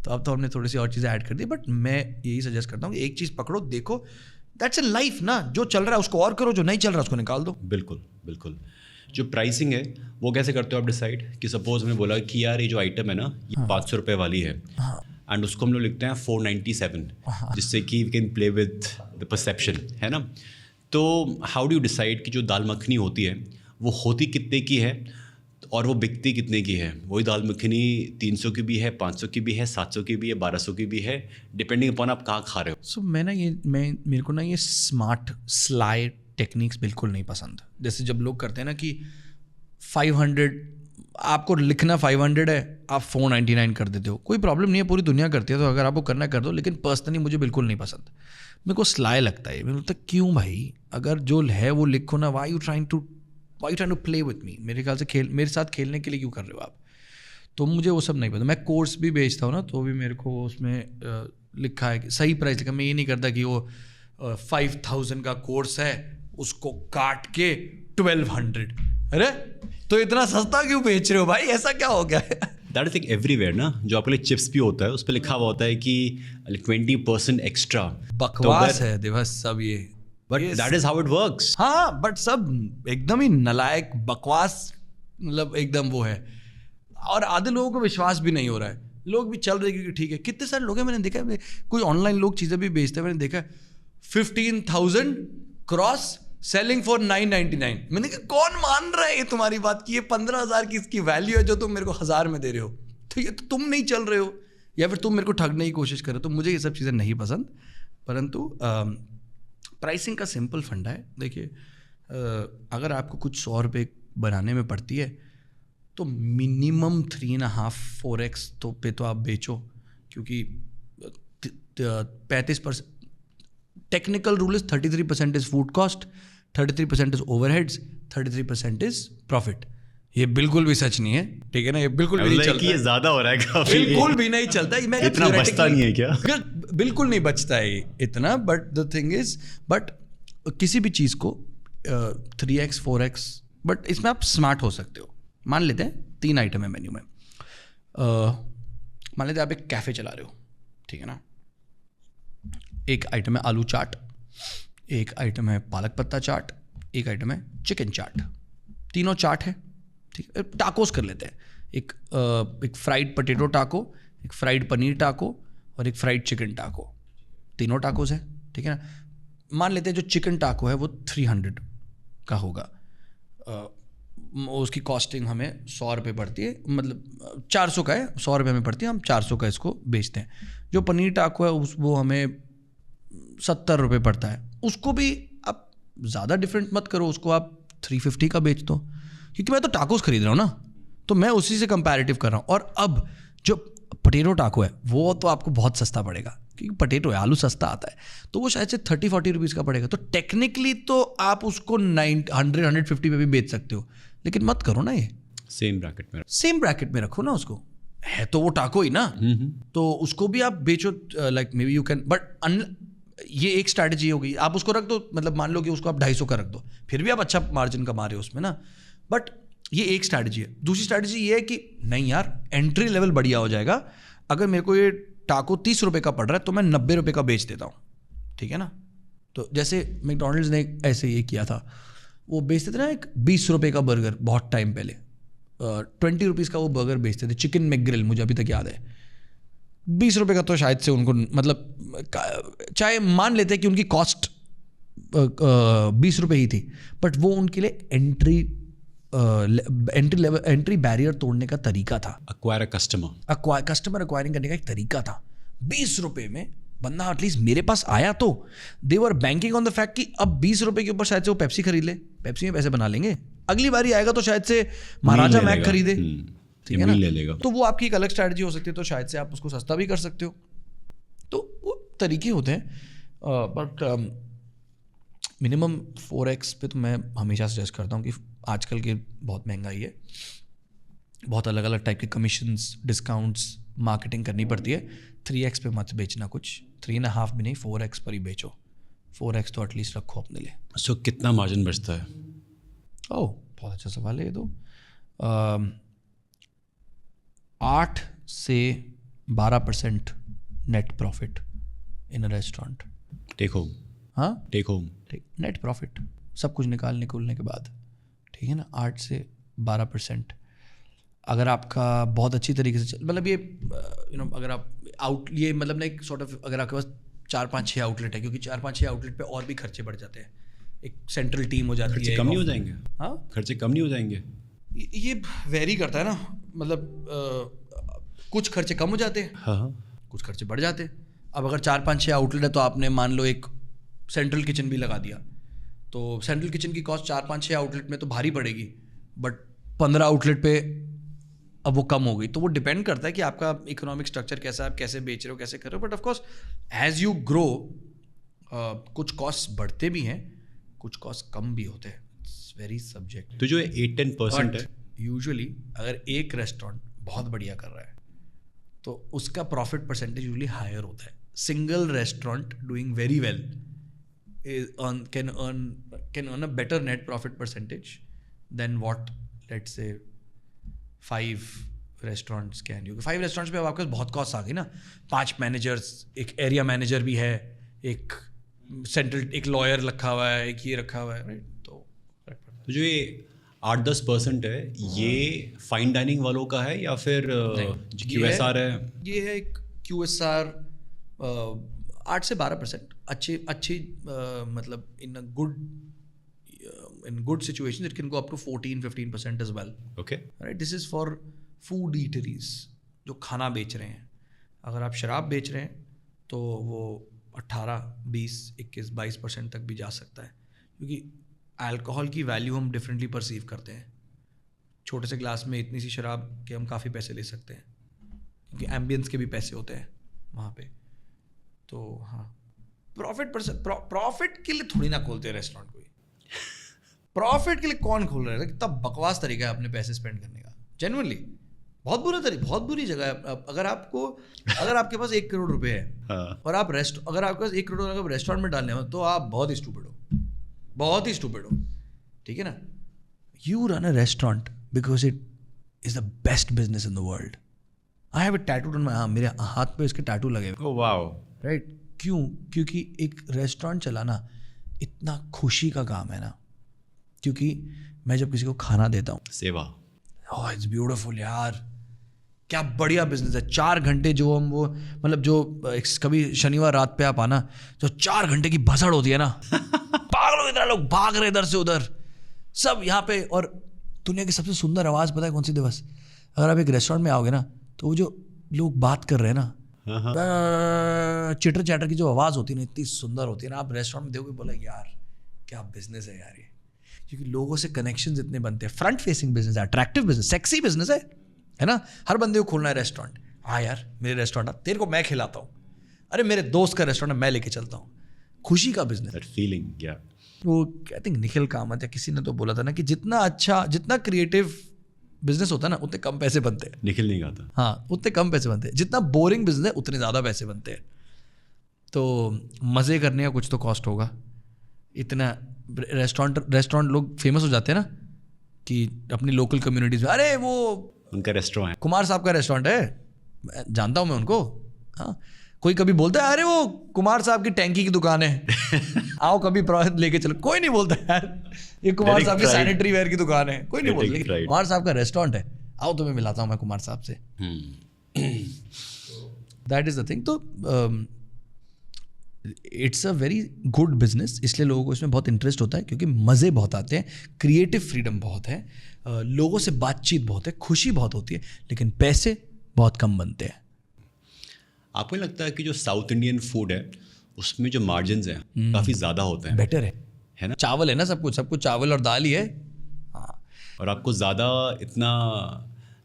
तो अब तो हमने थोड़ी सी और चीज़ें ऐड कर दी, बट मैं यही सजेस्ट करता हूँ कि एक चीज़ पकड़ो, देखो, दैट्स इन लाइफ ना, जो चल रहा है उसको और करो, जो नहीं चल रहा है उसको निकाल दो। बिल्कुल बिल्कुल। जो प्राइसिंग है वो कैसे करते हो आप डिसाइड, कि सपोज हमने बोला कि यार ये जो आइटम है ना ये 500 रुपये वाली है, एंड उसको हम लोग लिखते हैं 497, जिससे कि we can play with the perception, है ना। तो हाउ डू यू डिसाइड कि जो दाल मखनी होती है वो होती कितने की है और वो बिकती कितने की है? वही दाल मखनी 300 की भी है, 500 की भी है, 700 की भी है, 1200 की भी है, डिपेंडिंग अपॉन आप कहाँ खा रहे हो। सो मेरे को ना ये स्मार्ट स्लाई टेक्निक्स बिल्कुल नहीं पसंद। जैसे जब लोग करते हैं ना कि 500, आपको लिखना 500 है आप 499 कर देते हो, कोई प्रॉब्लम नहीं है, पूरी दुनिया करती है, तो अगर आपको करना है कर दो, लेकिन पर्सनली मुझे बिल्कुल नहीं पसंद। मेरे को स्लाई लगता है, मेरे लगता है क्यों भाई, अगर जो है वो लिखो ना, why you trying to play with me, मेरे ख्याल से मेरे साथ खेलने के लिए क्यों कर रहे हो आप। तो मुझे वो सब नहीं पता। मैं कोर्स भी बेचता हूँ ना, तो भी मेरे को उसमें लिखा है कि सही प्राइस लिखा। मैं ये नहीं करता कि वो 5000 का कोर्स है उसको काट के 1200, अरे तो इतना सस्ता क्यों बेच रहे हो भाई, ऐसा क्या हो गया है। दैट इज लाइक एवरीवेयर ना, जो आपके लिए चिप्स भी होता है उस पर लिखा हुआ होता है कि 20% एक्स्ट्रा। बकवास है दिवस सब ये, but that is how it works. हाँ बट सब एकदम ही नलायक बकवास, मतलब एकदम वो है, और आधे लोगों को विश्वास भी नहीं हो रहा है, लोग भी चल रहे क्योंकि ठीक है। कितने सारे लोग हैं, मैंने देखा है, कोई ऑनलाइन लोग चीज़ें भी बेचते हैं, मैंने देखा 15,000 क्रॉस सेलिंग फॉर 999। मैंने कहा कौन मान रहा है ये तुम्हारी बात की, ये 15,000 की इसकी वैल्यू है जो तुम मेरे को 1000 में दे रहे हो, तो ये तो तुम नहीं चल रहे हो, या फिर तुम मेरे को ठगने की कोशिश कर रहे हो। तो मुझे ये सब चीज़ें नहीं पसंद, परंतु प्राइसिंग का सिंपल फंडा है। देखिए अगर आपको कुछ 100 रुपये बनाने में पड़ती है तो मिनिमम 3.5-4x तो पे तो आप बेचो, क्योंकि 35% technical rule is 33% is food cost, 33% is overheads, 33% is profit. ये बिल्कुल भी सच नहीं है, ठीक है ना, ये बिल्कुल भी नहीं चलता, ये ज्यादा हो रहा है काफी, बिल्कुल भी नहीं चलता, मैं इतना बचता नहीं है क्या? बिल्कुल नहीं बचता है इतना, but the thing is, but किसी भी चीज़ को 3x 4x, बट इसमें आप स्मार्ट हो सकते हो। मान लेते हैं 3 आइटम है मेन्यू में, मान लेते हैं आप एक कैफ़े चला रहे हो, ठीक है ना, एक आइटम है आलू चाट, एक आइटम है पालक पत्ता चाट, एक आइटम है चिकन चाट, तीनों चाट है, ठीक है। टाकोस कर लेते हैं, एक फ्राइड पोटैटो टाको, एक फ्राइड पनीर टाको और एक फ्राइड चिकन टाको, तीनों टाकोस है, ठीक है ना। मान लेते हैं जो चिकन टाको है वो 300 का होगा, उसकी कॉस्टिंग हमें 100 रुपये पड़ती है, मतलब 400 का है, 100 रुपये में पड़ती है, हम 400 का इसको बेचते हैं। जो पनीर टाको है वो हमें 70 रुपये पड़ता है, उसको भी आप ज़्यादा डिफरेंट मत करो, उसको आप 350 का बेच दो, क्योंकि मैं तो टाकोस खरीद रहा हूँ ना, तो मैं उसी से कंपैरेटिव कर रहा हूँ। और अब जो पोटैटो टाको है वो तो आपको बहुत सस्ता पड़ेगा, क्योंकि पोटैटो है, आलू सस्ता आता है, तो वो शायद से 30-40 रुपीज़ का पड़ेगा। तो टेक्निकली तो आप उसको 100-150 पे भी बेच सकते हो, लेकिन मत करो ना, ये सेम ब्रैकेट में रखो ना उसको, है तो वो टाको ही ना, तो उसको भी आप बेचो, like may be you can, but ये एक स्ट्रैटेजी होगी, आप उसको रख दो, मतलब मान लो कि उसको आप 250 का रख दो, फिर भी आप अच्छा मार्जिन कमा रहे हो उसमें ना, बट ये एक स्ट्रैटेजी है। दूसरी स्ट्रैटेजी ये है कि नहीं यार, एंट्री लेवल बढ़िया हो जाएगा, अगर मेरे को ये टाको 30 रुपये का पड़ रहा है तो मैं 90 रुपये का बेच देता हूँ, ठीक है ना। तो जैसे मैकडॉनल्ड्स ने ऐसे ये किया था, वो बेचते थे ना एक 20 रुपये का बर्गर, बहुत टाइम पहले 20 रुपीज़ का वो बर्गर बेचते थे, चिकन मैकग्रिल, मुझे अभी तक याद है। 20 रुपये का तो शायद से उनको, मतलब चाहे मान लेते हैं कि उनकी कॉस्ट 20 रुपये ही थी, बट वो उनके लिए एंट्री बैरियर तोड़ने का तरीका था, कस्टमर एक्वायरिंग करने का एक तरीका था। 20 रुपये में बंदा एटलीस्ट मेरे पास आया, तो दे वर बैंकिंग ऑन द फैक्ट कि अब 20 रुपये के ऊपर शायद से वो पेप्सी खरीद ले, पेप्सी में पैसे बना लेंगे, अगली बारी आएगा तो शायद से महाराजा मैक खरीदे, ठीक है ना, ले लेगा। तो वो आपकी एक अलग स्ट्रैटेजी हो सकती है, तो शायद से आप उसको सस्ता भी कर सकते हो, तो वो तरीके होते हैं। बट मिनिमम 4x पे तो मैं हमेशा सजेस्ट करता हूँ कि आजकल की बहुत महंगाई है, बहुत अलग अलग टाइप के कमीशंस, डिस्काउंट्स, मार्केटिंग करनी पड़ती है। 3x पे मत बेचना कुछ, 3.5 भी नहीं, 4x पर ही बेचो। 4x तो एटलीस्ट रखो अपने लिए। सो कितना मार्जिन बचता है? ओह बहुत अच्छा सवाल है ये तो। 8 से 12% net profit in a restaurant. Take home? हाँ, टेक होम, नेट प्रॉफिट सब कुछ निकालने के बाद, ठीक है ना, 8 से 12%। अगर आपका बहुत अच्छी तरीके से मतलब ये अगर आप ये मतलब ना एक सॉर्ट ऑफ, अगर आपके पास 4-5-6 आउटलेट है, क्योंकि 4-5-6 आउटलेट पे और भी खर्चे बढ़ जाते हैं, एक सेंट्रल टीम हो जाती है, खर्चे कम नहीं हो जाएंगे? हाँ, खर्चे कम नहीं हो जाएंगे? ये वेरी करता है ना, मतलब कुछ खर्चे कम हो जाते हैं, हाँ, कुछ खर्चे बढ़ जाते हैं। अब अगर 4-5-6 आउटलेट है तो आपने मान लो एक सेंट्रल किचन भी लगा दिया, तो सेंट्रल किचन की कॉस्ट 4-5-6 आउटलेट में तो भारी पड़ेगी, बट 15 आउटलेट पे अब वो कम हो गई। तो वो डिपेंड करता है कि आपका इकोनॉमिक स्ट्रक्चर कैसा है, आप कैसे बेच रहे हो, कैसे कर रहे हो। But of course as you grow कुछ कॉस्ट बढ़ते भी हैं, कुछ कॉस्ट कम भी होते हैं, इट्स वेरी सब्जेक्ट। तो जो 8-10% है, यूजुअली अगर एक रेस्टोरेंट बहुत बढ़िया कर रहा है तो उसका प्रॉफिट परसेंटेज यूजुअली हायर होता है। Single restaurant doing very well can earn a better net profit percentage than what let's say 5 restaurants can. क्योंकि 5 restaurants पे अब आपके पास बहुत कॉस्ट आ गई ना, 5 मैनेजर्स, एक एरिया मैनेजर भी है, एक सेंट्रल, एक लॉयर रखा हुआ है, एक ये रखा हुआ है, राइट। तो जो ये 8-10% है, ये फाइन डाइनिंग वालों का है या फिर QSR है? ये है एक QSR 8 से 12%। अच्छी मतलब in good situations it can go up to 14-15% as well. Okay. Right, this is for food eateries जो खाना बेच रहे हैं। अगर आप शराब बेच रहे हैं तो वो 18, 20, 21, 22% तक भी जा सकता है, क्योंकि अल्कोहल की वैल्यू हम डिफरेंटली परसीव करते हैं। छोटे से ग्लास में इतनी सी शराब के हम काफ़ी पैसे ले सकते हैं, क्योंकि एम्बियंस के भी पैसे होते हैं वहाँ पे। तो हाँ, प्रॉफिट के लिए थोड़ी ना खोलते हैं रेस्टोरेंट कोई। प्रॉफिट के लिए कौन खोल रहा है? कितना बकवास तरीका है अपने पैसे स्पेंड करने का, जेन्युइनली बहुत बुरी जगह है। अगर आपके पास 1 करोड़ रुपए है और अगर आपके पास 1 करोड़ अगर रेस्टोरेंट में डालने हो तो आप बहुत ही स्टूपिड हो, ठीक है ना। You run a restaurant because it is the best business in the world. I have a tattoo on my arm, मेरे हाथ पे इसके टैटू लगे हुए। Oh wow. राइट, क्यों? क्योंकि एक रेस्टोरेंट चलाना इतना खुशी का काम है ना, क्योंकि मैं जब किसी को खाना देता हूँ, सेवा, ओह इट्स ब्यूटीफुल यार, क्या बढ़िया बिजनेस है। 4 घंटे जो हम वो मतलब जो कभी शनिवार रात पे आप आना, जो 4 घंटे की भसड़ होती है ना, पागल हो इधर, लोग भाग रहे इधर से उधर सब यहाँ पे। और दुनिया की सबसे सुंदर आवाज़ पता है कौन सी दिवस? अगर आप एक रेस्टोरेंट में आओगे ना, तो वो जो लोग बात कर रहे हैं ना, चिटर चैटर की जो आवाज़ होती है ना, इतनी सुंदर होती है ना। आप रेस्टोरेंट में देखोगे, बोला यार क्या बिजनेस है यार ये, क्योंकि लोगों से कनेक्शंस इतने बनते हैं। फ्रंट फेसिंग बिजनेस है, अट्रैक्टिव बिजनेस, सेक्सी बिजनेस है ना। हर बंदे को खोलना है रेस्टोरेंट। हाँ यार मेरे रेस्टोरेंट, तेरे को मैं खिलाता हूँ, अरे मेरे दोस्त का रेस्टोरेंट मैं लेके चलता हूँ, खुशी का बिजनेस। दैट फीलिंग, या वो आई थिंक निखिल कामत या किसी ने तो बोला था ना कि जितना क्रिएटिव बिजनेस होता है ना, उतने कम पैसे बनते हैं। निखिल नहीं गाता। हाँ, उतने कम पैसे बनते हैं। जितना बोरिंग बिजनेस है उतने ज़्यादा पैसे बनते हैं। तो मज़े करने का कुछ तो कॉस्ट होगा। इतना रेस्टोरेंट लोग फेमस हो जाते हैं ना कि अपनी लोकल कम्युनिटीज़ में, अरे वो उनका रेस्टोरेंट है, कुमार साहब का रेस्टोरेंट है, जानता हूँ मैं उनको। हाँ, कोई कभी बोलता है अरे वो कुमार साहब की टैंकी की दुकान है, आओ कभी लेके चलो। कोई नहीं बोलता यार ये कुमार साहब की सैनिटरी वेयर की दुकान है, कोई नहीं बोलता। कुमार साहब का रेस्टोरेंट है, आओ तुम्हें मिलाता हूँ मैं कुमार साहब से। That is the thing. तो it's a very good business, इसलिए लोगों को इसमें बहुत इंटरेस्ट होता है, क्योंकि मज़े बहुत आते हैं, क्रिएटिव फ्रीडम बहुत है, लोगों से बातचीत बहुत है, खुशी बहुत होती है, लेकिन पैसे बहुत कम बनते हैं। आपको नहीं लगता है कि जो साउथ इंडियन फूड है उसमें जो मार्जिन्स हैं काफ़ी ज़्यादा होते हैं? बेटर है ना, चावल है ना, सब कुछ चावल और दाल ही है। हाँ, और आपको ज़्यादा इतना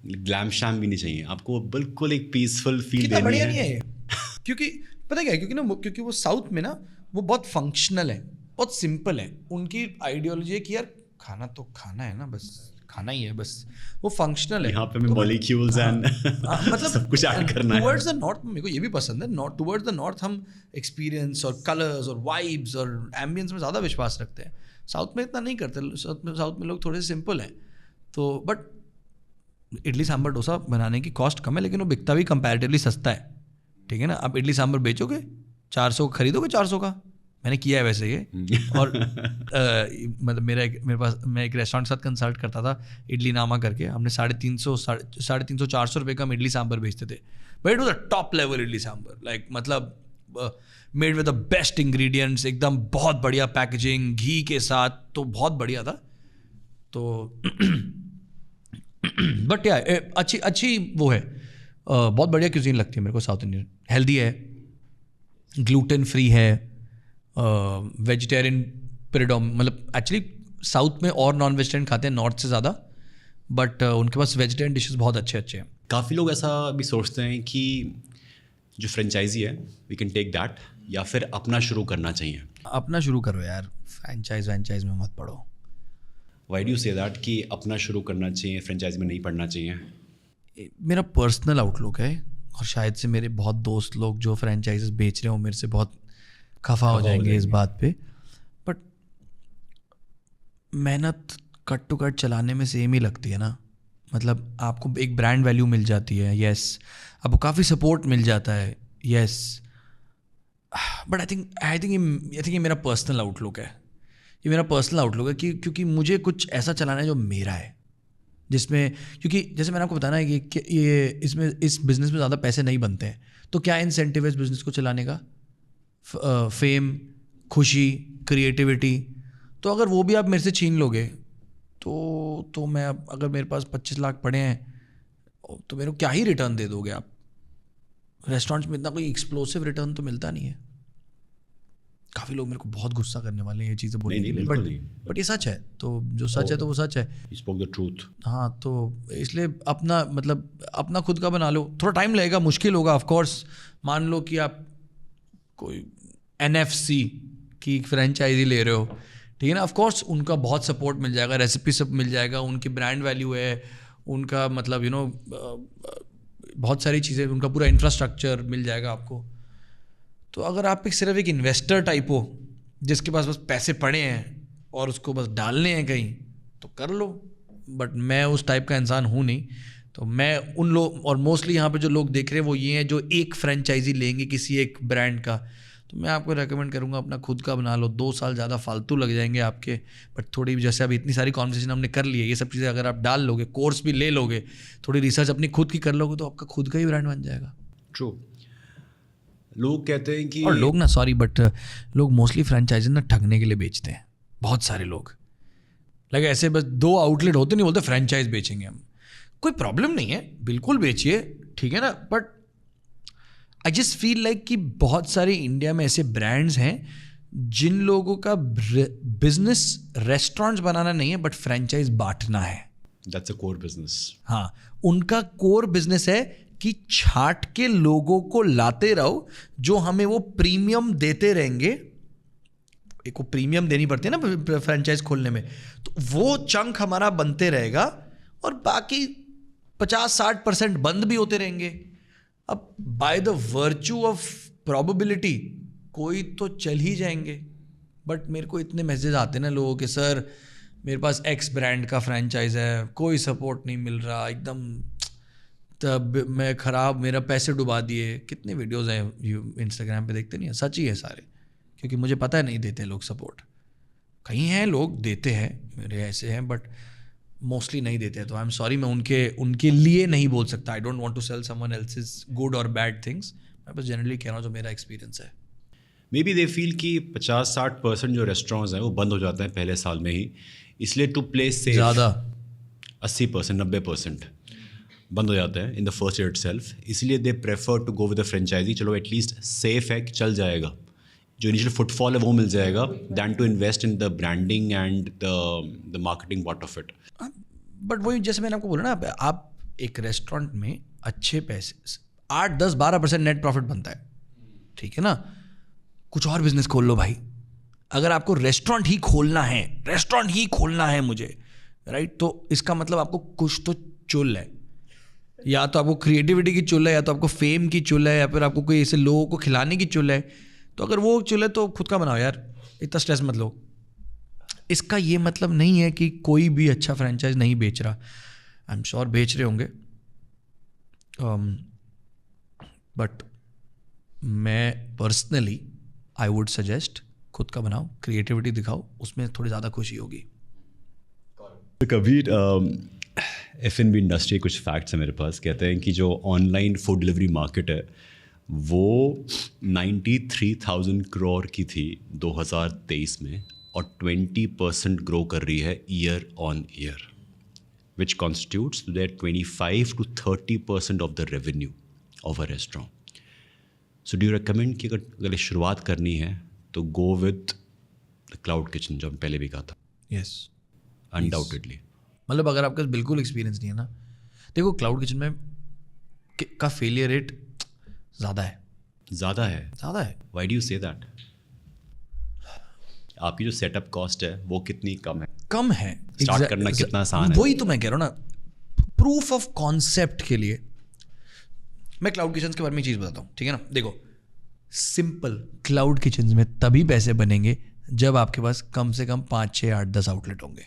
ग्लैम शैम भी नहीं चाहिए, आपको बिल्कुल एक पीसफुल फील देनी है। बढ़िया नहीं है ये क्योंकि पता क्या है, क्योंकि वो साउथ में ना वो बहुत फंक्शनल है, बहुत सिंपल है। उनकी आइडियोलॉजी है कि यार खाना तो खाना है ना, बस खाना ही है, बस वो फंक्शनल है। यहाँ पे मॉलिक्यूल्स एंड मतलब सब कुछ ऐड करना है। टुवर्ड्स द नॉर्थ मेरे को ये भी पसंद है, नॉट टुवर्ड्स द नॉर्थ हम एक्सपीरियंस और कलर्स और वाइब्स और एम्बियंस में ज़्यादा विश्वास रखते हैं। साउथ में इतना नहीं करते। साउथ में लोग थोड़े से सिंपल हैं। तो बट इडली सांभर डोसा बनाने की कॉस्ट कम है, लेकिन वो बिकता भी कंपैरेटिवली सस्ता है, ठीक है ना। आप इडली सांभर बेचोगे 400 का, खरीदोगे 400 का। मैंने किया है वैसे ये। और मतलब मेरे पास, मैं एक रेस्टोरेंट के साथ कंसल्ट करता था, इडली नामा करके। हमने 350 400 रुपये का हम इडली सांभर बेचते थे, but it was a top level idli sambar, like मतलब made with the best ingredients, एकदम बहुत बढ़िया पैकेजिंग, घी के साथ, तो बहुत बढ़िया था। तो बट या अच्छी वो है, बहुत बढ़िया क्यूजीन लगती है मेरे को साउथ इंडियन। हेल्दी है, ग्लूटेन फ्री है, वेजिटेरियन मतलब एक्चुअली साउथ में और नॉन वेजिटेरियन खाते हैं नॉर्थ से ज़्यादा, बट उनके पास वेजिटेरियन डिशेस बहुत अच्छे अच्छे हैं। काफ़ी लोग ऐसा भी सोचते हैं कि जो फ्रेंचाइजी है वी कैन टेक दैट, या फिर अपना शुरू करना चाहिए। अपना शुरू करो यार, फ्रेंचाइज में मत पड़ो। Why do you say that कि अपना शुरू करना चाहिए, फ्रेंचाइजी में नहीं पढ़ना चाहिए? मेरा पर्सनल आउटलुक है, और शायद से मेरे बहुत दोस्त लोग जो फ्रेंचाइजेस बेच रहे हो मेरे से बहुत खफा हो जाएंगे इस बात पे, बट मेहनत कट टू कट चलाने में सेम ही लगती है ना। मतलब आपको एक ब्रांड वैल्यू मिल जाती है, यस, आपको काफ़ी सपोर्ट मिल जाता है, यस, बट आई थिंक ये मेरा पर्सनल आउटलुक है। ये मेरा पर्सनल आउटलुक है कि क्योंकि मुझे कुछ ऐसा चलाना है जो मेरा है, जिसमें, क्योंकि जैसे मैंने आपको बताना है कि ये इस बिज़नेस में ज़्यादा पैसे नहीं बनते हैं, तो क्या इंसेंटिव है इस बिज़नेस को चलाने का? फेम, खुशी, क्रिएटिविटी। तो अगर वो भी आप मेरे से छीन लोगे तो मैं, अगर मेरे पास 25 लाख पड़े हैं तो मेरे को क्या ही रिटर्न दे दोगे आप? रेस्टोरेंट्स में इतना कोई एक्सप्लोसिव रिटर्न तो मिलता नहीं है। काफ़ी लोग मेरे को बहुत गुस्सा करने वाले हैं ये चीज़ें बोलेंगे, बट ये सच है, तो जो सच है तो वो सच है। You spoke the truth. हाँ, तो इसलिए अपना, मतलब अपना खुद का बना लो। थोड़ा टाइम लगेगा, मुश्किल होगा ऑफ कोर्स। मान लो कि आप कोई NFC की फ्रेंचाइजी ले रहे हो, ठीक है ना, ऑफ कोर्स उनका बहुत सपोर्ट मिल जाएगा, रेसिपी सब मिल जाएगा, उनकी ब्रांड वैल्यू है, उनका मतलब बहुत सारी चीज़ें, उनका पूरा इंफ्रास्ट्रक्चर मिल जाएगा आपको। तो अगर आप सिर्फ एक इन्वेस्टर टाइप हो जिसके पास बस पैसे पड़े हैं और उसको बस डालने हैं कहीं, तो कर लो, बट मैं उस टाइप का इंसान हूँ नहीं। तो मैं उन लोग, और मोस्टली यहाँ पे जो लोग देख रहे हैं वो ये हैं जो एक फ्रेंचाइजी लेंगे किसी एक ब्रांड का, तो मैं आपको रेकमेंड करूँगा अपना खुद का बना लो। 2 साल ज़्यादा फालतू लग जाएंगे आपके, बट थोड़ी, जैसे अभी इतनी सारी कॉन्वर्सेशन हमने कर ली है, ये सब चीज़ें अगर आप डाल लोगे, कोर्स भी ले लोगे, थोड़ी रिसर्च अपनी खुद की कर लोगे, तो आपका खुद का ही ब्रांड बन जाएगा। ट्रू। लोग कहते हैं कि, और लोग ना, सॉरी बट लोग मोस्टली फ्रेंचाइजी ना ठगने के लिए बेचते हैं, बहुत सारे लोग। लाइक ऐसे बस 2 आउटलेट होते, नहीं बोलते फ्रेंचाइज बेचेंगे हम। कोई प्रॉब्लम नहीं है, बिल्कुल बेचिए, ठीक है ना, but I just feel like कि बहुत सारे इंडिया में ऐसे ब्रांड्स हैं जिन लोगों का बिजनेस रेस्टोरेंट्स बनाना नहीं है बट फ्रेंचाइज बांटना है। That's a core business. हाँ, उनका कोर बिजनेस है कि छाट के लोगों को लाते रहो जो हमें वो प्रीमियम देते रहेंगे। एक को प्रीमियम देनी पड़ती है ना फ्रेंचाइज खोलने में, तो वो चंक हमारा बनते रहेगा और बाकी 50-60% बंद भी होते रहेंगे। अब by the virtue of probability कोई तो चल ही जाएंगे, बट मेरे को इतने मैसेज आते हैं ना लोगों के, सर मेरे पास एक्स ब्रांड का फ्रेंचाइज है, कोई सपोर्ट नहीं मिल रहा, एकदम तब मैं ख़राब, मेरा पैसे डुबा दिए। कितने वीडियोज़ हैं इंस्टाग्राम पे, देखते नहीं है, सच ही है सारे, क्योंकि मुझे पता है नहीं देते लोग सपोर्ट। कहीं हैं लोग देते हैं, मेरे ऐसे हैं, बट मोस्टली नहीं देते हैं। तो आई एम सॉरी, मैं उनके लिए नहीं बोल सकता। I don't want to sell someone else's good और बैड थिंग्स। मैं बस जनरली कह रहा हूँ जो मेरा एक्सपीरियंस है। मे बी दे फील कि 50-60% जो रेस्टोरेंट्स हैं वो बंद हो जाते हैं पहले साल में ही, इसलिए टू प्ले सेफ ज़्यादा 80%, 90% बंद हो जाता है in the first year itself, इसलिए they prefer to go with the franchisee. चलो एटलीस्ट सेफ है कि चल जाएगा, जो इनिशियल फुटफॉल है वो मिल जाएगा, than to invest in the branding and the marketing part of it. But वही जैसे मैंने आपको बोला ना, आप एक रेस्टोरेंट में अच्छे पैसे 8-10-12% नेट प्रॉफिट बनता है, ठीक है ना। कुछ और बिजनेस खोल लो भाई। अगर आपको रेस्टोरेंट ही खोलना है मुझे, राइट, तो इसका मतलब आपको कुछ तो चुल है, या तो आपको क्रिएटिविटी की चुल है, या तो आपको फेम की चुल है, या फिर आपको कोई ऐसे लोगों को खिलाने की चुल है। तो अगर वो चुल है तो खुद का बनाओ यार, इतना स्ट्रेस मत लो। इसका ये मतलब नहीं है कि कोई भी अच्छा फ्रेंचाइज नहीं बेच रहा, आई एम श्योर बेच रहे होंगे, बट मैं पर्सनली आई वुड सजेस्ट खुद का बनाओ, क्रिएटिविटी दिखाओ, उसमें थोड़ी ज़्यादा खुशी होगी। कभी F&B इंडस्ट्री कुछ फैक्ट्स हैं मेरे पास, कहते हैं कि जो ऑनलाइन फूड डिलीवरी मार्केट है वो 93,000 करोड़ की थी 2023 में, और 20% ग्रो कर रही है year on year, which constitutes that 25 to 30% of the revenue of a restaurant. So do you recommend कि अगर शुरुआत करनी है तो गो विद द क्लाउड किचन, जो हम पहले भी कहा था? Yes, undoubtedly. मतलब अगर आपके पास बिल्कुल एक्सपीरियंस नहीं है ना, देखो क्लाउड किचन में का फेलियर रेट ज़्यादा है। Why do you say that? आपकी जो सेटअप कॉस्ट है वो कितनी कम है? स्टार्ट करना कितना आसान है? वही तो मैं कह रहा हूँ ना, प्रूफ ऑफ कॉन्सेप्ट के लिए मैं क्लाउड किचन के बारे में चीज़ बताता हूँ, ठीक है ना। देखो सिंपल, क्लाउड किचन में तभी पैसे बनेंगे जब आपके पास कम से कम 5, 6, 8, 10 आउटलेट होंगे।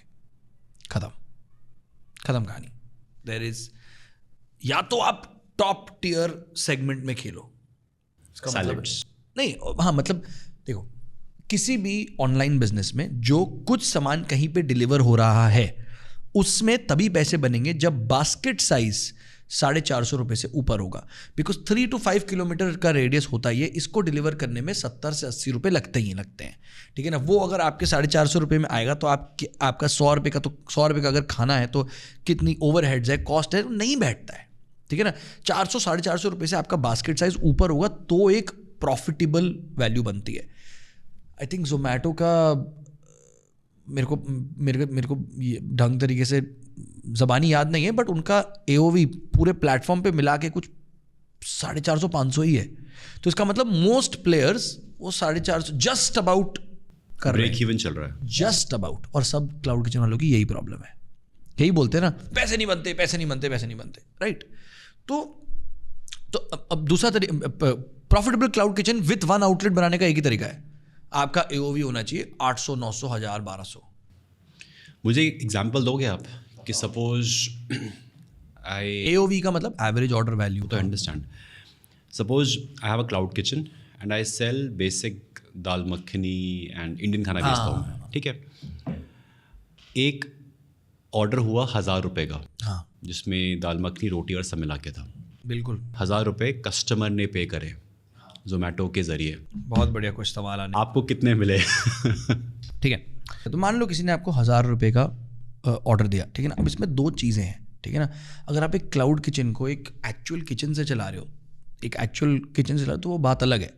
खत्म कहानी। देयर इज, या तो आप टॉप टियर सेगमेंट में खेलो, इसका मतलब नहीं, हाँ मतलब देखो किसी भी ऑनलाइन बिजनेस में जो कुछ सामान कहीं पे डिलीवर हो रहा है उसमें तभी पैसे बनेंगे जब बास्केट साइज 450 रुपये से ऊपर होगा। बिकॉज 3 to 5 किलोमीटर का रेडियस होता है, इसको डिलीवर करने में 70 से 80 रुपये लगते हैं, ठीक है ना। वो अगर आपके 450 रुपये में आएगा तो आपका 100 रुपये का, तो 100 रुपये का अगर खाना है तो कितनी ओवरहेड्स है, कॉस्ट है, नहीं बैठता है, ठीक है ना। 400, 450 रुपये से आपका बास्केट साइज ऊपर होगा तो एक प्रॉफिटेबल वैल्यू बनती है। आई थिंक जोमेटो का मेरे को ये ढंग तरीके से ज़बानी याद नहीं है, बट उनका AOV पूरे प्लेटफॉर्म पे मिला के कुछ 450-500 ही है। तो इसका मतलब मोस्ट प्लेयर्स वो 450 जस्ट अबाउट कर रहे हैं, ब्रेक इवन चल रहा है जस्ट अबाउट। और सब क्लाउड किचन वालों की यही प्रॉब्लम है, यही बोलते हैं ना, पैसे नहीं बनते, राइट। तो अब दूसरा तरीका, profitable cloud kitchen with 1 outlet बनाने का एक ही तरीका है, आपका AOV होना चाहिए 800, 900, 1000, 1200। मुझे एग्जांपल दोगे आप कि सपोज AOV का मतलब एवरेज ऑर्डर वैल्यू। तो understand, suppose I have a cloud kitchen and I sell basic dal makhani and Indian खाना बेचता हूँ, ठीक है। एक ऑर्डर हुआ 1000 रुपये का, हाँ जिसमें दाल मखनी, रोटी और सब मिला के था। बिल्कुल 1000 रुपये कस्टमर ने पे करे जोमेटो के जरिए। बहुत बढ़िया कुछ सवाल आने, आपको कितने मिले? ठीक है, तो मान लो किसी ने आपको 1000 रुपये का ऑर्डर दिया, ठीक है ना। अब इसमें 2 चीज़ें हैं, ठीक है ना। अगर आप एक क्लाउड किचन को एक एक्चुअल किचन से चला रहे हो, तो वो बात अलग है।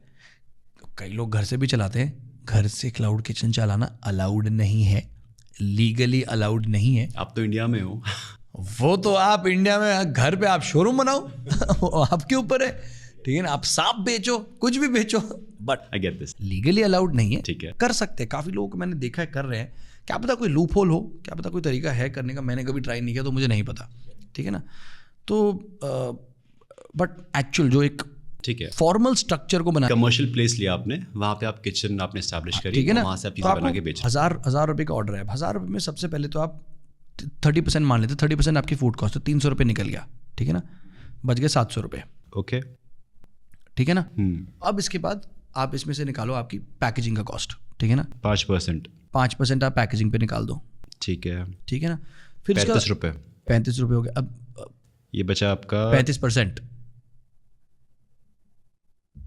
कई लोग घर से भी चलाते हैं, घर से क्लाउड किचन चलाना अलाउड नहीं है, लीगली अलाउड नहीं है। आप तो इंडिया में हो। वो तो आप इंडिया में, घर पे आप शोरूम बनाओ वो आपके ऊपर है, ठीक है ना। आप सांप बेचो, कुछ भी बेचो, but I get this, legally allowed नहीं है। ठीक है, कर सकते हैं, काफ़ी लोगों को मैंने देखा है कर रहे हैं, क्या पता कोई लूप होल हो, क्या पता कोई तरीका है करने का, मैंने कभी ट्राई नहीं किया तो मुझे नहीं पता, ठीक है ना। तो बट एक्चुअल जो एक, ठीक है, फॉर्मल स्ट्रक्चर को बना, कमर्शियल प्लेस लिया आपने, वहाँ पे आप किचन आपने एस्टैब्लिश करी, ठीक है ना। वहाँ से आप तो चीज़ें बना के बेच रहे। 1000 रुपये का ऑर्डर है, 1000 रुपये में सबसे पहले तो आप 30% मान लेते, 30% आपकी फूड कॉस्ट, तो 300 रुपये निकल गया, ठीक है ना, बच गए 700 रुपये, ओके, ठीक है ना। अब इसके बाद आप इसमें से निकालो आपकी पैकेजिंग का कॉस्ट, ठीक है ना। 5% आप पैकेजिंग पे निकाल दो, ठीक है ना। फिर 35 रुपये, 35 रुपये हो गए। अब ये बचा आपका 35%,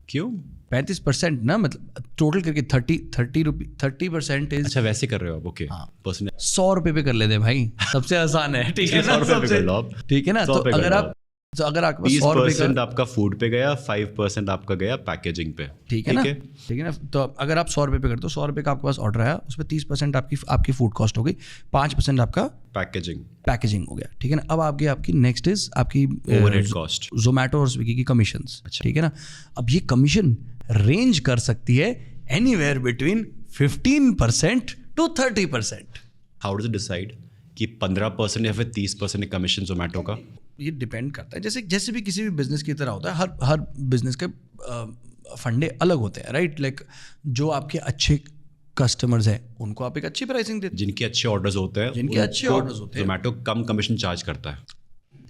क्यों 35% ना, मतलब टोटल करके 30% इज, अच्छा वैसे कर रहे हो आप, ओके, परसेंट 100 रुपये पे कर लेते हैं भाई, सबसे आसान है, ठीक है ना, 100 रुपये पे कर लो आप, ठीक है ना। तो अगर आपके पास 100 रुपये 30% आपका फूड पे गया, 5% आपका गया पैकेजिंग पे, ठीक है ना। तो अगर आप 100 रुपये पे करते हो, 100 रुपये का आपके पास ऑर्डर आया, उसमें 30% आपकी फूड कॉस्ट हो गई, 5% आपका पैकेजिंग हो गया, ठीक है ना। अब आपकी नेक्स्ट इज आपकी ओवरहेड कॉस्ट, जोमेटो और स्विगी की कमीशंस, ठीक है ना। अब ये कमीशन रेंज कर सकती है anywhere between 15% to 30%। How does it decide कि 15% या फिर 30% कमीशन जोमेटो का? ये डिपेंड करता है, जैसे भी किसी भी बिजनेस की तरह होता है, हर बिजनेस के फंडे अलग होते हैं, राइट। लाइक जो आपके अच्छे कस्टमर्स हैं उनको आप एक अच्छी प्राइसिंग देते हैं, जिनके अच्छे ऑर्डर्स होते हैं जोमेटो कम कमीशन चार्ज करता है।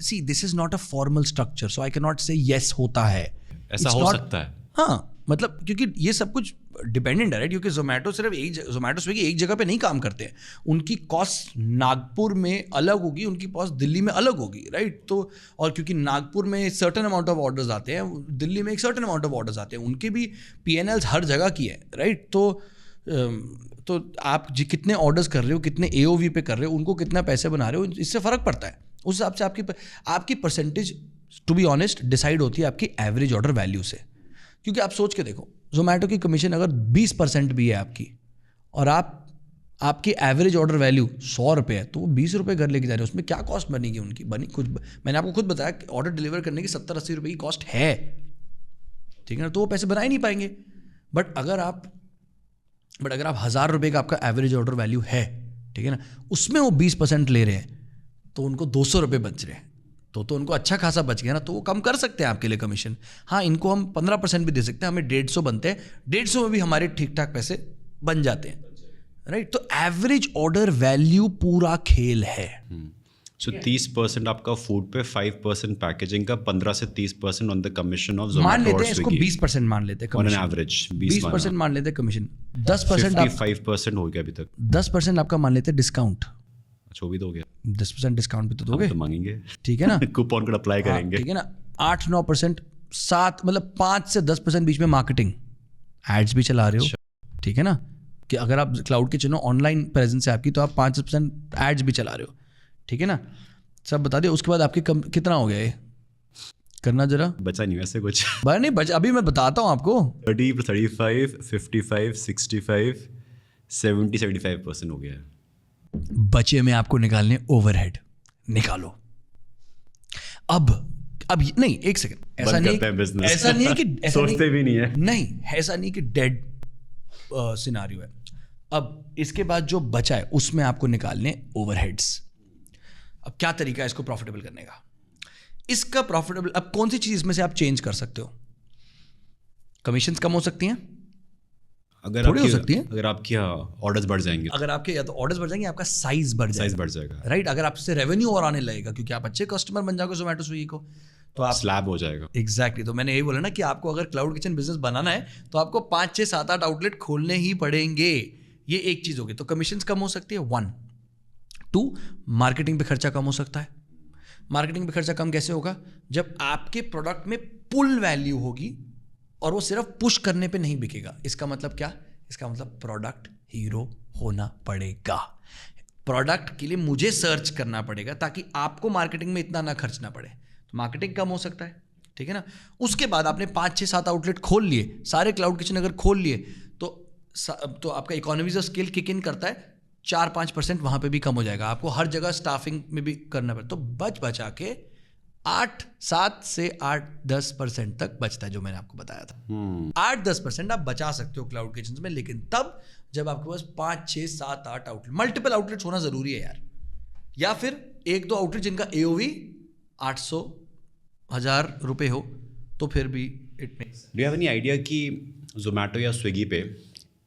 See this is not a formal structure, so I can not से यस होता है, ऐसा हो सकता है, हाँ, मतलब क्योंकि ये सब कुछ डिपेंडेंट है, राइट। क्योंकि जोमेटो स्विगी एक जगह पे नहीं काम करते हैं, उनकी कॉस्ट नागपुर में अलग होगी, उनकी कॉस्ट दिल्ली में अलग होगी, राइट। तो और क्योंकि नागपुर में सर्टेन अमाउंट ऑफ ऑर्डर्स आते हैं, दिल्ली में एक सर्टेन अमाउंट ऑफ ऑर्डर्स आते हैं, उनके भी P&Ls हर जगह की है, राइट। तो आप कितने ऑर्डर्स कर रहे हो, कितने AOV पे कर रहे हो, उनको कितना पैसे बना रहे हो, इससे फ़र्क पड़ता है। उस हिसाब से आपकी percentage, to be honest, decide होती है आपकी एवरेज ऑर्डर वैल्यू से। क्योंकि आप सोच के देखो, जोमेटो की कमीशन अगर 20% भी है आपकी, और आपकी एवरेज ऑर्डर वैल्यू 100 रुपये है, तो वो 20 रुपये घर लेके जा रहे हैं, उसमें क्या कॉस्ट बनेगी उनकी? बनी कुछ, मैंने आपको खुद बताया कि ऑर्डर डिलीवर करने की 70-80 रुपये की कॉस्ट है, ठीक है ना, तो वो पैसे बना ही नहीं पाएंगे। बट अगर आप 1000 रुपये का आपका एवरेज ऑर्डर वैल्यू है, ठीक है ना, उसमें वो 20% ले रहे हैं, तो उनको 200 रुपये बच रहे हैं, तो उनको अच्छा खासा बच गया ना, तो वो कम कर सकते हैं आपके लिए कमीशन। हाँ, इनको हम 15% भी दे सकते हैं, हमें 150 बनते हैं, 150 में भी हमारे ठीक ठाक पैसे बन जाते हैं, राइट। तो एवरेज ऑर्डर वैल्यू पूरा खेल है। सो 30% आपका फूड पे, 5% पैकेजिंग का, 15 से 30% ऑन द कमीशन ऑफ मान Zomato लेते और हैं इसको, Swiggy 20% मान लेते हैं ऑन एन कमीशन, एवरेज। 20% मान लेते हैं कमीशन, 10% आप 55% हो गया अभी तक। 10% आपका मान लेते हैं डिस्काउंट, अच्छा, वो भी तो हो गया, 10% डिस्काउंट भी तो दोगे, तो मांगेंगे, ठीक है ना। कूपन कोड अप्लाई हाँ, करेंगे। ठीक है ना। 8-9%, 7 मतलब 5 से 10% बीच में मार्केटिंग, एड्स भी चला रहे हो, ठीक है ना, कि अगर आप क्लाउड किचन ऑनलाइन प्रेजेंस है आपकी, तो आप 5% एड्स भी चला रहे हो, ठीक है ना। सब बता दिया। उसके बाद आपके कितना हो गया ये, करना जरा, बचा नहीं वैसे कुछ। नहीं बचा, अभी मैं बताता हूँ आपको। 30, 35, 55, 65, 70, 75% हो गया है। बचे में आपको निकालने ओवरहेड, निकालो। अब नहीं, एक सेकंड, ऐसा बंद नहीं करते हैं business। ऐसा नहीं है कि ऐसा सोचते भी नहीं है। नहीं, ऐसा नहीं कि डेड सिनारियो है। अब इसके बाद जो बचा है उसमें आपको निकालने ओवरहेड्स। अब क्या तरीका है इसको प्रॉफिटेबल करने का? इसका प्रॉफिटेबल, अब कौन सी चीज में से आप चेंज कर सकते हो? कमीशंस कम हो सकती हैं, अगर थोड़ी हो आपकी, सकती है, अगर आपके ऑर्डर्स बढ़ जाएंगे, अगर आपके या तो ऑर्डर्स बढ़ जाएंगे, आपका साइज बढ़ साइज जाएगा, बढ़ जाएगा, राइट। अगर आपसे रेवेन्यू और आने लगेगा क्योंकि आप अच्छे कस्टमर बन जाओगे जोमेटो स्विगी को, तो आप स्लैब हो जाएगा। एग्जैक्टली तो मैंने यही बोला ना कि आपको अगर क्लाउड किचन बिजनेस बनाना है तो आपको 5, 6, 7, 8 आउटलेट खोलने ही पड़ेंगे। ये एक चीज होगी, तो कमीशंस कम हो सकती है, 1, 2 मार्केटिंग पे खर्चा कम हो सकता है। मार्केटिंग पे खर्चा कम कैसे होगा? जब आपके प्रोडक्ट में पुल वैल्यू होगी और वो सिर्फ पुश करने पे नहीं बिकेगा। इसका मतलब क्या? इसका मतलब प्रोडक्ट हीरो होना पड़ेगा। प्रोडक्ट के लिए मुझे सर्च करना पड़ेगा ताकि आपको मार्केटिंग में इतना ना खर्चना पड़े, तो मार्केटिंग कम हो सकता है, ठीक है ना। उसके बाद आपने 5, 6, 7 आउटलेट खोल लिए, सारे क्लाउड किचन अगर खोल लिए, तो आपका economies of scale kick in करता है, 4-5% वहाँ पे भी कम हो जाएगा। आपको हर जगह स्टाफिंग में भी करना पड़ता, तो बचा के 7 से 8-10% तक बचता है, जो मैंने आपको बताया था। 8-10% आप बचा सकते हो क्लाउड किचन में, लेकिन तब जब आपके पास 5, 6, 7, 8 आउटलेट, मल्टीपल आउटलेट्स होना जरूरी है यार, या फिर 1-2 आउटलेट जिनका AOV 800-1000 रुपये हो, तो फिर भी it makes. Do you have any idea कि जोमेटो या स्विगी पे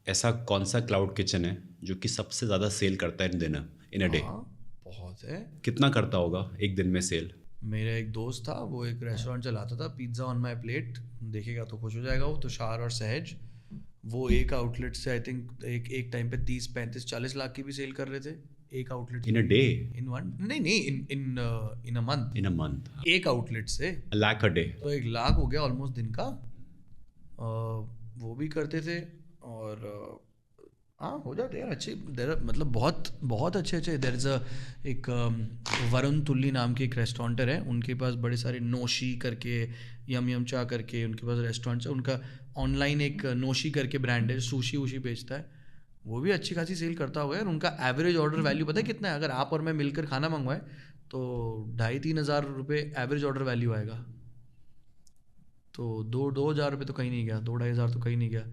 ऐसा कौन सा क्लाउड किचन है जो कि सबसे ज़्यादा सेल करता है इन अ डे? बहुत है। कितना करता होगा एक दिन में सेल? मेरा एक दोस्त था, वो एक रेस्टोरेंट चलाता था, पिज्ज़ा ऑन माई प्लेट, देखेगा तो खुश हो जाएगा वो, तुषार और सहज। वो एक आउटलेट से आई थिंक एक टाइम पे 30, 35, 40 लाख की भी सेल कर रहे थे एक outlet in a day? In one नहीं in a month. In a month एक आउटलेट से $1 लाख अ डे, तो 1 लाख हो गया ऑलमोस्ट दिन का। वो भी करते थे, और हाँ हो जाते यार अच्छे। मतलब बहुत बहुत अच्छे देयर इज़ एक वरुण तुल्ली नाम के एक रेस्टोरेंटर है, उनके पास बड़े सारे नोशी करके, यम चा करके उनके पास रेस्टोरेंट्स है। उनका ऑनलाइन एक नोशी करके ब्रांड है, सुशी वूशी बेचता है, वो भी अच्छी खासी सेल करता होगा यार। उनका एवरेज ऑर्डर वैल्यू पता है कितना है? अगर आप और मैं मिलकर खाना मंगवाए तो 2,500-3 हज़ार रुपये एवरेज ऑर्डर वैल्यू आएगा। तो 2,000 रुपये तो कहीं नहीं गया, 2-2.5 हज़ार तो कहीं नहीं गया।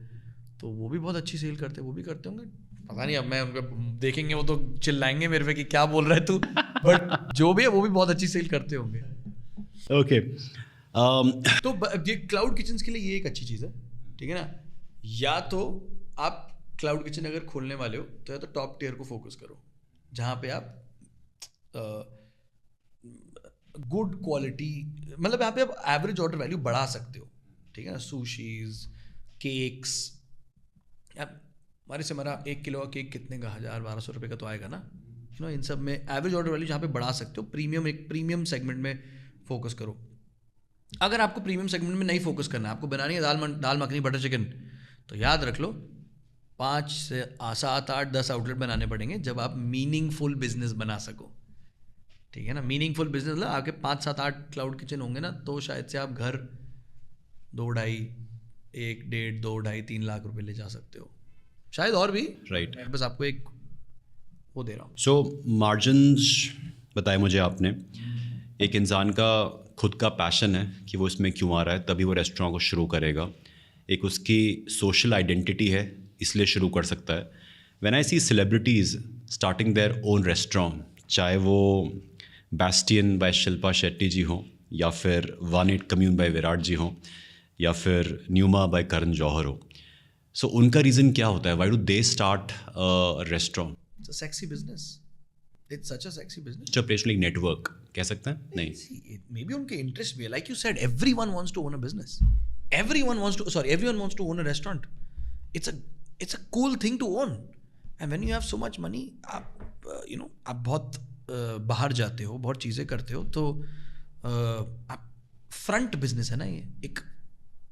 तो वो भी बहुत अच्छी सेल करते हैं, वो भी करते होंगे, पता नहीं। अब मैं उनको देखेंगे वो तो चिल्लाएंगे मेरे पे कि क्या बोल रहा है तू, बट जो भी है वो भी बहुत अच्छी सेल करते होंगे। ओके। तो ये क्लाउड किचन के लिए ये एक अच्छी चीज़ है, ठीक है ना। या तो आप क्लाउड किचन अगर खोलने वाले हो तो या तो टॉप टियर को फोकस करो, जहाँ पे आप गुड क्वालिटी, मतलब यहाँ पे आप एवरेज ऑर्डर वैल्यू बढ़ा सकते हो, ठीक है ना। सुशीज, केक्स, हमारे से हमारा 1 किलो का केक कितने का, 1,000-1,200 रुपये का तो आएगा ना, यू नो। इन सब में एवरेज ऑर्डर वैल्यू जहाँ पे बढ़ा सकते हो, एक प्रीमियम सेगमेंट में फोकस करो। अगर आपको प्रीमियम सेगमेंट में नहीं फोकस करना है, आपको बनानी है दाल मखनी बटर चिकन, तो याद रख लो 5 से 7, 8, 10 आउटलेट बनाने पड़ेंगे जब आप मीनिंगफुल बिजनेस बना सको, ठीक है ना। मीनिंगफुल बिजनेस मतलब आपके 5, 7, 8 क्लाउड किचन होंगे ना, तो शायद से आप घर 2-2.5, 1, 1.5, 2, 2.5, 3 लाख रुपए ले जा सकते हो, शायद और भी, राइट। बस आपको एक वो दे रहा हूँ। सो मार्जिन्स बताए मुझे आपने, एक इंसान का खुद का पैशन है कि वो इसमें क्यों आ रहा है, तभी वो रेस्टोरेंट को शुरू करेगा। एक उसकी सोशल आइडेंटिटी है, इसलिए शुरू कर सकता है। When I see celebrities starting their own restaurant, चाहे वो बैस्टियन बाय शिल्पा शेट्टी जी हों, या फिर 1-8 कम्यून बाय विराट जी हों, या फिर न्यूमा बाय करण जौहर हो, सो उनका रीज़न क्या होता है? Why do they start restaurant? It's a sexy business. It's such a sexy business. Operational network कह सकते हैं? नहीं, See, maybe उनके interest भी है. Like you said, everyone wants to own a business. Everyone wants to own a restaurant. It's a cool thing to own. And when you have so much money, आप बहुत बाहर जाते हो, बहुत चीज़ें करते हो, तो आप फ्रंट बिजनेस है ना ये, एक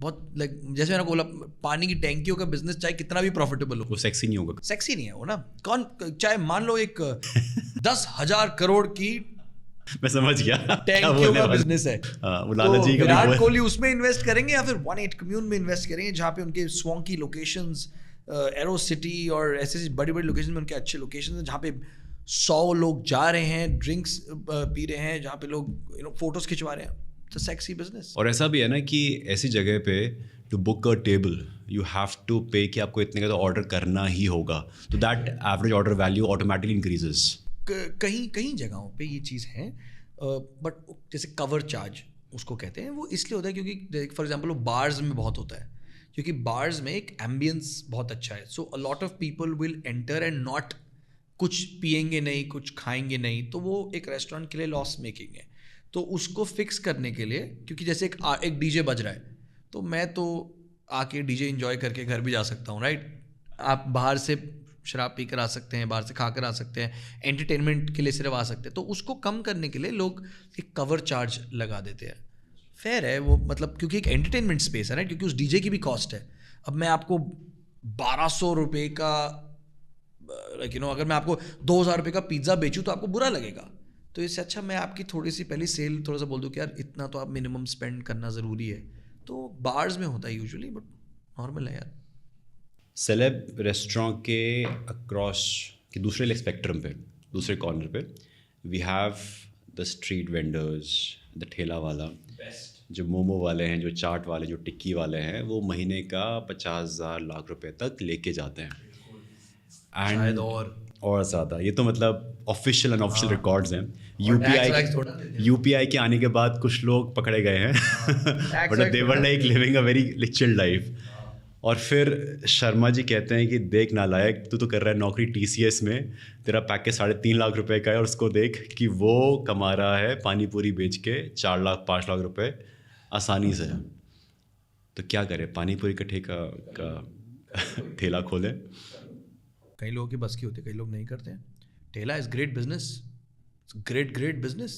बहुत लाइक जैसे मैंने बोला, पानी की टैंकियों का बिजनेस चाहे कितना भी प्रॉफिटेबल हो, वो सेक्सी नहीं होगा। सेक्सी नहीं है वो ना। कौन, चाहे मान लो एक 10,000 करोड़ की मैं समझ गया टैंकियों का बिजनेस है, वो लाला जी का भी विराट वो है। कोहली उसमें इन्वेस्ट करेंगे या फिर 1-8 कम्यून में इन्वेस्ट करेंगे, जहाँ पे उनके स्वॉन्की लोकेशंस, एरो सिटी और ऐसे बड़ी बड़ी लोकेशन में उनके अच्छे लोकेशन हैं, जहाँ पे 100 लोग जा रहे हैं, ड्रिंक्स पी रहे हैं, जहाँ पे लोग फोटोज खिंचवा रहे हैं। तो सेक्सी बिजनेस। और ऐसा भी है ना कि ऐसी जगह पे to book a table you have to pay, कि आपको इतने का तो ऑर्डर करना ही होगा, तो that average order value automatically increases. कहीं जगहों पे ये चीज़ है, बट जैसे कवर चार्ज उसको कहते हैं, वो इसलिए होता है क्योंकि फॉर एग्जांपल वो बार्स में बहुत होता है, क्योंकि बार्स में एक एम्बियंस बहुत अच्छा है। So a lot of people will enter and not, कुछ पिएंगे नहीं, कुछ खाएंगे नहीं, तो वो एक रेस्टोरेंट के लिए लॉस मेकिंग है। तो उसको फिक्स करने के लिए, क्योंकि जैसे एक डीजे बज रहा है, तो मैं तो आके डीजे इंजॉय करके घर भी जा सकता हूँ, राइट। आप बाहर से शराब पी कर आ सकते हैं, बाहर से खा कर आ सकते हैं, एंटरटेनमेंट के लिए सिर्फ आ सकते हैं। तो उसको कम करने के लिए लोग एक कवर चार्ज लगा देते हैं। फेयर है वो, मतलब क्योंकि एक एंटरटेनमेंट स्पेस है ना, क्योंकि उस डीजे की भी कॉस्ट है। अब मैं आपको 1200 रुपये का अगर मैं आपको 2000 रुपये का पिज़्ज़ा बेचूँ तो आपको बुरा लगेगा। तो इससे अच्छा मैं आपकी थोड़ी सी पहली सेल थोड़ा सा बोल दूँ कि यार इतना तो आप मिनिमम स्पेंड करना ज़रूरी है। तो बार्स में होता है यूजुअली, बट नॉर्मल है यार। सेलेब रेस्टोरेंट के अक्रॉस के दूसरे स्पेक्ट्रम पे, दूसरे कॉर्नर पे we have the street vendors, the thela wala, जो मोमो वाले हैं, जो चाट वाले, जो टिक्की वाले हैं, वो महीने का 50,000 लाख रुपए तक लेके जाते हैं। शायद और ज़्यादा। ये तो मतलब ऑफिशियल एंड ऑफिशियल रिकॉर्ड्स हैं। tax यूपीआई के आने के बाद कुछ लोग पकड़े गए हैं, but they were like living a very chilled life. और फिर शर्मा जी कहते हैं कि देख नालायक, तू तो कर रहा है नौकरी TCS में, तेरा पैकेज 3.5 लाख रुपए का है, और उसको देख कि वो कमा रहा है पानी पूरी बेच के 4 लाख 5 लाख रुपए आसानी से। तो क्या करें, पानी पूरी का ठेका का ठेला खोलें? कई लोगों की बस की होती है, कई लोग नहीं करते हैं। ठेला is great business, great business.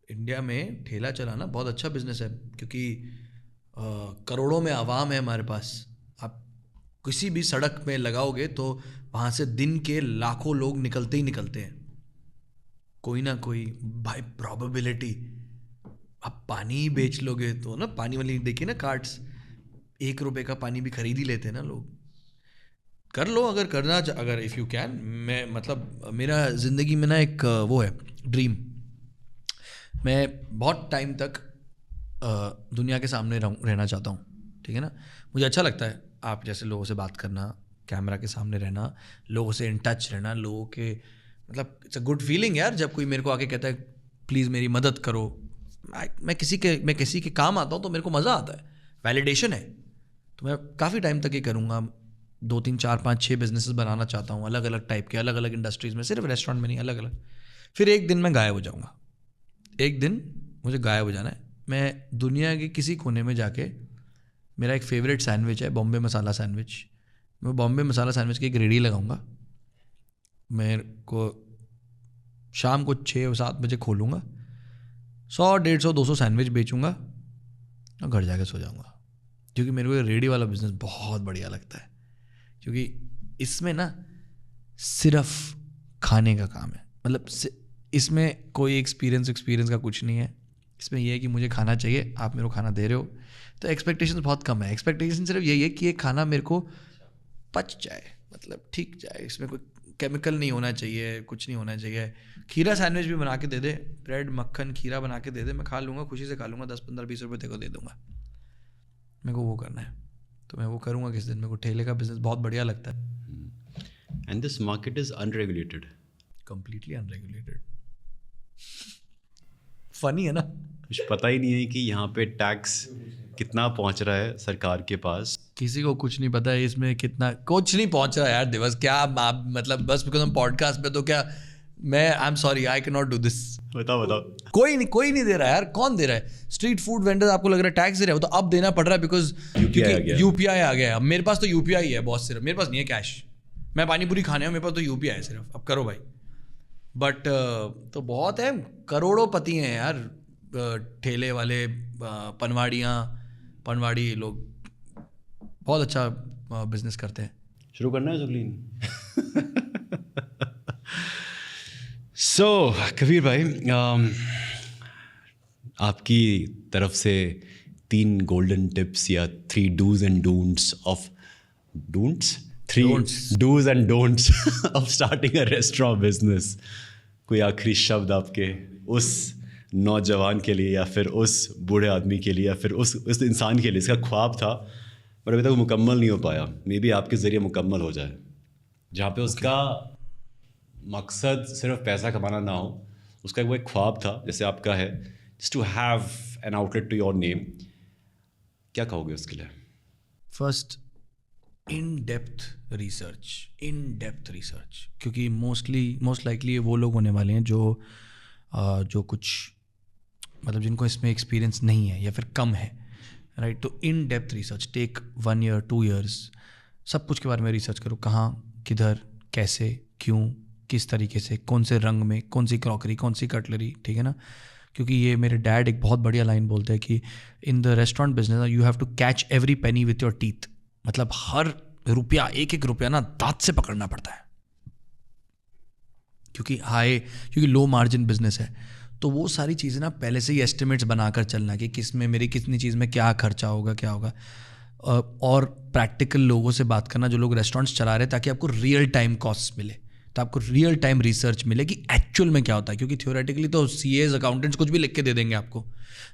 India में ठेला चलाना बहुत अच्छा बिजनेस है, क्योंकि करोड़ों में आवाम है हमारे पास। आप किसी भी सड़क में लगाओगे तो वहाँ से दिन के लाखों लोग निकलते ही निकलते हैं, कोई ना कोई। बाय प्रोबेबिलिटी आप पानी ही बेच लोगे तो ना, पानी वाली देखिए ना कार्ट्स, 1 रुपये का पानी भी खरीद ही लेते हैं ना लोग। कर लो अगर करना, अगर इफ़ यू कैन। मैं मतलब मेरा ज़िंदगी में ना एक वो है ड्रीम, मैं बहुत टाइम तक दुनिया के सामने रहना चाहता हूँ, ठीक है ना। मुझे अच्छा लगता है आप जैसे लोगों से बात करना, कैमरा के सामने रहना, लोगों से इन टच रहना, लोगों के मतलब इट्स अ गुड फीलिंग यार। जब कोई मेरे को आके कहता है प्लीज़ मेरी मदद करो, मैं किसी के काम आता हूँ तो मेरे को मज़ा आता है, वैलिडेशन है। तो मैं काफ़ी टाइम तक ये करूँगा। 2, 3, 4, 5, 6 बिजनेसेस बनाना चाहता हूँ, अलग अलग टाइप के, अलग अलग इंडस्ट्रीज़ में, सिर्फ रेस्टोरेंट में नहीं, अलग अलग। फिर एक दिन मैं गायब हो जाऊँगा, एक दिन मुझे गायब हो जाना है। मैं दुनिया के किसी कोने में जाके, मेरा एक फेवरेट सैंडविच है बॉम्बे मसाला सैंडविच, मैं बॉम्बे मसाला सैंडविच की एक रेडी लगाऊंगा। मेरे को शाम को 6-7 बजे खोलूँगा, 100, 150, 200 सैंडविच बेचूँगा और घर जाके सो जाऊँगा। क्योंकि मेरे को ये रेडी वाला बिज़नेस बहुत बढ़िया लगता है, क्योंकि इसमें ना सिर्फ खाने का काम है। मतलब इसमें कोई एक्सपीरियंस का कुछ नहीं है। इसमें यह है कि मुझे खाना चाहिए, आप मेरे को खाना दे रहे हो, तो एक्सपेक्टेशंस बहुत कम है। एक्सपेक्टेशन सिर्फ यही है कि ये खाना मेरे को पच जाए, मतलब ठीक जाए, इसमें कोई केमिकल नहीं होना चाहिए, कुछ नहीं होना चाहिए। खीरा सैंडविच भी बना के दे दे, ब्रेड मक्खन खीरा बना के दे दे, मैं खा लूँगा, खुशी से खा लूँगा, 10-15-20 रुपये तेरे को दे दूँगा। मेरे को वो करना है तो मैं वो करूँगा किस दिन। मेरे को ठेले का बिजनेस बहुत बढ़िया लगता है। And this market is unregulated, completely unregulated. Funny है ना? कुछ पता ही नहीं है कि यहाँ पे टैक्स कितना पहुँच रहा है सरकार के पास। किसी को कुछ नहीं पता है इसमें कितना, कुछ नहीं पहुंच रहा यार दिवस। क्या आप मतलब बस बिकॉज हम पॉडकास्ट पे, तो क्या मैं I am sorry I can not do this. बताओ कोई नहीं दे रहा यार। कौन दे रहा है? स्ट्रीट फूड वेंडर्स आपको लग रहा है टैक्स दे रहे हो, तो अब देना पड़ रहा है बिकॉज यूपीआई आ गया है। अब मेरे पास तो यूपीआई है बॉस, सिर्फ मेरे पास नहीं है कैश। मैं पानी पूरी खाने हूँ, मेरे पास तो यूपीआई है सिर्फ। अब करो भाई। बट तो बहुत है, करोड़ों पति हैं यार ठेले वाले, पनवाड़ी लोग बहुत अच्छा बिजनेस करते हैं। शुरू करना है जुगलीन। सो कबीर भाई, आपकी तरफ से 3 गोल्डन टिप्स या 3 dos and don'ts of dos and don'ts of starting a restaurant business. कोई आखिरी शब्द आपके उस नौजवान के लिए, या फिर उस बूढ़े आदमी के लिए, या फिर उस इंसान के लिए इसका ख्वाब था पर अभी तक मुकम्मल नहीं हो पाया, मे बी आपके ज़रिए मुकम्मल हो जाए, जहाँ पे उसका मकसद सिर्फ पैसा कमाना ना हो, उसका वो एक ख्वाब था जैसे आपका है, just to have an outlet to your name, क्या कहोगे उसके लिए? फर्स्ट, इन डेप्थ रिसर्च, क्योंकि मोस्ट लाइकली वो लोग होने वाले हैं जो कुछ मतलब जिनको इसमें एक्सपीरियंस नहीं है या फिर कम है, राइट? तो in depth research, take 1 year 2 years, सब कुछ के बारे में रिसर्च करो। कहाँ, किधर, कैसे, क्यों, किस तरीके से, कौन से रंग में, कौन सी क्रॉकरी, कौन सी कटलरी, ठीक है ना? क्योंकि ये मेरे डैड एक बहुत बढ़िया लाइन बोलते हैं कि in the restaurant business you have to catch every penny with your teeth. मतलब हर रुपया, एक रुपया ना दांत से पकड़ना पड़ता है, क्योंकि लो मार्जिन बिजनेस है। तो वो सारी चीज़ें ना पहले से ही एस्टिमेट्स बनाकर चलना कि किस में मेरी कितनी चीज़ में क्या खर्चा होगा, क्या होगा। और प्रैक्टिकल लोगों से बात करना जो लोग रेस्टोरेंट्स चला रहे हैं, ताकि आपको रियल टाइम कॉस्ट मिले, तो आपको रियल टाइम रिसर्च मिले कि एक्चुअल में क्या होता है। क्योंकि थियोरेटिकली तो सीएज, अकाउंटेंट्स कुछ भी लिख के दे देंगे आपको,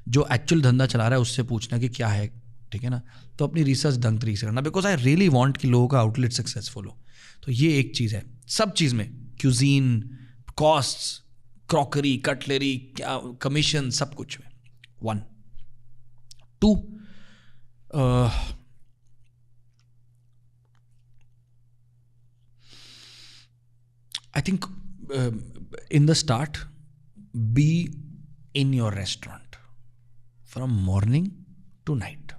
जो एक्चुअल धंधा चला रहा है उससे पूछना कि क्या है, ठीक है ना? तो अपनी रिसर्च ढंग तरीके से करना, बिकॉज आई रियली वांट कि लोगों का आउटलेट सक्सेसफुल हो। तो ये एक चीज़ है। सब चीज़ में क्यूजीन, कॉस्ट्स, क्रॉकरी, कटलरी, क्या कमीशन, सब कुछ में। 1 2 I think in the start, be in your restaurant from morning to night.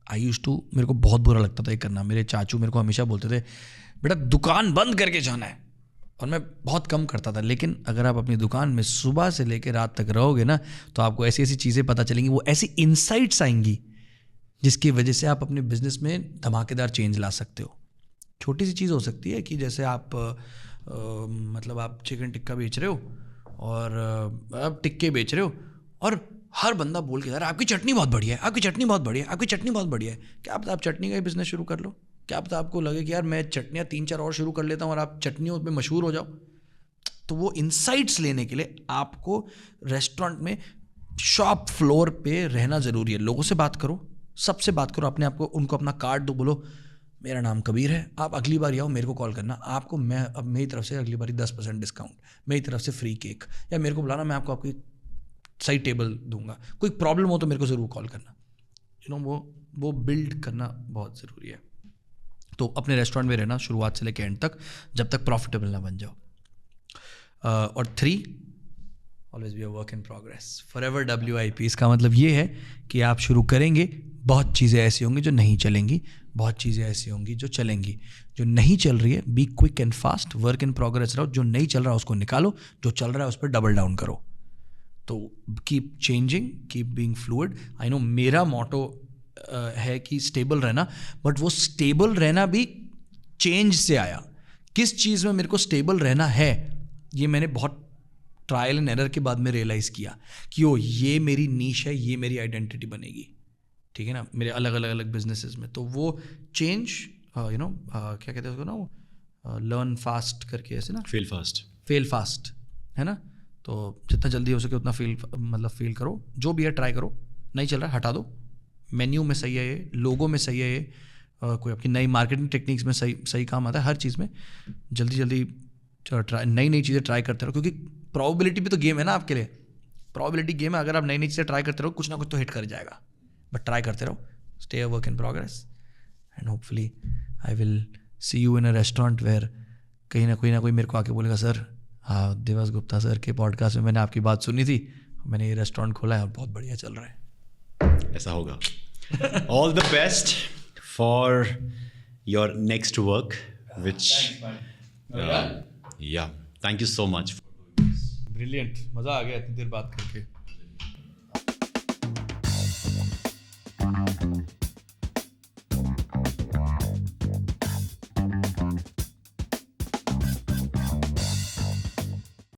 I used to, मेरे को बहुत बुरा लगता था ये करना। मेरे चाचू मेरे को हमेशा बोलते थे, बेटा दुकान बंद करके जाना है, और मैं बहुत कम करता था। लेकिन अगर आप अपनी दुकान में सुबह से लेकर रात तक रहोगे ना, तो आपको ऐसी ऐसी चीज़ें पता चलेंगी, वो ऐसी इंसाइट्स आएंगी जिसकी वजह से आप अपने बिजनेस में धमाकेदार चेंज ला सकते हो। छोटी सी चीज़ हो सकती है कि जैसे आप मतलब आप चिकन टिक्का बेच रहे हो और आप टिक्के बेच रहे हो, और हर बंदा बोल के यार आपकी चटनी बहुत बढ़िया है, आपकी चटनी बहुत बढ़िया है, आपकी चटनी बहुत बढ़िया है। क्या पता आप चटनी का ही बिजनेस शुरू कर लो, क्या पता आपको लगे कि यार मैं चटनियाँ 3-4 और शुरू कर लेता हूँ और आप चटनियों पे मशहूर हो जाओ। तो वो इंसाइट्स लेने के लिए आपको रेस्टोरेंट में शॉप फ्लोर पे रहना ज़रूरी है। लोगों से बात करो, सबसे बात करो, अपने आपको उनको अपना कार्ड दो, बोलो मेरा नाम कबीर है, आप अगली बार आओ मेरे को कॉल करना, आपको मैं अब मेरी तरफ से अगली बार 10% डिस्काउंट, मेरी तरफ से फ्री केक, या मेरे को बुलाना, मैं आपको आपकी सही टेबल दूंगा, कोई प्रॉब्लम हो तो मेरे को ज़रूर कॉल करना। यू नो वो बिल्ड करना बहुत ज़रूरी है। तो अपने रेस्टोरेंट में रहना शुरुआत से लेकर एंड तक, जब तक प्रॉफिटेबल ना बन जाओ। और 3, always be a work in progress, forever WIP। इसका मतलब ये है कि आप शुरू करेंगे, बहुत चीज़ें ऐसी होंगी जो नहीं चलेंगी, बहुत चीज़ें ऐसी होंगी जो चलेंगी। जो नहीं चल रही है, be quick and fast, work in progress रहो। जो नहीं चल रहा है उसको निकालो, जो चल रहा है उस पर डबल डाउन करो। तो keep changing, keep being fluid. I know मेरा मोटो है कि स्टेबल रहना, बट वो स्टेबल रहना भी चेंज से आया। किस चीज़ में मेरे को स्टेबल रहना है, ये मैंने बहुत ट्रायल एंड एरर के बाद में रियलाइज़ किया कि ये मेरी नीश है, ये मेरी आइडेंटिटी बनेगी, ठीक है ना, मेरे अलग अलग बिजनेसेस में। तो वो चेंज क्या कहते हैं उसको ना, वो लर्न फास्ट करके ऐसे ना, फील फास्ट। फेल फास्ट, है ना। तो जितना जल्दी हो सके उतना फील करो, जो भी है ट्राई करो, नहीं चल रहा है हटा दो। मेन्यू में सही है ये, लोगो में सही है ये, कोई आपकी नई मार्केटिंग टेक्निक्स में सही काम आता है। हर चीज़ में जल्दी ट्राई, नई चीज़ें ट्राई करते रहो, क्योंकि प्रोबेबिलिटी भी तो गेम है ना आपके लिए। प्रोबेबिलिटी गेम है, अगर आप नई चीज़ें ट्राई करते रहो कुछ ना कुछ तो हिट कर जाएगा। बट ट्राई करते रहो, stay a work in progress, and hopefully I will see you in a restaurant where कहीं ना कोई मेरे को आके बोलेगा, सर हाँ देवास गुप्ता सर के पॉडकास्ट में मैंने आपकी बात सुनी थी, मैंने ये रेस्टोरेंट खोला है और बहुत बढ़िया चल रहा है। ऐसा होगा। All the best for your next work which yeah thank you so much. Brilliant, मज़ा आ गया इतनी देर बात करके।